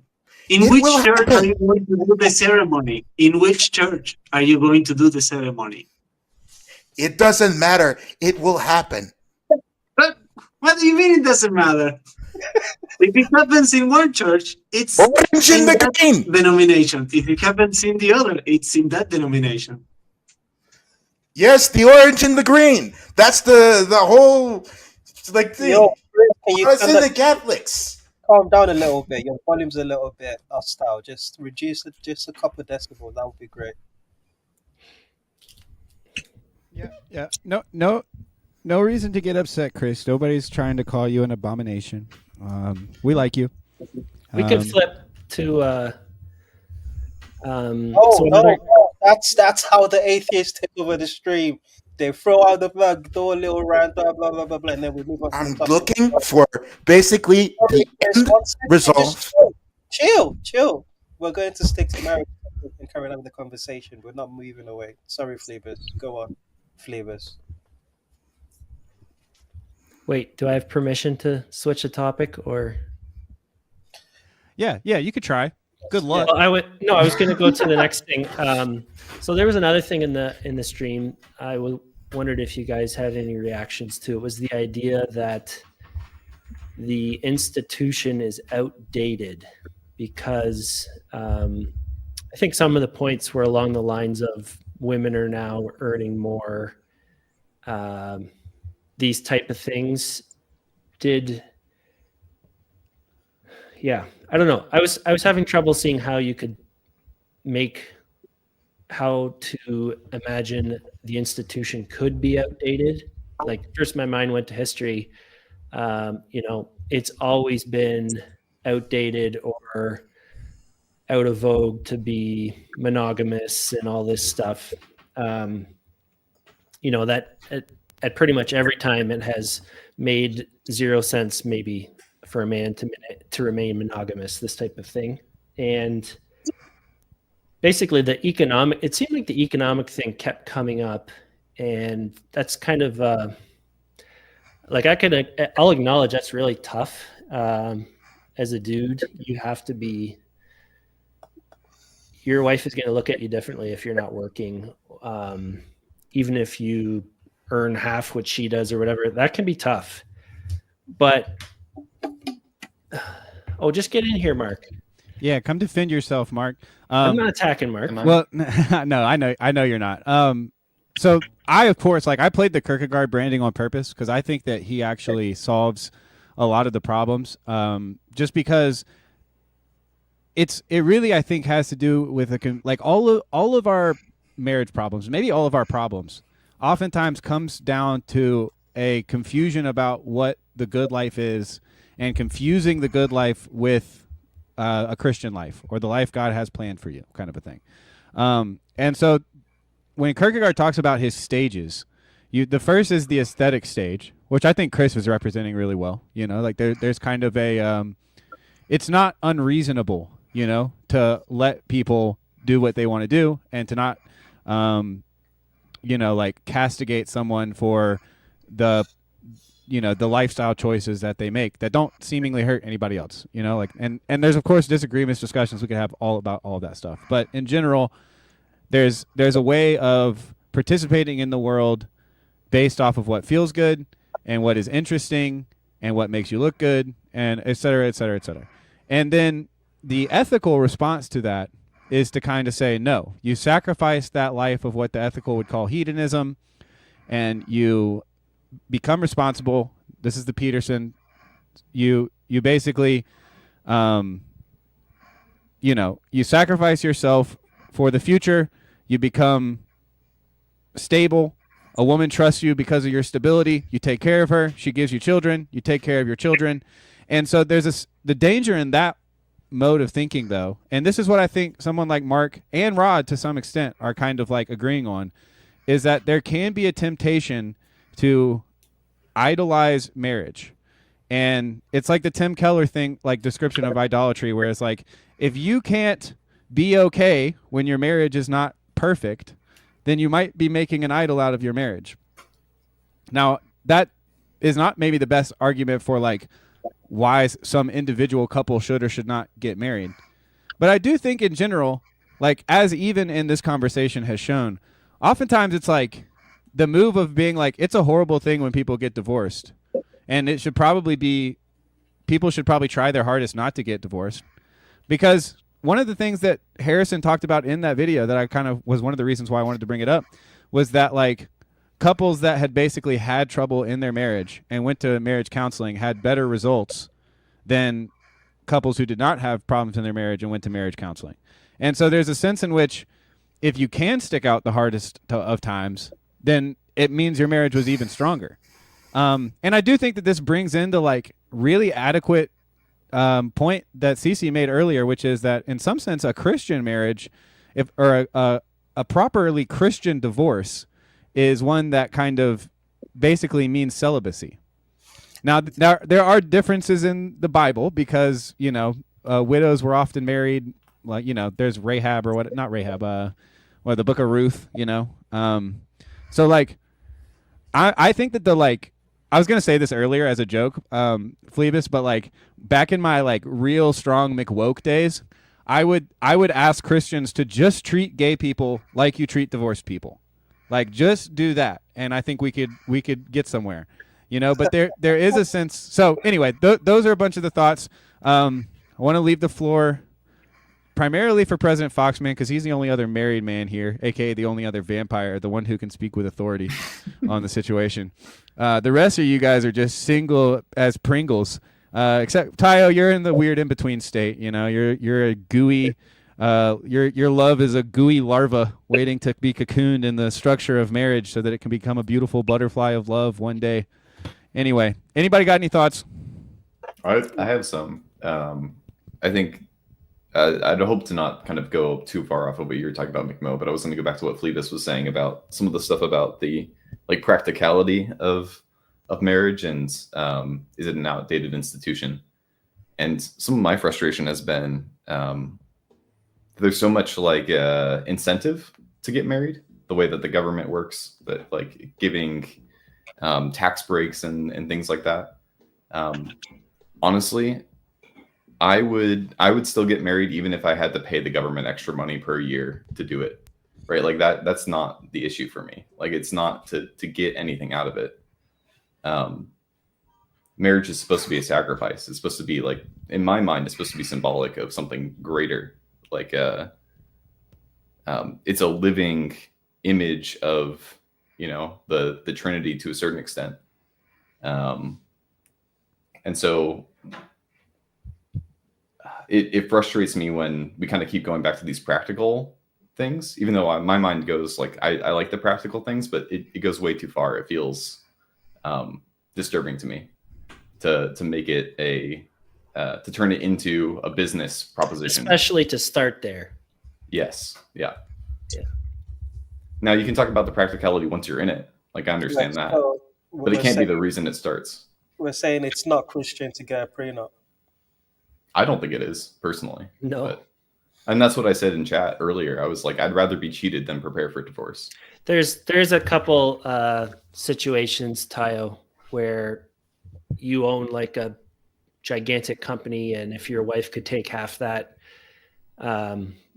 S12: In which church are you going to do the ceremony? In which church are you going to do the ceremony?
S10: It doesn't matter. It will happen.
S12: But what do you mean it doesn't matter? If it happens in one church, it's
S10: orange in the green
S12: denomination. If it happens in the other, it's in that denomination.
S10: Yes, the orange and the green. That's the whole like thing. It's in the Catholics.
S15: Calm down a little bit. Your volume's a little bit hostile. Just reduce it just a couple of decibels. That would be great.
S2: Yeah. No reason to get upset, Chris. Nobody's trying to call you an abomination. We like you.
S14: We could flip to.
S15: That's how the atheists take over the stream. They throw out the flag, do a little rant, blah blah blah blah, and then we move on.
S10: I'm looking for basically the end result.
S15: Chill. we're going to stick to marriage and carry on the conversation. We're not moving away. Sorry, Fleabus. Go on, Fleabus.
S14: Wait, do I have permission to switch the topic or?
S2: Yeah, you could try. Good luck.
S14: Well, I was going to go to the next thing. So there was another thing in the stream. I wondered if you guys had any reactions to. It was the idea that the institution is outdated because I think some of the points were along the lines of women are now earning more. These type of things I don't know. I was having trouble seeing how you could how to imagine the institution could be outdated. Like first my mind went to history. It's always been outdated or out of vogue to be monogamous and all this stuff. That at pretty much every time it has made zero sense maybe for a man to remain monogamous, this type of thing. And basically it seemed like the economic thing kept coming up, and that's kind of I'll acknowledge that's really tough. As a dude, your wife is going to look at you differently if you're not working. Even if you earn half what she does or whatever, that can be tough. But just get in here, Mark.
S2: Yeah, come defend yourself, Mark.
S14: I'm not attacking Mark.
S2: Well, no, I know you're not. So I, of course, I played the Kierkegaard branding on purpose because I think that he actually solves a lot of the problems. Just because it really, I think, has to do with all of our marriage problems, maybe all of our problems, oftentimes comes down to a confusion about what the good life is and confusing the good life with a Christian life or the life God has planned for you, kind of a thing. And so when Kierkegaard talks about his stages, the first is the aesthetic stage, which I think Chris was representing really well. There's kind of it's not unreasonable, to let people do what they want to do and to not, castigate someone for the lifestyle choices that they make that don't seemingly hurt anybody else, and there's of course disagreements, discussions we could have all about all of that stuff. But in general, there's a way of participating in the world based off of what feels good and what is interesting and what makes you look good and et cetera, et cetera, et cetera. And then the ethical response to that is to kind of say, no, you sacrifice that life of what the ethical would call hedonism and you become responsible. This is the Peterson. You basically, you sacrifice yourself for the future. You become stable. A woman trusts you because of your stability. You take care of her. She gives you children. You take care of your children. And so there's the danger in that mode of thinking, though. And this is what I think someone like Mark and Rod, to some extent, are kind of agreeing on, is that there can be a temptation to idolize marriage. And it's like the Tim Keller thing, description of idolatry, where it's if you can't be okay when your marriage is not perfect, then you might be making an idol out of your marriage. Now, that is not maybe the best argument for why some individual couple should or should not get married. But I do think in general, as even in this conversation has shown, oftentimes it's the move of being it's a horrible thing when people get divorced. And it should probably be, people should probably try their hardest not to get divorced. Because one of the things that Harrison talked about in that video that I kind of was one of the reasons why I wanted to bring it up was that couples that had basically had trouble in their marriage and went to marriage counseling had better results than couples who did not have problems in their marriage and went to marriage counseling. And so there's a sense in which if you can stick out the hardest of times, then it means your marriage was even stronger. And I do think that this brings into really adequate point that Cece made earlier, which is that in some sense a Christian marriage, a properly Christian divorce, is one that kind of basically means celibacy. Now there are differences in the Bible because widows were often married like, there's Rahab or what? Not Rahab. The Book of Ruth. So like, I think that I was gonna say this earlier as a joke, Phlebas, but like back in my like real strong McWoke days, I would ask Christians to just treat gay people like you treat divorced people, like just do that, and I think we could get somewhere, But there is a sense. So anyway, those are a bunch of the thoughts. I want to leave the floor primarily for President Foxman because he's the only other married man here, aka the only other vampire, the one who can speak with authority on the situation. The rest of you guys are just single as Pringles. Except Tayo, you're in the weird in between state. You're a gooey. Your love is a gooey larva waiting to be cocooned in the structure of marriage so that it can become a beautiful butterfly of love one day. Anyway, anybody got any thoughts?
S17: I have some. I think I'd hope to not kind of go too far off of what you were talking about, McMo, but I was going to go back to what Phlebas was saying about some of the stuff about the like practicality of marriage and is it an outdated institution? And some of my frustration has been there's so much like incentive to get married, the way that the government works, that like giving tax breaks and things like that. Honestly, I would still get married even if I had to pay the government extra money per year to do it, right? Like that's not the issue for me. Like it's not to get anything out of it. Marriage is supposed to be a sacrifice. It's supposed to be like, in my mind, it's supposed to be symbolic of something greater. Like it's a living image of, the Trinity to a certain extent. And so it frustrates me when we kind of keep going back to these practical things, even though my mind goes like, I like the practical things, but it goes way too far. It feels disturbing to me to make it to turn it into a business proposition.
S14: Especially to start there.
S17: Yes. Yeah. Now you can talk about the practicality once you're in it. Like I understand that, but it can't be the reason it starts.
S15: We're saying it's not Christian to get a prenup.
S17: I don't think it is personally.
S14: No.
S17: And that's what I said in chat earlier. I was like, I'd rather be cheated than prepare for divorce.
S14: There's a couple situations, Tayo, where you own like a gigantic company, and if your wife could take half that,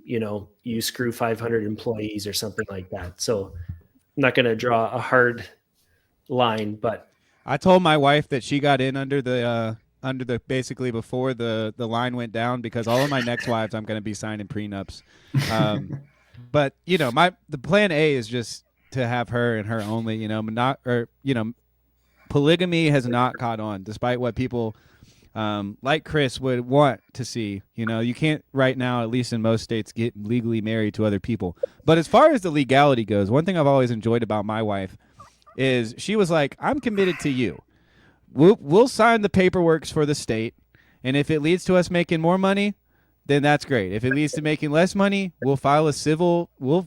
S14: you screw 500 employees or something like that. So I'm not going to draw a hard line, but
S2: I told my wife that she got in under the basically before the line went down because all of my next wives I'm going to be signing prenups. But the plan A is just to have her and her only. Polygamy has not caught on, despite what people like Chris would want to see. You can't right now, at least in most states, get legally married to other people. But as far as the legality goes, one thing I've always enjoyed about my wife is she was like, I'm committed to you. We'll sign the paperwork for the state, and if it leads to us making more money, then that's great. If it leads to making less money, we'll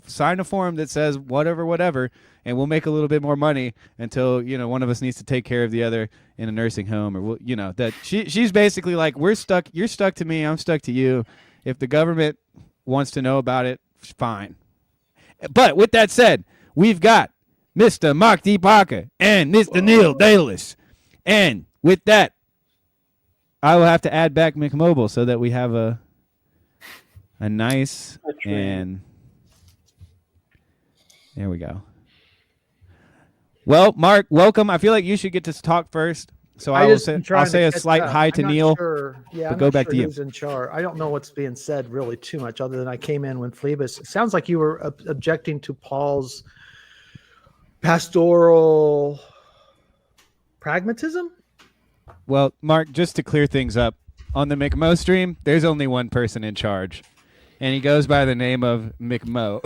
S2: sign a form that says whatever, and we'll make a little bit more money until one of us needs to take care of the other in a nursing home, or that she's basically like, we're stuck. You're stuck to me. I'm stuck to you. If the government wants to know about it, fine. But with that said, we've got Mr. Mark D. Parker and Mr. Neil Dalis. And with that, I will have to add back McMobile so that we have a nice and there we go. Well, Mark, welcome. I feel like you should get to talk first. So I'll say a slight hi to Neil.
S5: Sure. Yeah,
S2: but go back to you.
S5: Who's in charge? I don't know what's being said really too much, other than I came in when Phlebas. It sounds like you were objecting to Paul's pastoral pragmatism.
S2: Well, Mark, just to clear things up, on the McMo stream, there's only one person in charge, and he goes by the name of McMo.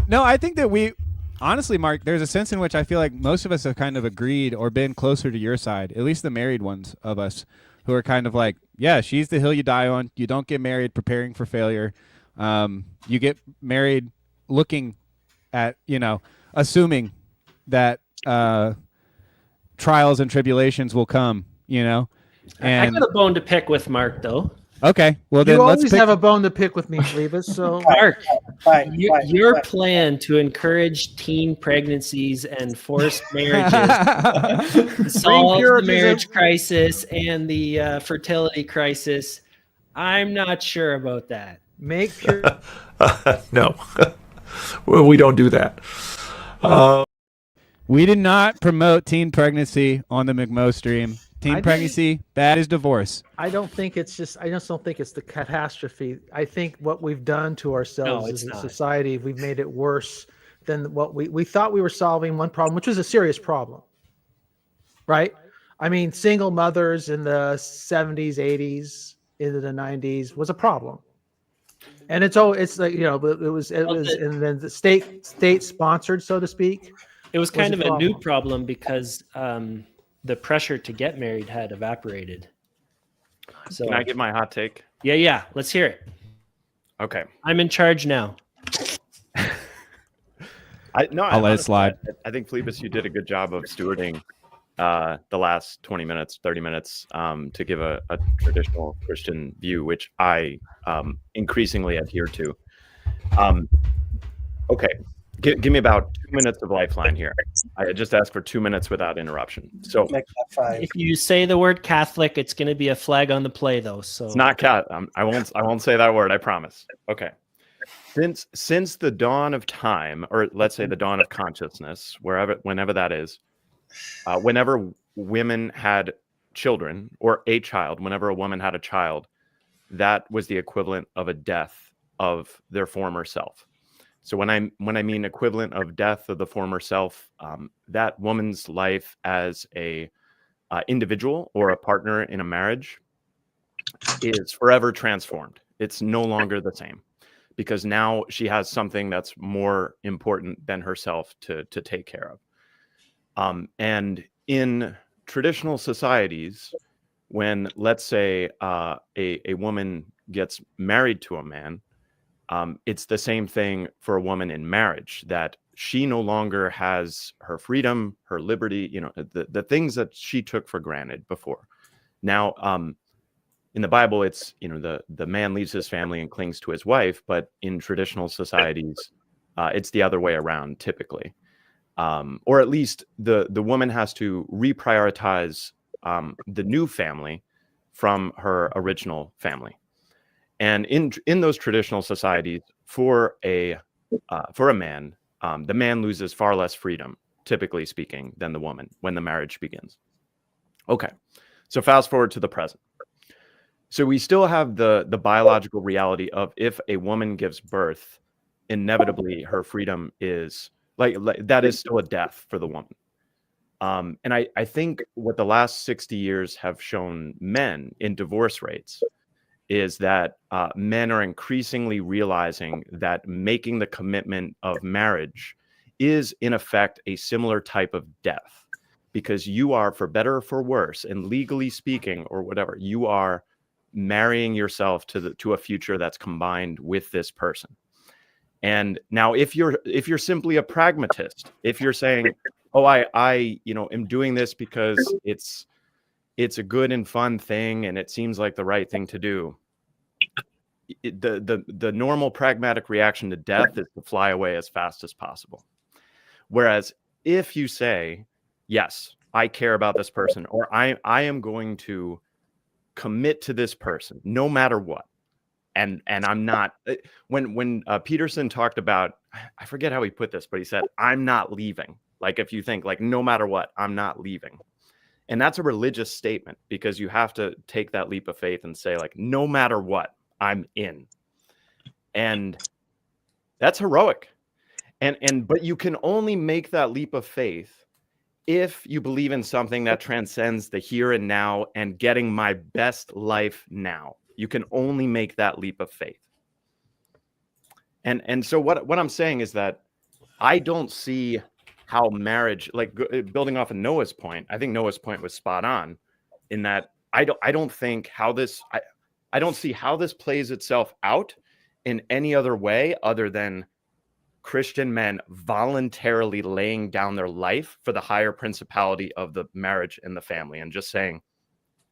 S2: No, I think that honestly, Mark, there's a sense in which I feel like most of us have kind of agreed or been closer to your side, at least the married ones of us, who are kind of like, yeah, she's the hill you die on. You don't get married preparing for failure. You get married looking at, assuming that trials and tribulations will come,
S14: I
S2: And
S14: got a bone to pick with Mark, though.
S2: okay, well then
S5: You
S2: let's
S5: always
S2: pick.
S5: have a bone to pick with me, Phlebas. So
S14: Mark,
S15: Fine,
S14: your plan to encourage teen pregnancies and forced marriages to solve the
S5: Puritanism-
S14: marriage crisis and the fertility crisis, I'm not sure about that.
S5: make pure.
S3: No, well, we don't do that.
S2: We did not promote teen pregnancy on the McMo stream. Teen
S5: I didn't-
S2: pregnancy, that is divorce.
S5: I don't think it's just. I just don't think it's the catastrophe. I think what we've done to ourselves
S14: it's
S5: as a
S14: not.
S5: society, we've made it worse than what we thought we were solving one problem, which was a serious problem. Right? I mean, single mothers in the 70s, 80s, into the 90s was a problem. And it's like, you know, it was, and then the state sponsored, so to speak.
S14: It was kind of a new
S5: problem.
S14: problem because the pressure to get married had evaporated. So
S6: Can I give my hot take?
S14: Yeah. Let's hear it.
S6: Okay.
S14: I'm in charge now.
S2: I'll let it slide.
S6: I think Phlebas, you did a good job of stewarding the last 20 minutes, 30 minutes to give a traditional Christian view, which I increasingly adhere to. Okay. Give me about 2 minutes of lifeline here. I just asked for 2 minutes without interruption. So
S14: If you say the word Catholic, it's going to be a flag on the play, though. So
S6: it's not cat. I won't say that word. I promise. Okay. Since the dawn of time, or let's say the dawn of consciousness, whenever that is, whenever women had children or a child, whenever a woman had a child, that was the equivalent of a death of their former self. So when I mean equivalent of death of the former self, that woman's life as a individual or a partner in a marriage is forever transformed. It's no longer the same because now she has something that's more important than herself to take care of. And in traditional societies, when let's say a woman gets married to a man, it's the same thing for a woman in marriage, that she no longer has her freedom, her liberty, you know, the things that she took for granted before. Now, in the Bible, it's, you know, the man leaves his family and clings to his wife, but in traditional societies, it's the other way around typically. Or at least the woman has to reprioritize the new family from her original family. And in those traditional societies, for a man, the man loses far less freedom, typically speaking, than the woman when the marriage begins. Okay, so fast forward to the present. So we still have the biological reality of if a woman gives birth, inevitably her freedom is like that is still a death for the woman. And I think what the last 60 years have shown men in divorce rates is that men are increasingly realizing that making the commitment of marriage is in effect a similar type of death, because you are, for better or for worse, and legally speaking or whatever, you are marrying yourself to a future that's combined with this person. And now if you're simply a pragmatist, if you're saying, oh, I you know, am doing this because it's a good and fun thing and it seems like the right thing to do, the normal pragmatic reaction to death is to fly away as fast as possible. Whereas if you say, yes, I care about this person, or I am going to commit to this person no matter what, and I'm not, when Peterson talked about, I forget how he put this, but he said, I'm not leaving. Like if you think like no matter what, I'm not leaving. And that's a religious statement, because you have to take that leap of faith and say, like, no matter what, I'm in. And that's heroic. But you can only make that leap of faith if you believe in something that transcends the here and now and getting my best life now. You can only make that leap of faith. And so what I'm saying is that I don't see how marriage, like building off of Noah's point, I think Noah's point was spot on in that I don't think how this, I don't see how this plays itself out in any other way other than Christian men voluntarily laying down their life for the higher principality of the marriage and the family and just saying,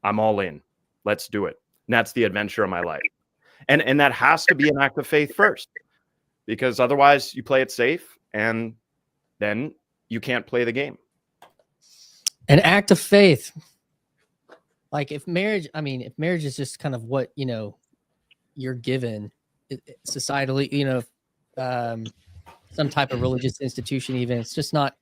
S6: I'm all in. Let's do it. And that's the adventure of my life. And that has to be an act of faith first, because otherwise you play it safe and then you can't play the game.
S4: An act of faith. Like if marriage is just kind of what, you're given societally, some type of religious institution, even, it's just not,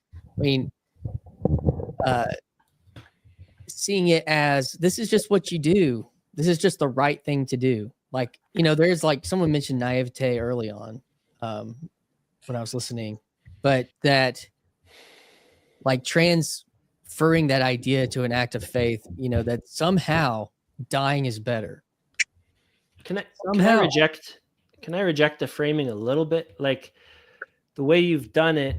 S4: seeing it as this is just what you do. This is just the right thing to do. Like, there's like someone mentioned naivete early on when I was listening, but that like transferring that idea to an act of faith, that somehow dying is better.
S14: Can I reject the framing a little bit? Like the way you've done it,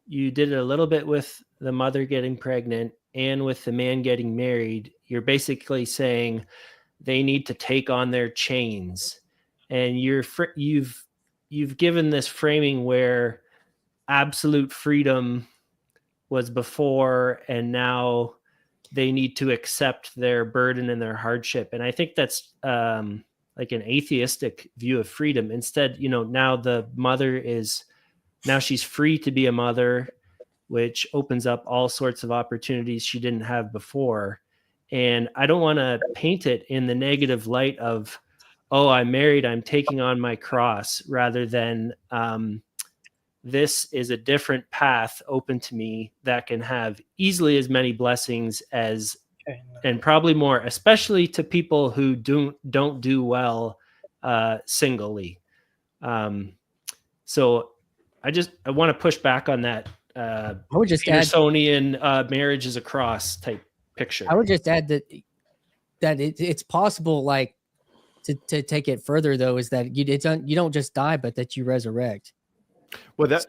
S14: you did it a little bit with the mother getting pregnant and with the man getting married. You're basically saying they need to take on their chains, and you've given this framing where absolute freedom was before, and now they need to accept their burden and their hardship. And I think that's like an atheistic view of freedom. Instead, now the mother she's free to be a mother, which opens up all sorts of opportunities she didn't have before. And I don't want to paint it in the negative light of, oh, I'm married, I'm taking on my cross, rather than this is a different path open to me that can have easily as many blessings as, and probably more, especially to people who don't do well singly. So I want to push back on that.
S4: I would just
S14: Petersonian marriage is a cross type picture.
S4: I would just add that it's possible, like to take it further though, is that you don't just die, but that you resurrect.
S6: Well,
S4: it's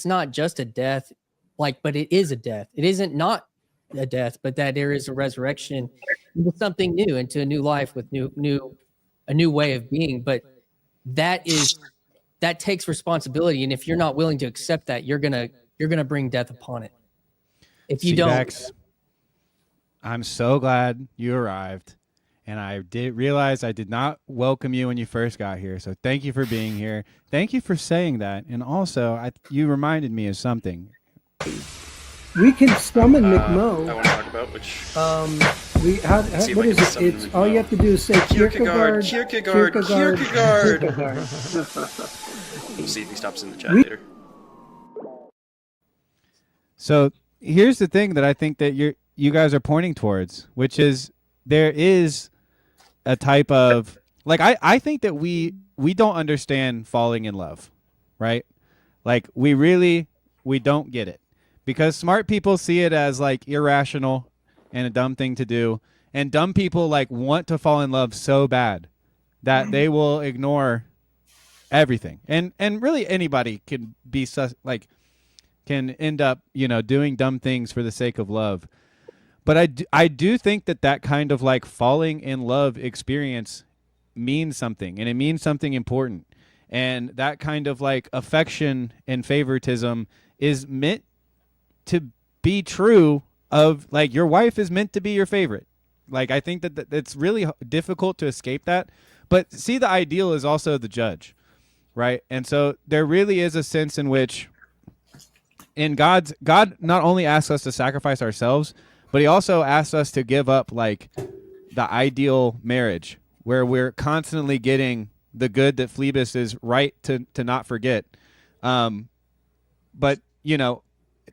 S4: not just a death, like, but it is a death. It isn't not a death, but that there is a resurrection into something new, into a new life with a new way of being. But that takes responsibility, and if you're not willing to accept that, you're gonna bring death upon it. If you don't,
S2: I'm so glad you arrived, and I did realize I did not welcome you when you first got here. So thank you for being here. Thank you for saying that, and also you reminded me of something.
S7: We can summon McMo.
S18: I want to talk about which.
S7: What is it? It's all you have to do is say Kierkegaard.
S18: We'll see if he stops in the chat later.
S2: So here's the thing that I think that you guys are pointing towards, which is there is a type of, like, I think that we don't understand falling in love, right? Like we don't get it, because smart people see it as like irrational and a dumb thing to do, and dumb people like want to fall in love so bad that they will ignore everything, and really anybody can be can end up doing dumb things for the sake of love. But I do think that kind of like falling in love experience means something, and it means something important, and that kind of like affection and favoritism is meant to be true of, like, your wife is meant to be your favorite. Like, I think that it's really difficult to escape that. But see, the ideal is also the judge, right? And so there really is a sense in which God not only asks us to sacrifice ourselves, but he also asks us to give up like the ideal marriage where we're constantly getting the good that Phlebas is right to not forget. But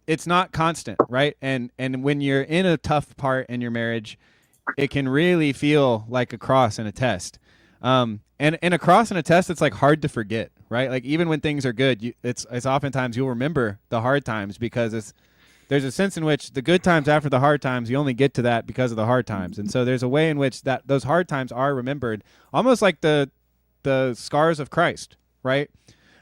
S2: it's not constant, right? And when you're in a tough part in your marriage, it can really feel like a cross and a test. And a cross and a test, it's like hard to forget, right? Like even when things are good, it's oftentimes you'll remember the hard times, because there's a sense in which the good times after the hard times, you only get to that because of the hard times. And so there's a way in which those hard times are remembered, almost like the scars of Christ, right?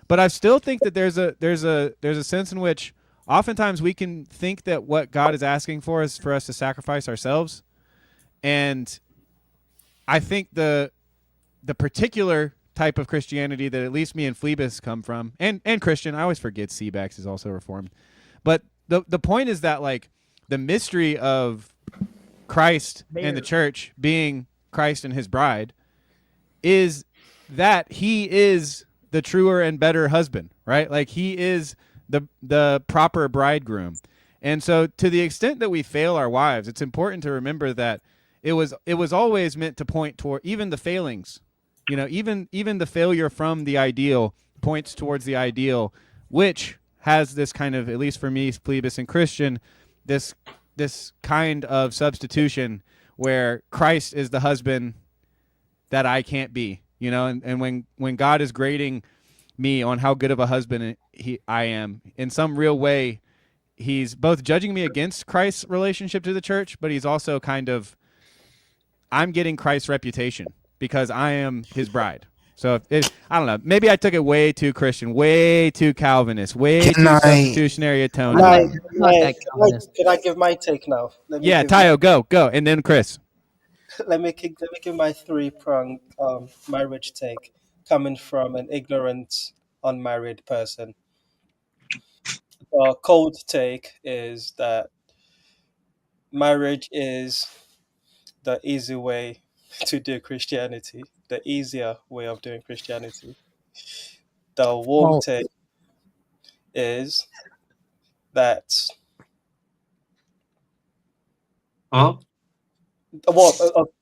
S2: But I still think that there's a sense in which oftentimes we can think that what God is asking for is for us to sacrifice ourselves. And I think the particular type of Christianity that at least me and Phlebas come from, and Christian, I always forget Seabax is also Reformed, but the point is that like the mystery of Christ and the church being Christ and his bride is that he is the truer and better husband, right? Like he is the proper bridegroom. And so to the extent that we fail our wives, it's important to remember that it was always meant to point toward even the failings, even the failure from the ideal points towards the ideal, which has this kind of, at least for me, Phlebas and Christian, this kind of substitution where Christ is the husband that I can't be, and when God is grading me on how good of a husband I am, in some real way, he's both judging me against Christ's relationship to the church, but he's also I'm getting Christ's reputation because I am his bride. So I don't know, maybe I took it way too Christian, way too Calvinist, way too substitutionary atonement.
S15: Can I give my take now?
S2: Yeah, Tayo, go, and then Chris.
S15: Let me give my three-pronged marriage take, coming from an ignorant, unmarried person. Cold take is that marriage is the easy way to do Christianity, the easier way of doing Christianity. The warm take is that.
S12: Huh?
S15: Well,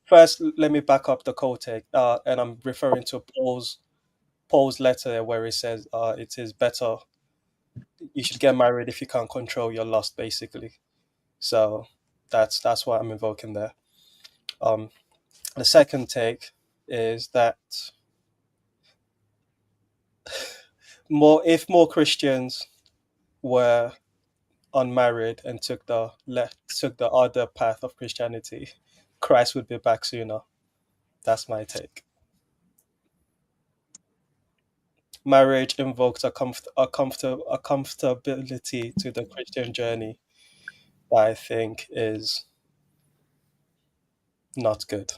S15: first, let me back up the cold take, and I'm referring to Paul's letter where he says it is better, you should get married if you can't control your lust, basically. So that's what I'm invoking there. The second take is that if more Christians were unmarried and took the other path of Christianity, Christ would be back sooner. That's my take. Marriage invokes a comfortability to the Christian journey that I think is not good.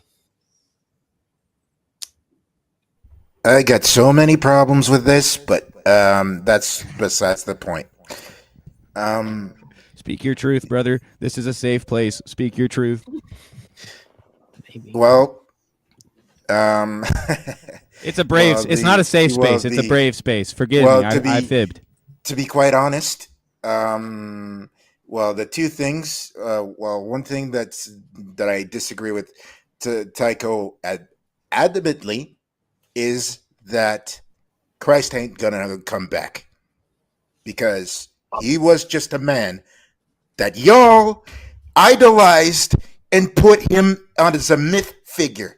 S10: I got so many problems with this, but that's besides the point.
S2: Speak your truth, brother. This is a safe place. Speak your truth.
S10: Well,
S2: it's a brave. It's not a safe space. It's a brave space. Forgive me. I fibbed.
S10: To be quite honest, the two things. One thing that I disagree with Tycho adamantly is that Christ ain't gonna come back because he was just a man that y'all idolized and put him on as a myth figure.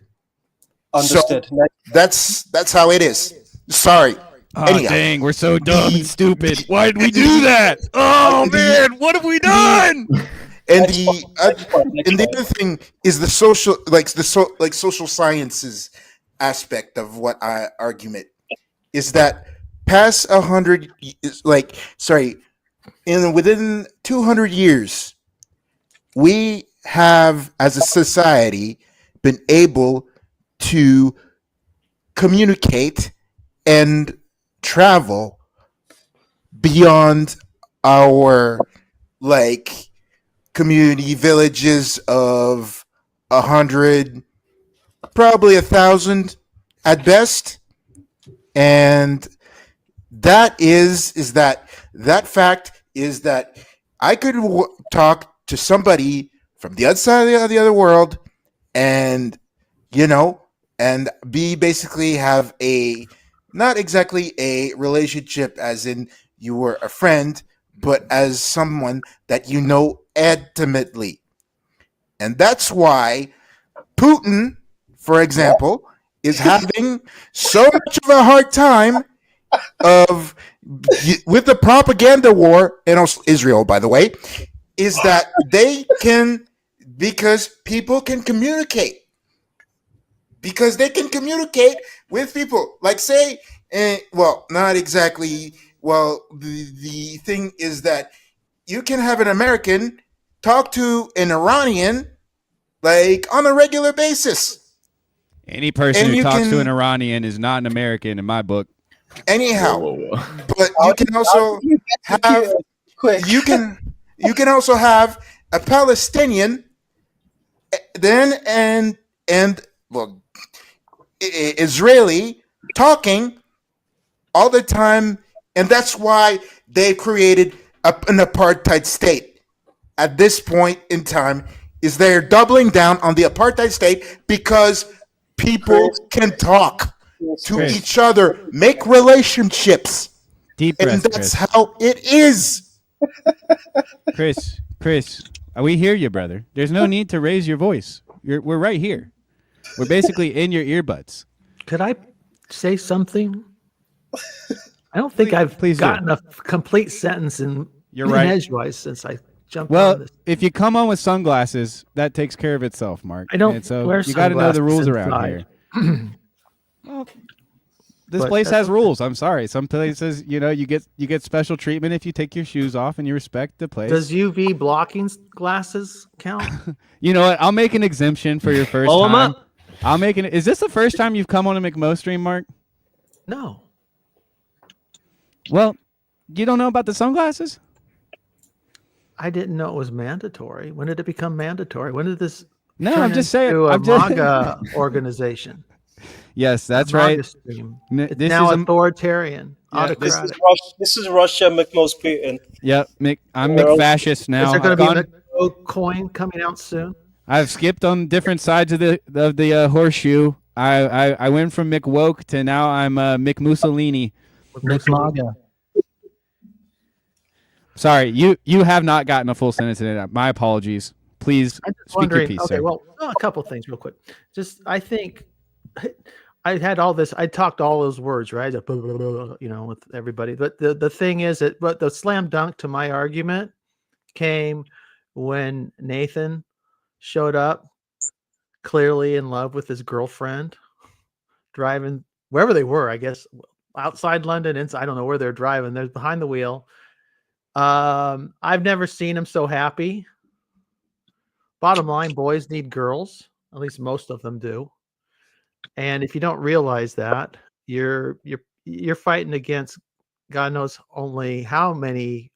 S15: Understood.
S10: So that's how it is. Sorry.
S2: Oh, dang, we're so dumb and stupid. Why did we do that? Oh man, what have we done?
S10: And the other thing is the social, social sciences aspect of what argument is that past 100, within 200 years, we have as a society been able to communicate and travel beyond our community villages of 100, probably 1,000 at best, and that fact is that I could talk to somebody from the other side of the other world, and and basically have not exactly a relationship as in you were a friend, but as someone that you know intimately. And that's why Putin, for example, is having so much of a hard time with the propaganda war in Israel, by the way, is that because people can communicate. Because they can communicate with people. Not exactly. Well, the thing is that you can have an American talk to an Iranian on a regular basis.
S2: Any person who talks to an Iranian is not an American in my book.
S10: Anyhow, but you can also have a Palestinian, then and well, Israeli talking all the time, and that's why they created an apartheid state. At this point in time, is they're doubling down on the apartheid state because people can talk to
S2: Chris.
S10: each other, make relationships,
S2: Deep
S10: and
S2: breath,
S10: that's
S2: Chris.
S10: how it is.
S2: Chris, we hear you, brother. There's no need to raise your voice. We're right here. We're basically in your earbuds.
S5: Could I say something? I don't think I've gotten a complete sentence in
S2: You're right.
S5: edgewise since I jumped on
S2: Well,
S5: this.
S2: if you come on with sunglasses, that takes care of itself, Mark.
S5: I don't
S2: And so
S5: wear
S2: you got to know the rules
S5: sunglasses
S2: around
S5: inside.
S2: here. Well, this
S5: But
S2: place
S5: that's
S2: has
S5: okay.
S2: rules. I'm sorry. Some places, you get special treatment if you take your shoes off and you respect the place.
S5: Does UV blocking glasses count?
S2: You know what? I'll make an exemption for your first
S5: Blow 'em
S2: time.
S5: up.
S2: I'll make an. Is this the first time you've come on a McMo stream, Mark?
S5: No.
S2: Well, you don't know about the sunglasses?
S5: I didn't know it was mandatory. When did it become mandatory? When did this
S2: No,
S5: turn
S2: I'm just saying.
S5: into a
S2: I'm just
S5: MAGA organization?
S2: Yes, that's
S5: MAGA
S2: right.
S5: stream.
S2: This
S5: It's now
S2: is
S5: authoritarian, autocratic.
S15: This is Russia, McMost Putin.
S2: Yep, I'm
S15: Well,
S2: McFascist now.
S5: Is there going
S2: I've
S5: to be
S2: gone-
S5: a McMo coin coming out soon?
S2: I've skipped on different sides of the horseshoe. I went from McWoke to now I'm McMussolini.
S4: McMaga.
S2: Sorry, you have not gotten a full sentence in it. My apologies. Please
S5: I'm just
S2: speak your
S5: wondering.
S2: piece,
S5: Okay,
S2: sir.
S5: well, a couple of things real quick. Just I think I had all this. I talked all those words, right? With everybody. But the thing is that, but the slam dunk to my argument came when Nathan showed up, clearly in love with his girlfriend, driving wherever they were. I guess outside London, inside. I don't know where they're driving. They're behind the wheel. I've never seen him so happy. Bottom line, boys need girls. At least most of them do. And if you don't realize that, you're fighting against God knows only how many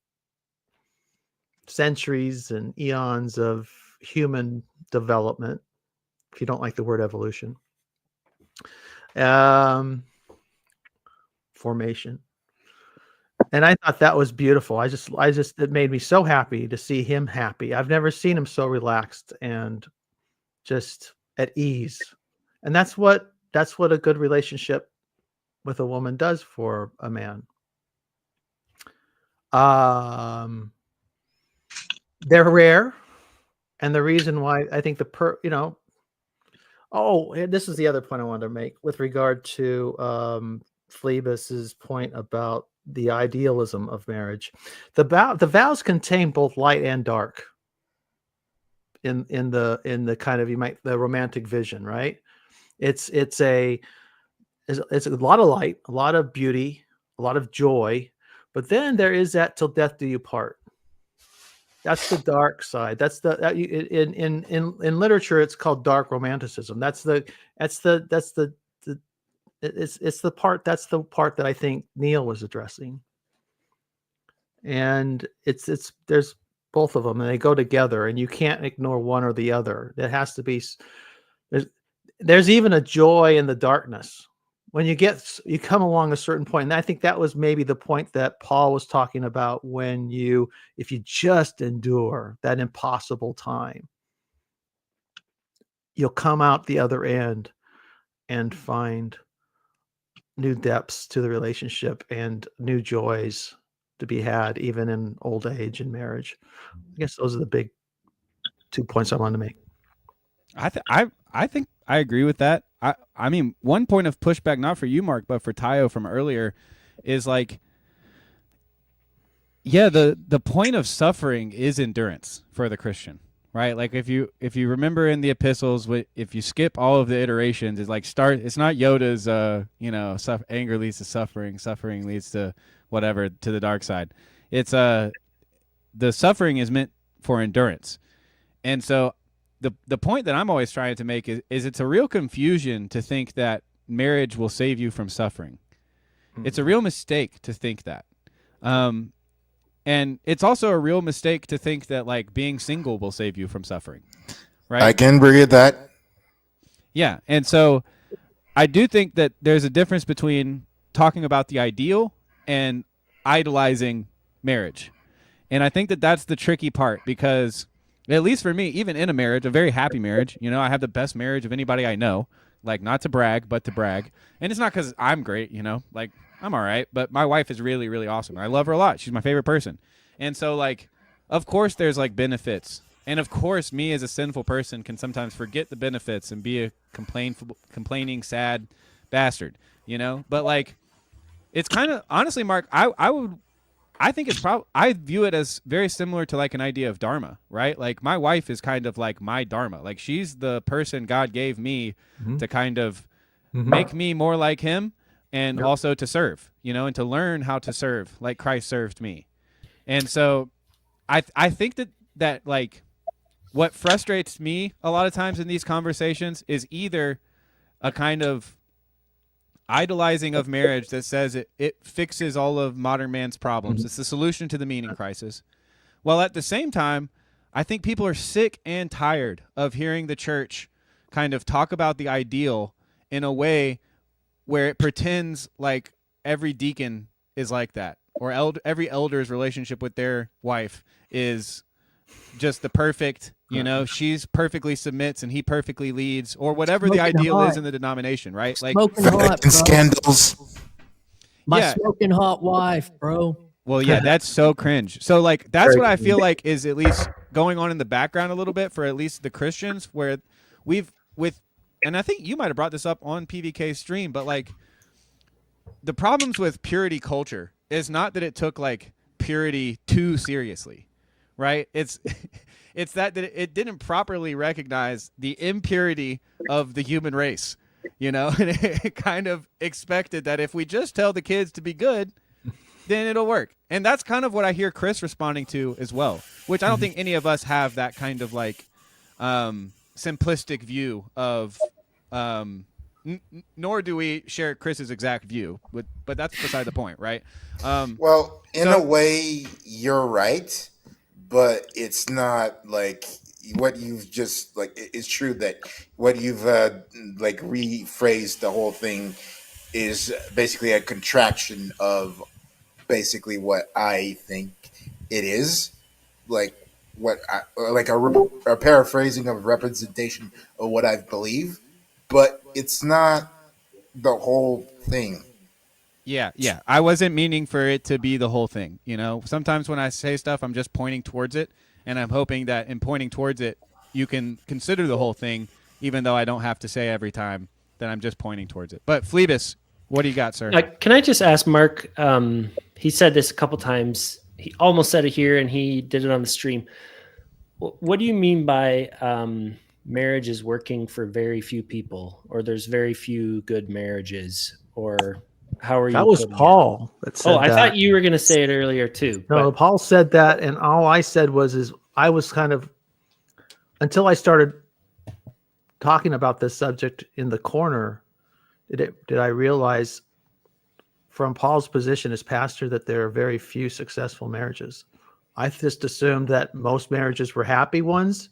S5: centuries and eons of human development. If you don't like the word evolution, formation. And I thought that was beautiful. It made me so happy to see him happy. I've never seen him so relaxed and just at ease. And that's what a good relationship with a woman does for a man. They're rare. And the reason why I think this is the other point I wanted to make with regard to Phlebas's point about the idealism of marriage. The vows contain both light and dark in the kind of the romantic vision, right? It's a lot of light, a lot of beauty, a lot of joy, but then there is that till death do you part. That's the dark side. That's in literature it's called dark romanticism. It's the part that I think Neil was addressing. And there's both of them and they go together and you can't ignore one or the other. There has to be there's even a joy in the darkness when you come along a certain point. And I think that was maybe the point that Paul was talking about if you just endure that impossible time, you'll come out the other end and find new depths to the relationship and new joys to be had even in old age and marriage. I guess those are the big 2 points I wanted to make.
S2: I think I agree with that. I mean, one point of pushback, not for you, Mark, but for Tayo from earlier, is like, yeah, the point of suffering is endurance for the Christian, right? Like if you remember in the epistles, if you skip all of the iterations, it's like it's not Yoda's, anger leads to suffering, suffering leads to whatever, to the dark side. It's the suffering is meant for endurance. And so the point that I'm always trying to make is it's a real confusion to think that marriage will save you from suffering. It's a real mistake to think that. And it's also a real mistake to think that like being single will save you from suffering, right?
S10: I can agree with that.
S2: Yeah. And so I do think that there's a difference between talking about the ideal and idolizing marriage. And I think that that's the tricky part, because at least for me, even in a marriage, a very happy marriage, you know, I have the best marriage of anybody I know, like not to brag, but to brag. And it's not because I'm great, you know, like I'm all right, but my wife is really, really awesome. I love her a lot. She's my favorite person. And so like, of course there's like benefits. And of course me as a sinful person can sometimes forget the benefits and be a complaining, sad bastard, you know? But like, it's kind of, honestly, Mark, I think it's probably, I view it as very similar to like an idea of dharma, right? Like my wife is kind of like my dharma. Like she's the person God gave me to kind of make me more like him, and also to serve, you know, and to learn how to serve like Christ served me. And so I think that like what frustrates me a lot of times in these conversations is either a kind of idolizing of marriage that says it fixes all of modern man's problems. It's the solution to the meaning crisis. While at the same time, I think people are sick and tired of hearing the church kind of talk about the ideal in a way where it pretends like every deacon is like that, or every elder's relationship with their wife is just the perfect, you know, she's perfectly submits and he perfectly leads, or whatever the ideal is in the denomination, right? Like
S4: Smoking hot, bro.
S10: Scandals.
S4: My smoking hot wife, bro.
S2: Well, yeah, that's so cringe. So like that's what I feel like is at least going on in the background a little bit for at least the Christians, where and I think you might have brought this up on PVK's stream, but like the problems with purity culture is not that it took like purity too seriously, right? It's that it didn't properly recognize the impurity of the human race, you know, and it kind of expected that if we just tell the kids to be good, then it'll work. And that's kind of what I hear Chris responding to as well, which I don't think any of us have that kind of like simplistic view of, nor do we share Chris's exact view, but that's beside the point, right?
S10: Well, in a way, you're right, but it's not like what you've just like. It's true that what you've like rephrased the whole thing is basically a contraction of basically what I think it is, like what I, like a paraphrasing of representation of what I believe, but it's not the whole thing.
S2: Yeah. I wasn't meaning for it to be the whole thing. You know, sometimes when I say stuff, I'm just pointing towards it, and I'm hoping that in pointing towards it, you can consider the whole thing, even though I don't have to say every time that I'm just pointing towards it. But Phlebas, what do you got, sir?
S14: Can I just ask Mark? He said this a couple times. He almost said it here, and he did it on the stream. What do you mean by marriage is working for very few people, or there's very few good marriages, or how are you?
S5: That was Paul that said
S14: I
S5: that.
S14: thought you were going to say it earlier too.
S5: No, Paul said that, and all I said was I was kind of, until I started talking about this subject in the corner, did I realize from Paul's position as pastor that there are very few successful marriages. I just assumed that most marriages were happy ones.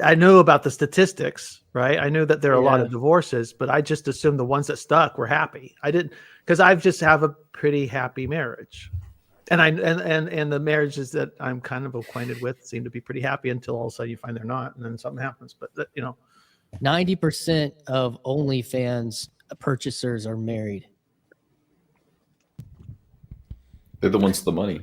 S5: I knew about the statistics, right? I knew that there are a lot of divorces, but I just assumed the ones that stuck were happy. I didn't, because I just have a pretty happy marriage. And and the marriages that I'm kind of acquainted with seem to be pretty happy until all of a sudden you find they're not, and then something happens. But you know,
S4: 90% of OnlyFans purchasers are married.
S17: They're the ones with the money.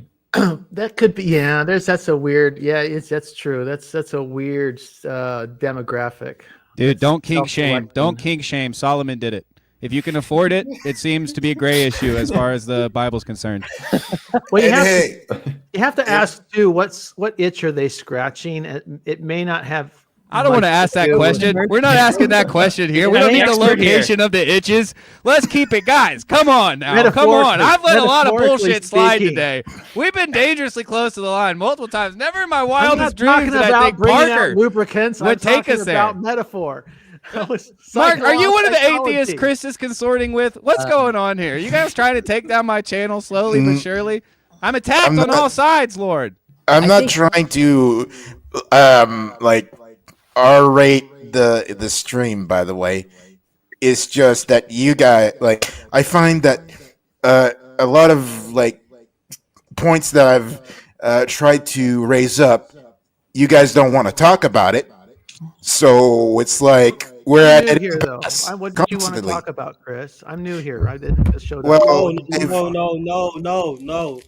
S5: That could be, yeah. That's a weird, that's true. That's a weird demographic.
S2: Dude, don't kink shame. Don't kink shame. Solomon did it. If you can afford it, it seems to be a gray issue as far as the Bible's concerned.
S5: Well, you have to ask too. What itch are they scratching? It may not have.
S2: I don't want to ask that question. We're not asking that question here. We don't need the location of the itches. Let's keep it, guys. Come on now. Come on. I've let a lot of bullshit slide today. We've been dangerously close to the line multiple times. Never in my wildest dreams did I think Parker
S5: lubricants
S2: would take us there.
S5: About metaphor.
S2: Mark, are you one of the atheists Chris is consorting with? What's going on here? You guys trying to take down my channel slowly but surely? I'm attacked on all sides, Lord.
S10: I'm not trying to like R-rate the stream, by the way. It's just that you guys, like, I find that a lot of like points that I've tried to raise up, you guys don't want to talk about it. So it's like we're
S5: I'm
S10: at
S5: new here, though. What did you want to talk about, Chris? I'm new here. I didn't just show up.
S10: Well,
S15: No.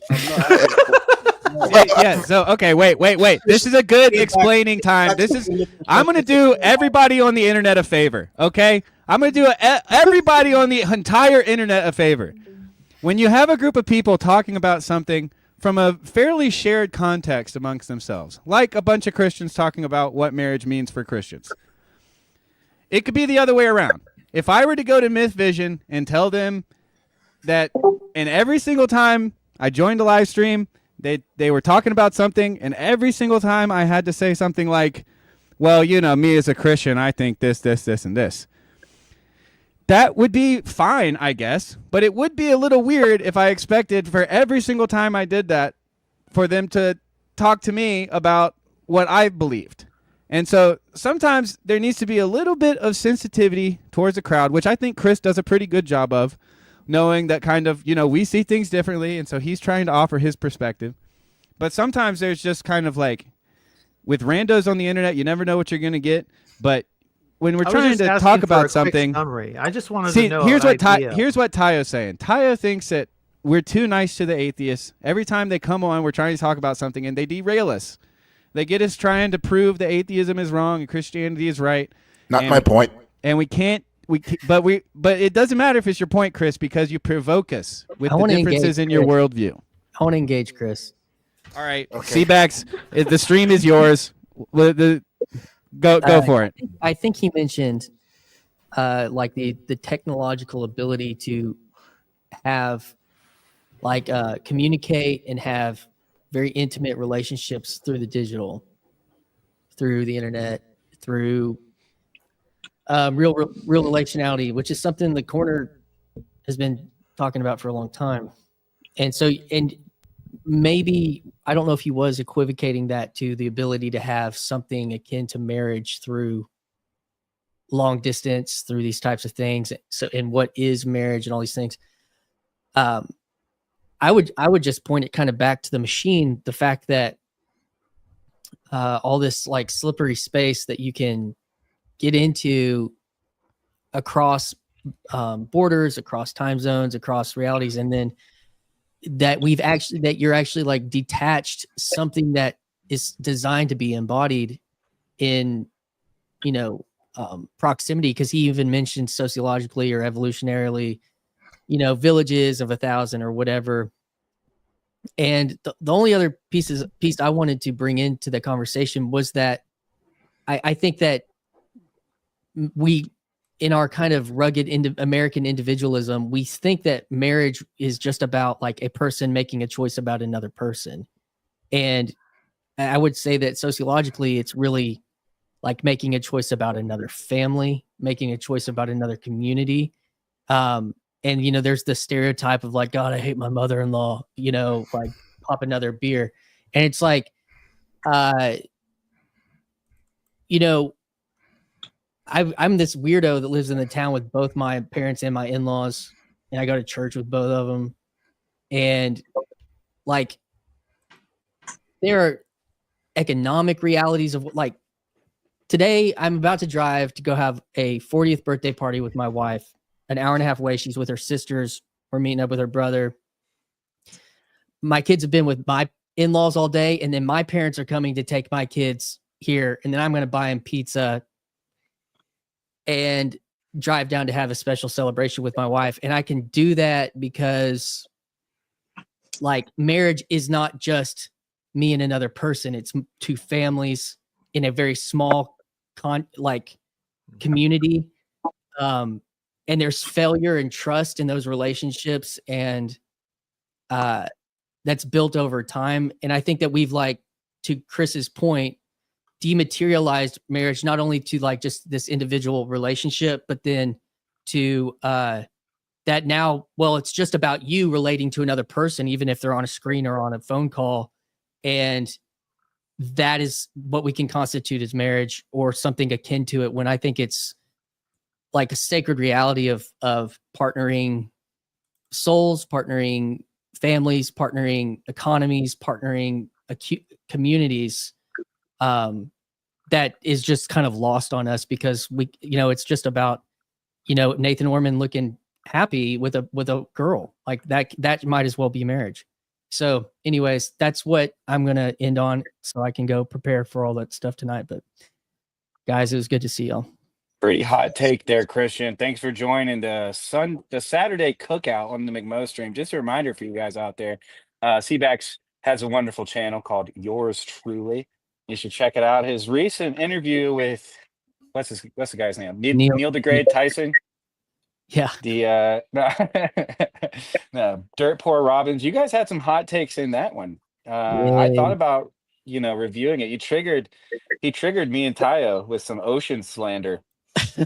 S2: Yeah. So okay, wait. This is a good explaining time. I'm gonna do everybody on the internet a favor. Okay, I'm gonna do everybody on the entire internet a favor. When you have a group of people talking about something from a fairly shared context amongst themselves, like a bunch of Christians talking about what marriage means for Christians, it could be the other way around. If I were to go to Myth Vision and tell them that, and every single time I joined a live stream, they were talking about something, and every single time I had to say something like, well, you know, me as a Christian, I think this, and this. That would be fine, I guess, but it would be a little weird if I expected for every single time I did that for them to talk to me about what I believed. And so sometimes there needs to be a little bit of sensitivity towards the crowd, which I think Chris does a pretty good job of, knowing that kind of, you know, we see things differently, and so he's trying to offer his perspective. But sometimes there's just kind of like, with randos on the internet, you never know what you're going to get, but when we're trying to talk about something,
S5: summary. I just wanted to know.
S2: Here's what Tayo's saying. Tayo thinks that we're too nice to the atheists. Every time they come on, we're trying to talk about something, and they derail us. They get us trying to prove that atheism is wrong and Christianity is right.
S10: Not my point.
S2: And we can't. But it doesn't matter if it's your point, Chris, because you provoke us with the differences in your worldview.
S4: I want to engage Chris.
S2: All right, Seabax, the stream is yours. Go for it.
S4: I think he mentioned like the technological ability to have like communicate and have very intimate relationships through the digital, through the internet, through real relationality, which is something the corner has been talking about for a long time. And so, and maybe, I don't know if he was equivocating that to the ability to have something akin to marriage through long distance, through these types of things. So, and what is marriage and all these things. I would just point it kind of back to the machine, the fact that all this like slippery space that you can get into across borders, across time zones, across realities, and then that you're actually like detached something that is designed to be embodied in, you know, proximity. Because he even mentioned sociologically or evolutionarily, you know, villages of 1,000 or whatever. And the only other piece I wanted to bring into the conversation was that I think that we, in our kind of rugged American individualism, we think that marriage is just about like a person making a choice about another person. And I would say that sociologically, it's really like making a choice about another family, making a choice about another community. And, you know, there's the stereotype of like, God, I hate my mother-in-law, you know, like pop another beer. And it's like, you know, I'm this weirdo that lives in the town with both my parents and my in-laws, and I go to church with both of them. And like, there are economic realities of like, today I'm about to drive to go have a 40th birthday party with my wife. An hour and a half away, she's with her sisters. We're meeting up with her brother. My kids have been with my in-laws all day, and then my parents are coming to take my kids here, and then I'm going to buy them pizza and drive down to have a special celebration with my wife. And I can do that because like marriage is not just me and another person. It's two families in a very small community. And there's failure and trust in those relationships. And that's built over time. And I think that we've, like, to Chris's point, dematerialized marriage, not only to like just this individual relationship, but then to that now, well, it's just about you relating to another person, even if they're on a screen or on a phone call. And that is what we can constitute as marriage or something akin to it, when I think it's like a sacred reality of partnering souls, partnering families, partnering economies, partnering communities, that is just kind of lost on us because we, it's just about, Nathan Orman looking happy with a girl like that might as well be marriage. So anyways, that's what I'm going to end on so I can go prepare for all that stuff tonight. But guys, it was good to see y'all.
S1: Pretty hot take there, Christian. Thanks for joining the Saturday cookout on the McMo stream. Just a reminder for you guys out there, Seabax has a wonderful channel called Yours Truly. You should check it out. His recent interview with what's the guy's name? Neil deGrasse Tyson.
S4: Yeah.
S1: The no, Dirt Poor Robbins. You guys had some hot takes in that one. I thought about reviewing it. He triggered me and Tayo with some ocean slander.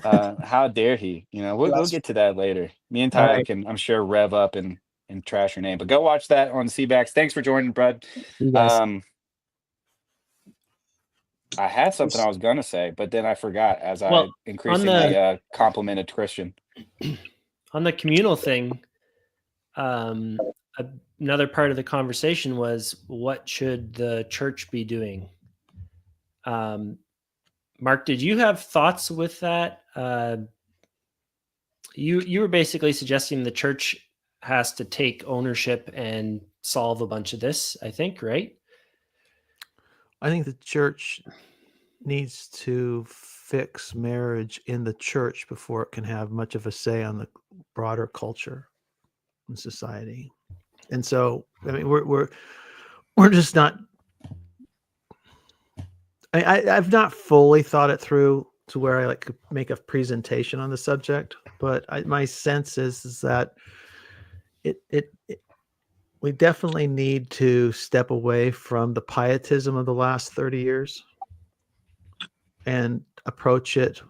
S1: How dare he? We'll get to that later. Me and Tayo can, I'm sure, rev up and trash your name. But go watch that on Seabax. Thanks for joining, Brad. I had something I was gonna say, but then I forgot as I increasingly complimented Christian.
S14: On the communal thing, another part of the conversation was, what should the church be doing? Mark, did you have thoughts with that? You were basically suggesting the church has to take ownership and solve a bunch of this, I think, right?
S5: I think the church needs to fix marriage in the church before it can have much of a say on the broader culture and society. And so, I mean, we're just not. I've not fully thought it through to where I could make a presentation on the subject, but my sense is that we definitely need to step away from the pietism of the last 30 years and approach it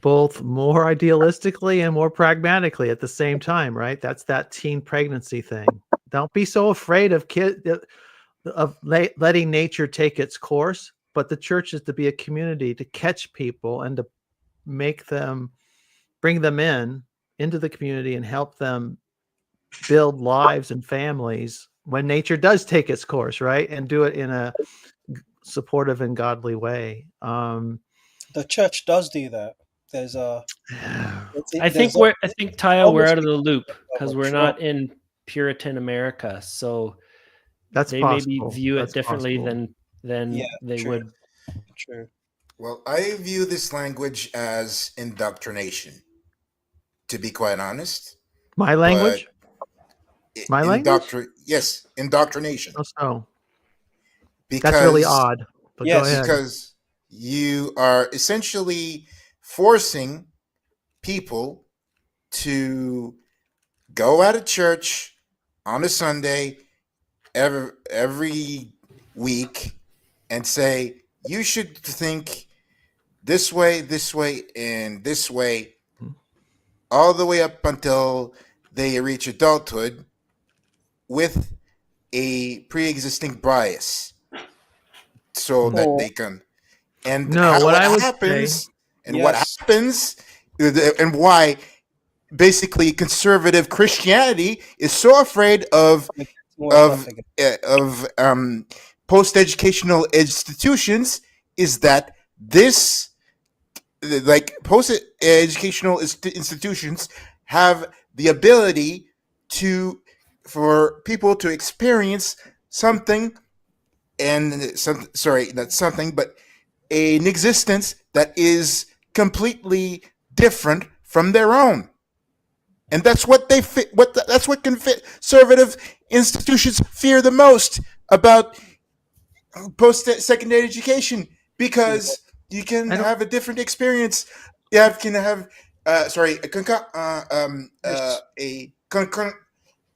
S5: both more idealistically and more pragmatically at the same time, right? That's that teen pregnancy thing. Don't be so afraid of letting nature take its course, but the church is to be a community to catch people and to bring them into the community and help them build lives and families when nature does take its course, right? And do it in a supportive and godly way.
S15: The church does do that. There's a.
S14: I think Tayo, we're out of the loop because we're not in Puritan America, so
S5: that's
S14: they
S5: possible.
S14: maybe view
S5: That's
S14: it differently
S5: possible.
S14: than they
S15: true.
S14: would.
S15: True.
S10: Well, I view this language as indoctrination, to be quite honest.
S5: My language? My language?
S10: Yes, indoctrination.
S5: Oh, so.
S10: Because,
S5: that's really odd. But go ahead.
S10: Because you are essentially forcing people to go out of church on a Sunday every week and say, you should think this way, and this way, all the way up until they reach adulthood with a pre-existing bias, so that they can. And what happens, and why basically conservative Christianity is so afraid of post-educational institutions is that this, like, post-educational institutions have the ability for people to experience something, and not something, but an existence that is completely different from their own. And that's what that's what conservative institutions fear the most about post-secondary education, because you can have a different experience. You can have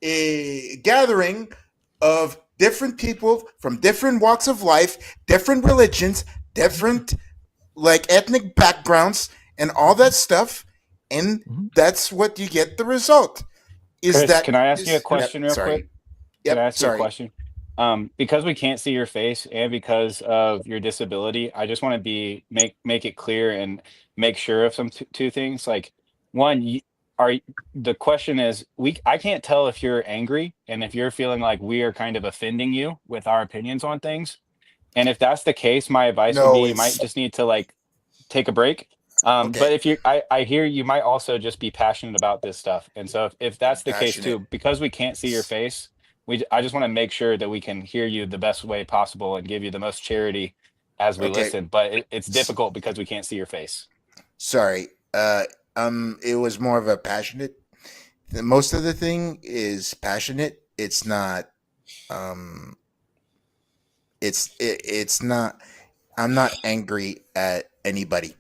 S10: a gathering of different people from different walks of life, different religions, different ethnic backgrounds, and all that stuff. and that's what you get the result. Is
S1: Chris,
S10: that
S1: can I ask you a
S10: is-
S1: question real
S10: sorry.
S1: quick?
S10: Yep,
S1: Can I ask you a
S10: sorry.
S1: question? Because we can't see your face and because of your disability, I just want to make it clear and make sure of two things. Like, one, the question is, I can't tell if you're angry and if you're feeling like we are kind of offending you with our opinions on things. And if that's the case, my advice would be
S10: No,
S1: you might
S10: it's
S1: just need to like take a break.
S10: okay.
S1: But if I hear you might also just be passionate about this stuff. And so if that's the case
S10: Passionate.
S1: too, because we can't see your face, I just want to make sure that we can hear you the best way possible and give you the most charity as we
S10: Okay.
S1: listen. But it's difficult because we can't see your face.
S10: Sorry. It was more of a passionate. Most of the thing is passionate. It's not. It's not. I'm not angry at anybody.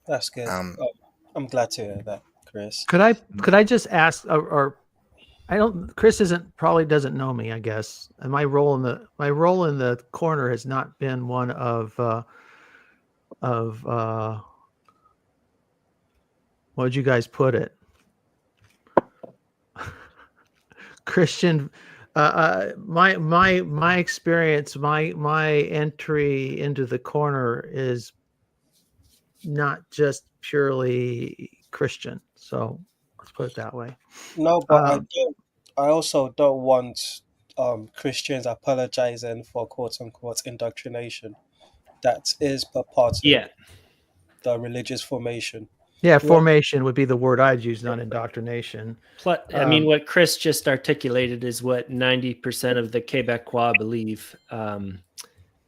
S15: That's good. I'm glad to hear that, Chris.
S5: Could I just ask, or I don't. Chris probably doesn't know me, I guess. And my role in the corner has not been one of what would you guys put it? Christian. My experience, my entry into the corner is not just purely Christian. So let's put it that way.
S15: No, but I also don't want Christians apologizing for quote unquote indoctrination. That is a part of the religious formation.
S5: Yeah, formation would be the word I'd use, not indoctrination.
S14: Plus, I mean, what Chris just articulated is what 90% of the Quebecois believe.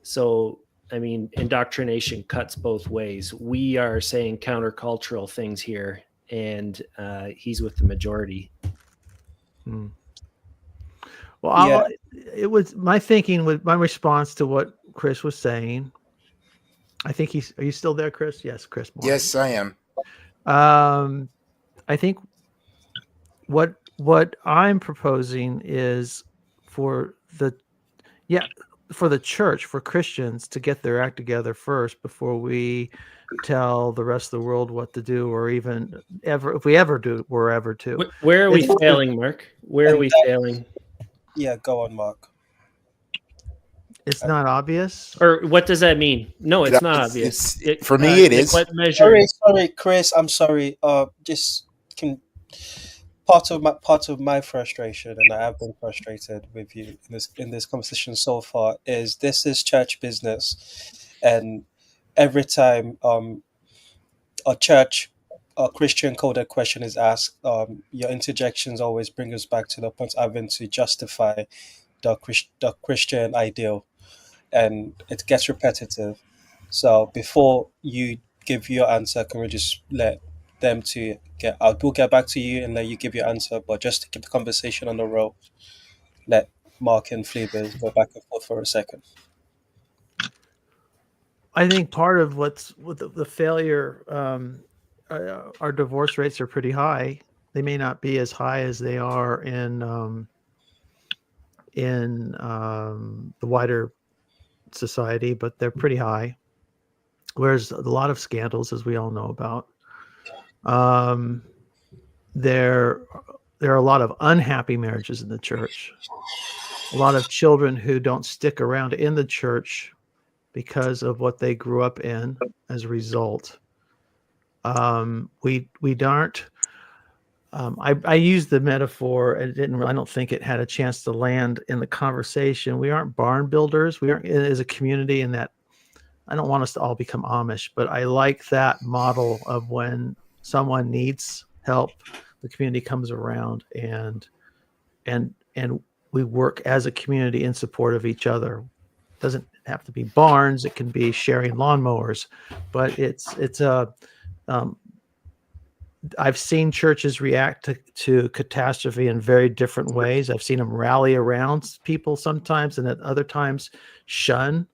S14: So, I mean, indoctrination cuts both ways. We are saying countercultural things here, and he's with the majority.
S5: Well, it was my thinking with my response to what Chris was saying. I think are you still there, Chris? Yes, Chris. Morgan.
S10: Yes, I am.
S5: I think what I'm proposing is for the church, for Christians to get their act together first before we tell the rest of the world what to do, or even if we ever do, we're ever to.
S14: Where are we failing, Mark? Where are we failing?
S15: Yeah, go on, Mark.
S5: It's not obvious?
S14: Or what does that mean? No, it's not obvious.
S10: For me, it is.
S14: What measure?
S15: Sorry, Chris. I'm sorry. Just part of my frustration, and I have been frustrated with you in this conversation so far, is this is church business, and every time a Christian coded question is asked, your interjections always bring us back to the point of having to justify the Christian ideal, and it gets repetitive. So before you give your answer, can we just let them to we'll get back to you and let you give your answer, but just to keep the conversation on the roll, let Mark and Fleabers go back and forth for a second.
S5: I think part of what's with the failure, our divorce rates are pretty high. They may not be as high as they are in the wider society, but they're pretty high. Whereas a lot of scandals, as we all know about. There are a lot of unhappy marriages in the church. A lot of children who don't stick around in the church because of what they grew up in as a result. We aren't. I used the metaphor, and I don't think it had a chance to land in the conversation. We aren't barn builders. We aren't as a community in that. I don't want us to all become Amish, but I like that model of when someone needs help, the community comes around and we work as a community in support of each other. It doesn't have to be barns. It can be sharing lawnmowers, but I've seen churches react to catastrophe in very different ways. I've seen them rally around people sometimes, and at other times shun.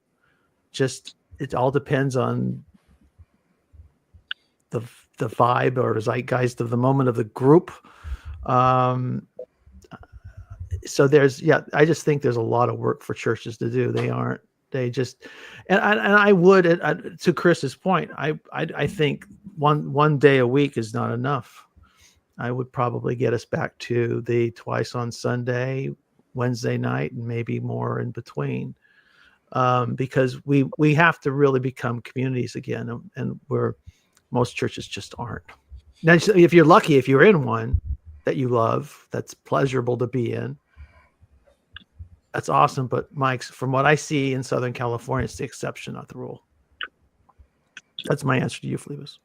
S5: It all depends on the vibe or the zeitgeist of the moment of the group. So I just think there's a lot of work for churches to do. They aren't They just, and I would, to Chris's point, I think one day a week is not enough. I would probably get us back to the twice on Sunday, Wednesday night, and maybe more in between, because we have to really become communities again, and where most churches just aren't. Now, if you're lucky, if you're in one that you love, that's pleasurable to be in, that's awesome. But Mike, from what I see in Southern California, it's the exception, not the rule. That's my answer to you, Phlebas.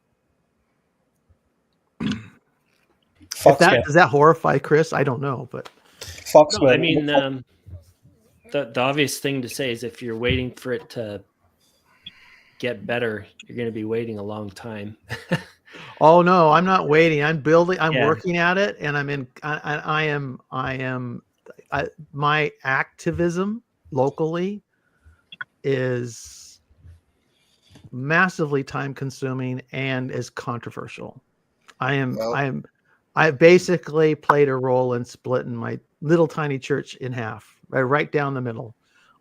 S5: Does that horrify Chris? I don't know, but
S14: No, I mean, the obvious thing to say is if you're waiting for it to get better, you're going to be waiting a long time.
S5: Oh no, I'm not waiting. I'm building. I'm working at it, and my activism locally is massively time consuming and is controversial. I basically played a role in splitting my little tiny church in half, right down the middle.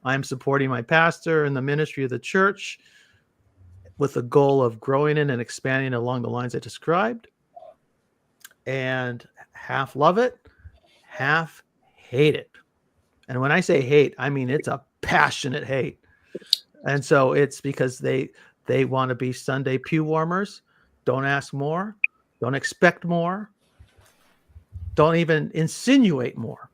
S5: I'm supporting my pastor and the ministry of the church with the goal of growing in and expanding along the lines I described. And half love it, half hate it. And when I say hate, I mean it's a passionate hate. And so it's because they want to be Sunday pew warmers. Don't ask more. Don't expect more. Don't even insinuate more.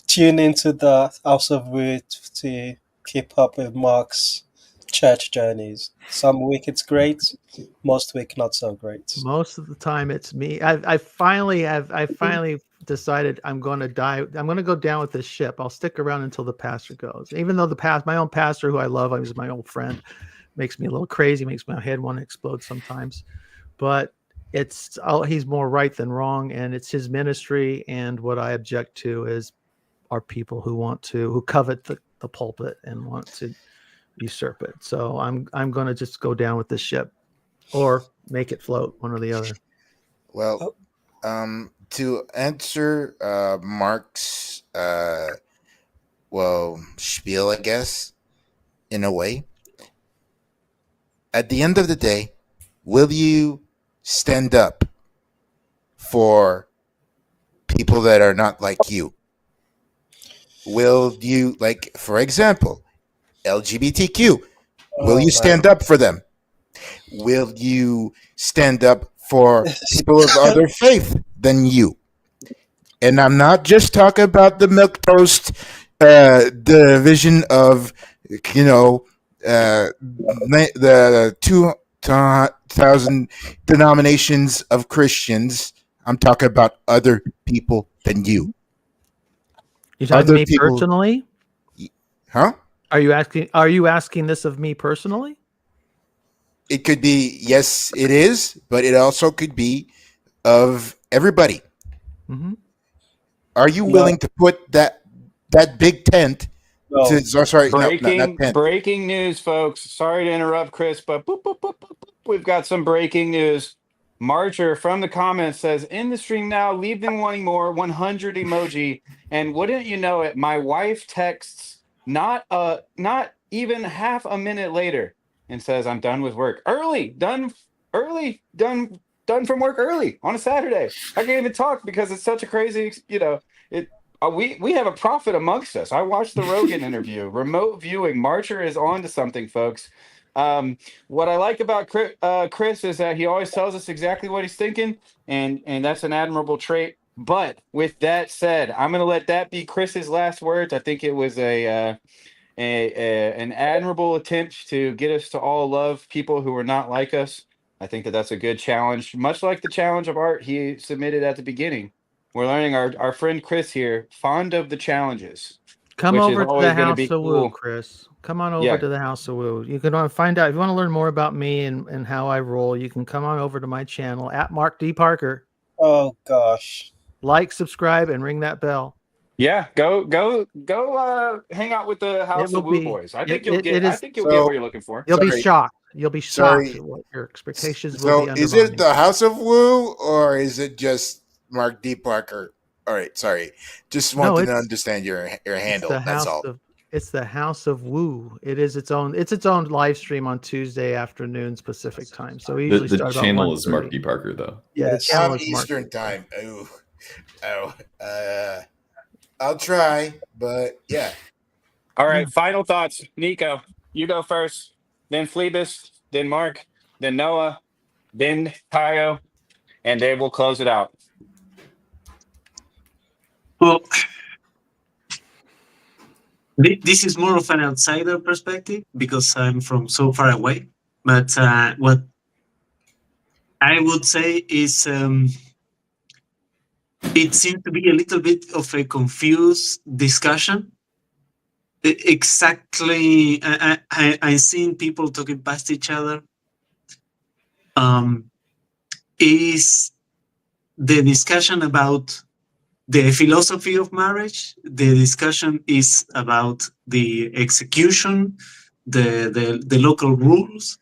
S15: Tune into the House of Wood to keep up with Mark's church journeys. Some week it's great, most week not so great.
S5: Most of the time it's me. I finally decided I'm going to die. I'm going to go down with this ship. I'll stick around until the pastor goes. Even though my own pastor, who I love, he's my old friend, makes me a little crazy, makes my head want to explode sometimes. But he's more right than wrong, and it's his ministry. And what I object to are people who covet the pulpit and want to usurp it. So I'm going to just go down with this ship, or make it float, one or the other.
S10: Well, to answer Mark's spiel, I guess, in a way, at the end of the day, will you stand up for people that are not like you? Will you, like, for example, LGBTQ, will you stand up for them? Will you stand up for people of other faith than you? And I'm not just talking about the milquetoast division of, the 2,000 denominations of Christians. I'm talking about other people than you.
S5: You're talking to me personally?
S10: Huh?
S5: Are you asking this of me personally?
S10: It could be, yes, it is, but it also could be of everybody.
S5: Mm-hmm.
S10: Are you willing to put that big tent?
S1: Breaking news, folks. Sorry to interrupt, Chris, but we've got some breaking news. Marcher from the comments says, in the stream now, leave them wanting more, 100 emoji. And wouldn't you know it, my wife texts not even half a minute later and says, I'm done with work. Done from work early on a Saturday. I can't even talk because it's such a crazy, we have a prophet amongst us. I watched the Rogan interview. Remote viewing. Marcher is on to something, folks. What I like about Chris is that he always tells us exactly what he's thinking, and that's an admirable trait. But with that said, I'm going to let that be Chris's last words. I think it was an admirable attempt to get us to all love people who are not like us. I think that's a good challenge, much like the challenge of art he submitted at the beginning. We're learning our friend Chris here, fond of the challenges.
S5: Come over to the House of Woo, Chris. Come on over to the House of Woo. You can find out if you want to learn more about me and how I roll. You can come on over to my channel at Mark D. Parker.
S15: Oh gosh!
S5: Like, subscribe, and ring that bell.
S1: Yeah, go hang out with the House of Woo boys. I think you'll get what you're looking for.
S5: You'll be shocked. You'll be shocked at what your expectations will be.
S10: Is it the House of Woo or is it just Mark D. Parker? All right, sorry. Just wanted to understand your handle. That's all.
S5: It's the House of Woo. It is its own live stream on Tuesday afternoons Pacific time. So we usually
S17: The
S5: start about
S17: channel is
S5: 1:30.
S17: Mark D. Parker, though.
S5: Yeah, the channel is Mark.
S10: Eastern time. I'll try, but yeah.
S1: All right, final thoughts. Nico, you go first, then Phlebas, then Mark, then Noah, then Tayo, and then we'll close it out.
S12: Well, this is more of an outsider perspective because I'm from so far away. But what I would say is it seems to be a little bit of a confused discussion. Exactly, I've seen people talking past each other. Is the discussion about the philosophy of marriage? The discussion is about the execution, the local rules.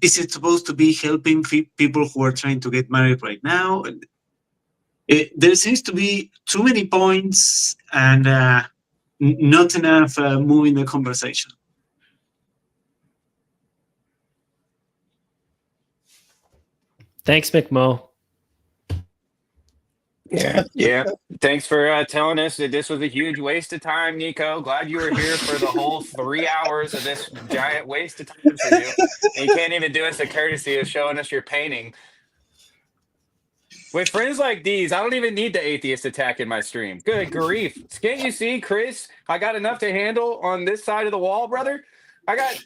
S12: Is it supposed to be helping people who are trying to get married right now? There seems to be too many points and not enough moving the conversation.
S14: Thanks, McMo.
S1: Yeah. Thanks for telling us that this was a huge waste of time, Nico. Glad you were here for the whole 3 hours of this giant waste of time for you. And you can't even do us a courtesy of showing us your painting. With friends like these, I don't even need the atheist attack in my stream. Good grief. Can't you see, Chris? I got enough to handle on this side of the wall, brother. I got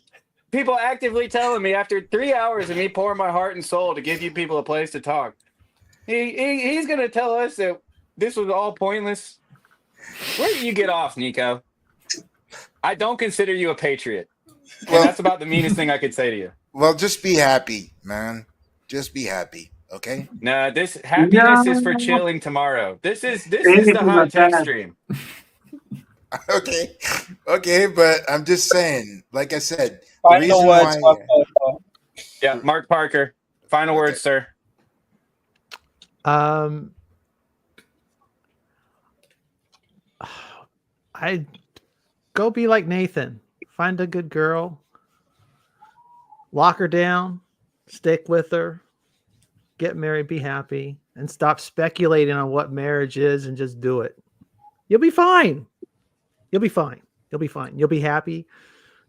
S1: people actively telling me after 3 hours of me pouring my heart and soul to give you people a place to talk. He's going to tell us that this was all pointless. Where did you get off, Nico? I don't consider you a patriot. And that's about the meanest thing I could say to you.
S10: Well, just be happy, man. Just be happy, okay?
S1: No, this happiness is for chilling tomorrow. This is the hot take stream.
S10: Okay, but I'm just saying, like I said,
S15: Final words.
S1: Yeah, Mark Parker. Final words, sir.
S5: I go be like Nathan. Find a good girl, lock her down, stick with her, get married, be happy, and stop speculating on what marriage is and just do it. You'll be fine. You'll be fine. You'll be fine. You'll be happy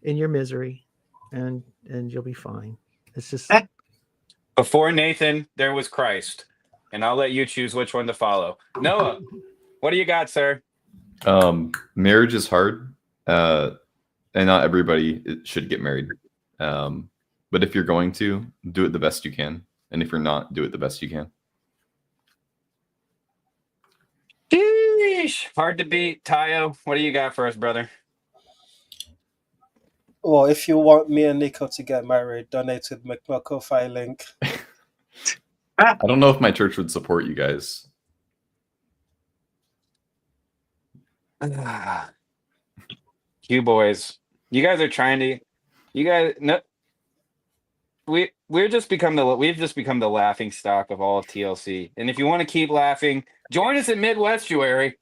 S5: in your misery, and you'll be fine. It's just
S1: before Nathan, there was Christ, and I'll let you choose which one to follow. Noah, what do you got, sir?
S17: Marriage is hard, and not everybody should get married. But if you're going to, do it the best you can, and if you're not, do it the best you can.
S1: Sheesh. Hard to beat. Tayo, what do you got for us, brother?
S15: Well, if you want me and Nico to get married, donate to the McMo Ko-Fi link.
S17: I don't know if my church would support you guys.
S1: You boys, you guys are trying to. You guys, no. We've just become the laughing stock of all of TLC. And if you want to keep laughing, join us at Midwestuary.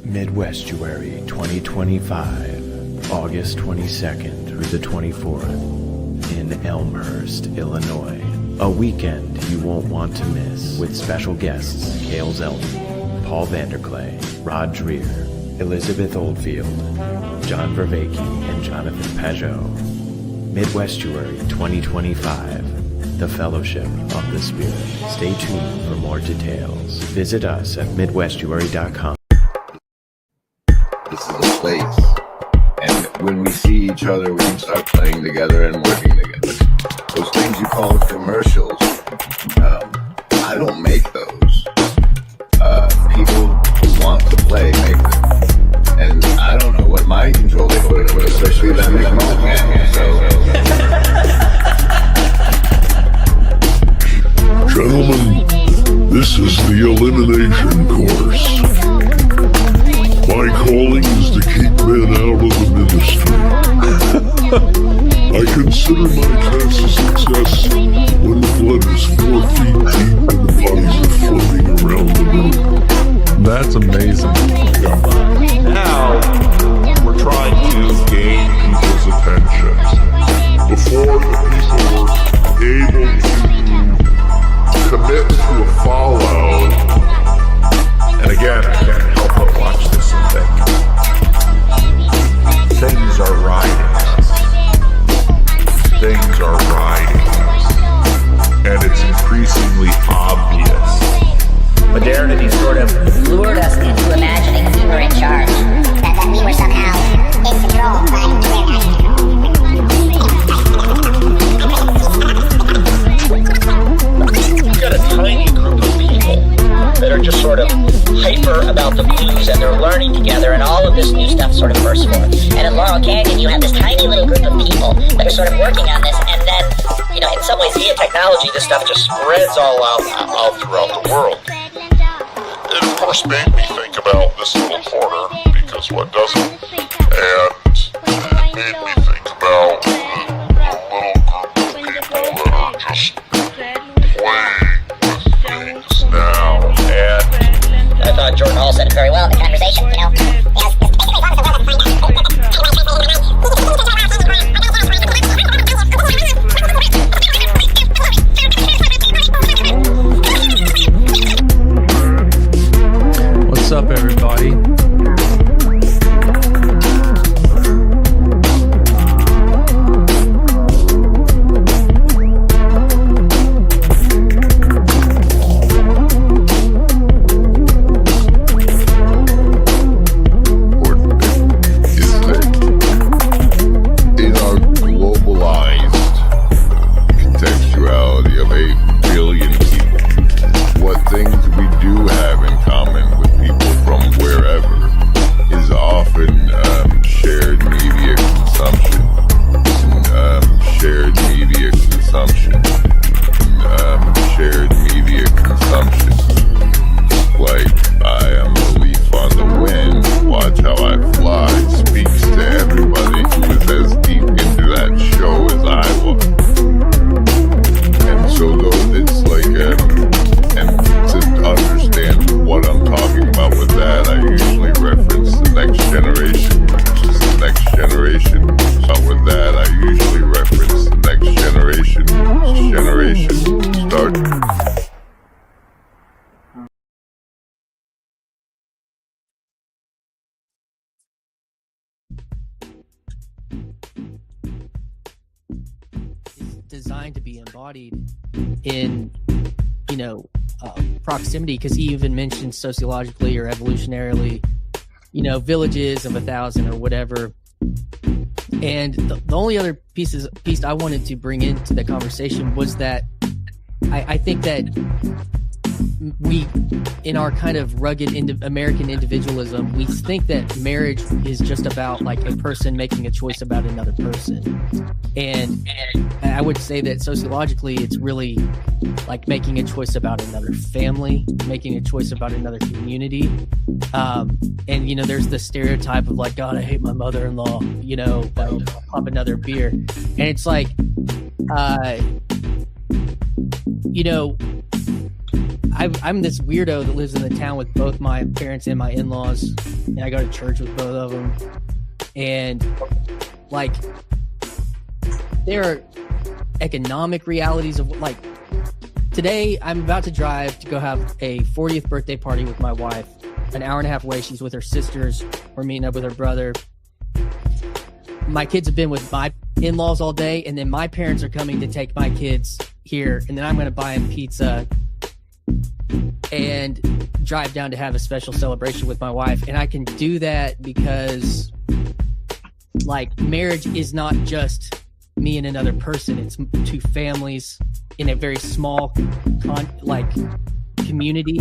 S8: Midwestuary 2025, August 22nd through the 24th in Elmhurst, Illinois. A weekend you won't want to miss with special guests Kale Zelton, Paul Vanderklay, Rod Dreer, Elizabeth Oldfield, John Vervaeke, and Jonathan Pajot. Midwestuary 2025, the Fellowship of the Spirit. Stay tuned for more details. Visit us at midwestuary.com.
S9: This is a space, and when we see each other, we can start playing together and working together. Those things you call commercials, I don't make those. People who want to play make them. And I don't know what my control is, especially that make money.
S11: Gentlemen, this is the elimination course. My calling is to keep men out of the ministry. I consider my chance of success when the blood is 4 feet deep and the bodies are floating around the room.
S3: That's amazing.
S6: Now we're trying
S13: modernity sort of
S22: lured us into imagining we were in charge, that we were somehow in control, but we're not in control.
S13: You've got a tiny group of people that are just sort of hyper about the blues, and they're learning together, and all of this new stuff sort of bursts forth. And in Laurel Canyon, you have this tiny little group of people that are sort of working on this, and then, you know, in some ways, via technology, this stuff just spreads all out throughout the world.
S11: It of course made me think about this little corner, because what doesn't? And it made me think about the little group of people that are just playing with things now.
S22: And I thought Jordan Hall said it very well in the conversation, you know.
S15: What's up, everybody?
S11: In our globalized contextuality of 8 billion people, what things we do have in common with people from wherever is often shared media consumption, shared media consumption, shared media consumption. Like, I am a leaf on the wind, watch how I fly, speaks to everybody who is as deep into that show as I was. And so though it's like, and to understand what I'm talking about with that, I usually reference the next generation, which is the next generation. So with that, I usually reference the next generation, start.
S4: Designed to be embodied in, you know, proximity, because he even mentioned sociologically or evolutionarily, you know, villages of 1,000 or whatever. And the only other piece I wanted to bring into the conversation was that I think that we, in our kind of rugged American individualism, we think that marriage is just about like a person making a choice about another person. And I would say that sociologically, it's really like making a choice about another family, making a choice about another community. And, you know, there's the stereotype of like, God, I hate my mother-in-law, you know, I'll pop another beer. And it's like, you know, I'm this weirdo that lives in the town with both my parents and my in-laws, and I go to church with both of them. And like, there are economic realities of like, today I'm about to drive to go have a 40th birthday party with my wife. An hour and a half away, she's with her sisters. We're meeting up with her brother. My kids have been with my in-laws all day, and then my parents are coming to take my kids here, and then I'm going to buy them pizza and drive down to have a special celebration with my wife. And I can do that because like marriage is not just me and another person, it's two families in a very small community,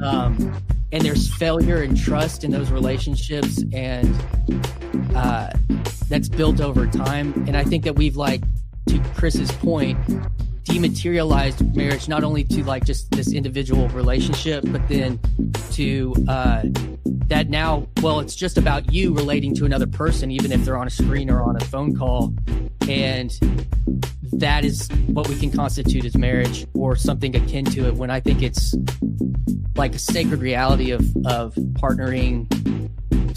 S4: and there's failure and trust in those relationships, and that's built over time. And I think that we've, like, to Chris's point, dematerialized marriage not only to like just this individual relationship, but then to that now, well, it's just about you relating to another person, even if they're on a screen or on a phone call. And that is what we can constitute as marriage or something akin to it, when I think it's like a sacred reality of partnering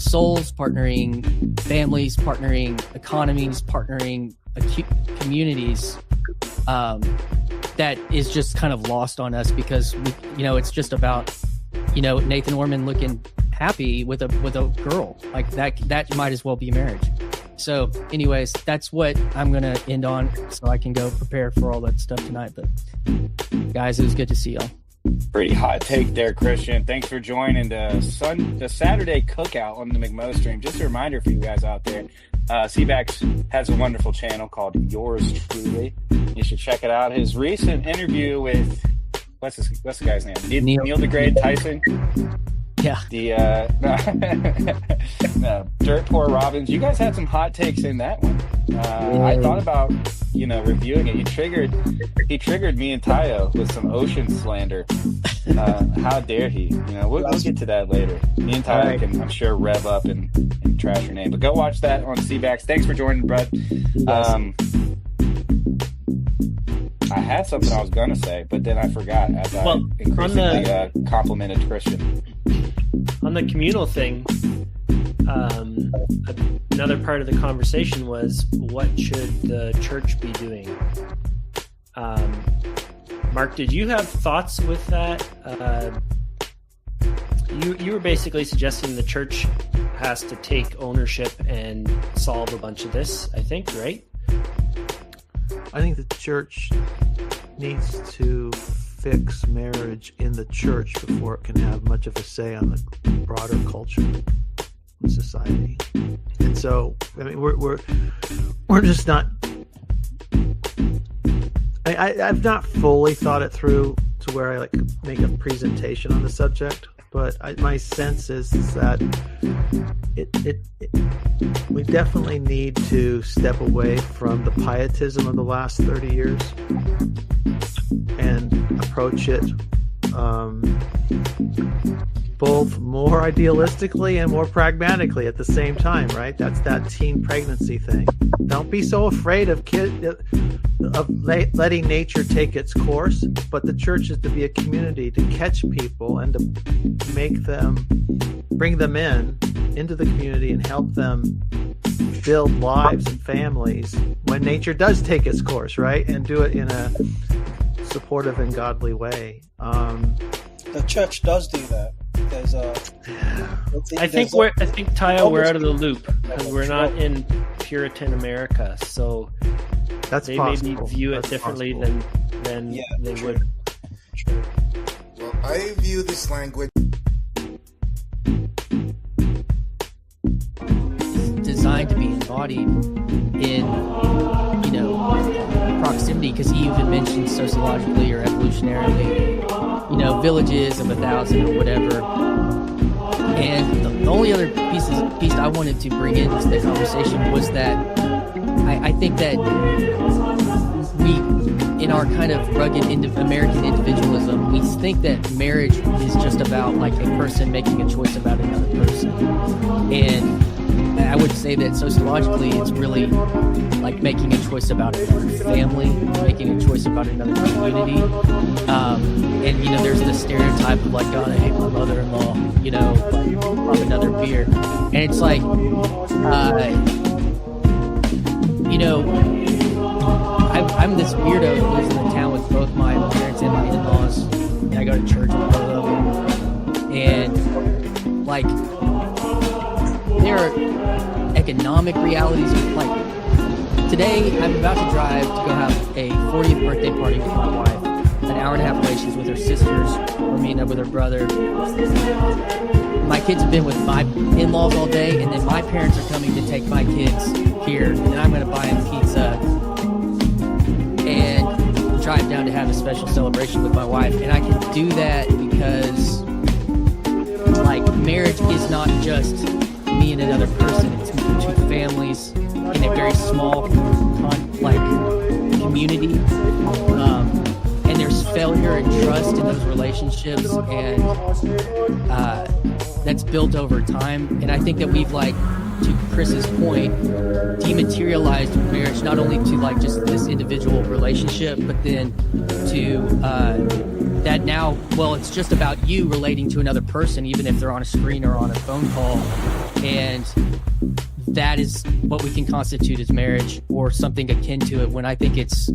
S4: souls, partnering families, partnering economies, partnering communities, that is just kind of lost on us because we, it's just about, Nathan Orman looking happy with a girl like that might as well be marriage. So anyways, that's what I'm going to end on so I can go prepare for all that stuff tonight. But guys, it was good to see y'all.
S1: Pretty hot take there, Christian. Thanks for joining the Saturday cookout on the McMo stream. Just a reminder for you guys out there, Seabax has a wonderful channel called Yours Truly. You should check it out. His recent interview with what's the guy's name? Neil deGrasse Tyson.
S4: Yeah.
S1: No, Dirt Poor Robins. You guys had some hot takes in that one. I thought about reviewing it. He triggered me and Tayo with some ocean slander. How dare he? We'll get to that later. Me and Tayo can, I'm sure, rev up and trash your name. But go watch that on Seabax. Thanks for joining, Brett. I had something I was going to say, but then I forgot as I increasingly complimented Christian.
S14: On the communal thing, another part of the conversation was, what should the church be doing? Mark, did you have thoughts with that? You were basically suggesting the church has to take ownership and solve a bunch of this, I think, right?
S5: I think the church needs to fix marriage in the church before it can have much of a say on the broader culture and society. And so, I mean, we're just not. I've not fully thought it through to where I make a presentation on the subject, but my sense is that we definitely need to step away from the pietism of the last 30 years and approach it both more idealistically and more pragmatically at the same time, right? That's that teen pregnancy thing. Don't be so afraid of letting nature take its course, but the church is to be a community to catch people and to bring them into the community and help them build lives and families when nature does take its course, right? And do it in a supportive and godly way.
S15: The church does do that.
S14: I think Tayo, we're out of the loop because we're not in Puritan America, so
S5: that's
S14: they
S5: possible.
S14: maybe view it differently than they would.
S10: Well, I view this language
S4: designed to be embodied in proximity, because he even mentioned sociologically or evolutionarily, villages of 1,000 or whatever. And the only other piece I wanted to bring into the conversation was that I think that we, in our kind of rugged American individualism, we think that marriage is just about a person making a choice about another person. And I would say that sociologically it's really like making a choice about another family, making a choice about another community. And there's this stereotype of God, I hate my mother-in-law, pop another beer. And it's I'm this weirdo who lives in the town with both my parents and my in-laws, and I go to church with both of them. And there are economic realities. Today, I'm about to drive to go have a 40th birthday party with my wife. An hour and a half away, she's with her sisters. We're meeting up with her brother. My kids have been with my in-laws all day, and then my parents are coming to take my kids here, and then I'm going to buy them pizza and drive down to have a special celebration with my wife. And I can do that because marriage is not just me and another person. It's two families in a very small community. And there's failure and trust in those relationships, and that's built over time. And I think that we've, to Chris's point, dematerialized marriage not only to just this individual relationship, but then to that now, it's just about you relating to another person, even if they're on a screen or on a phone call. And that is what we can constitute as marriage or something akin to it, when I think it's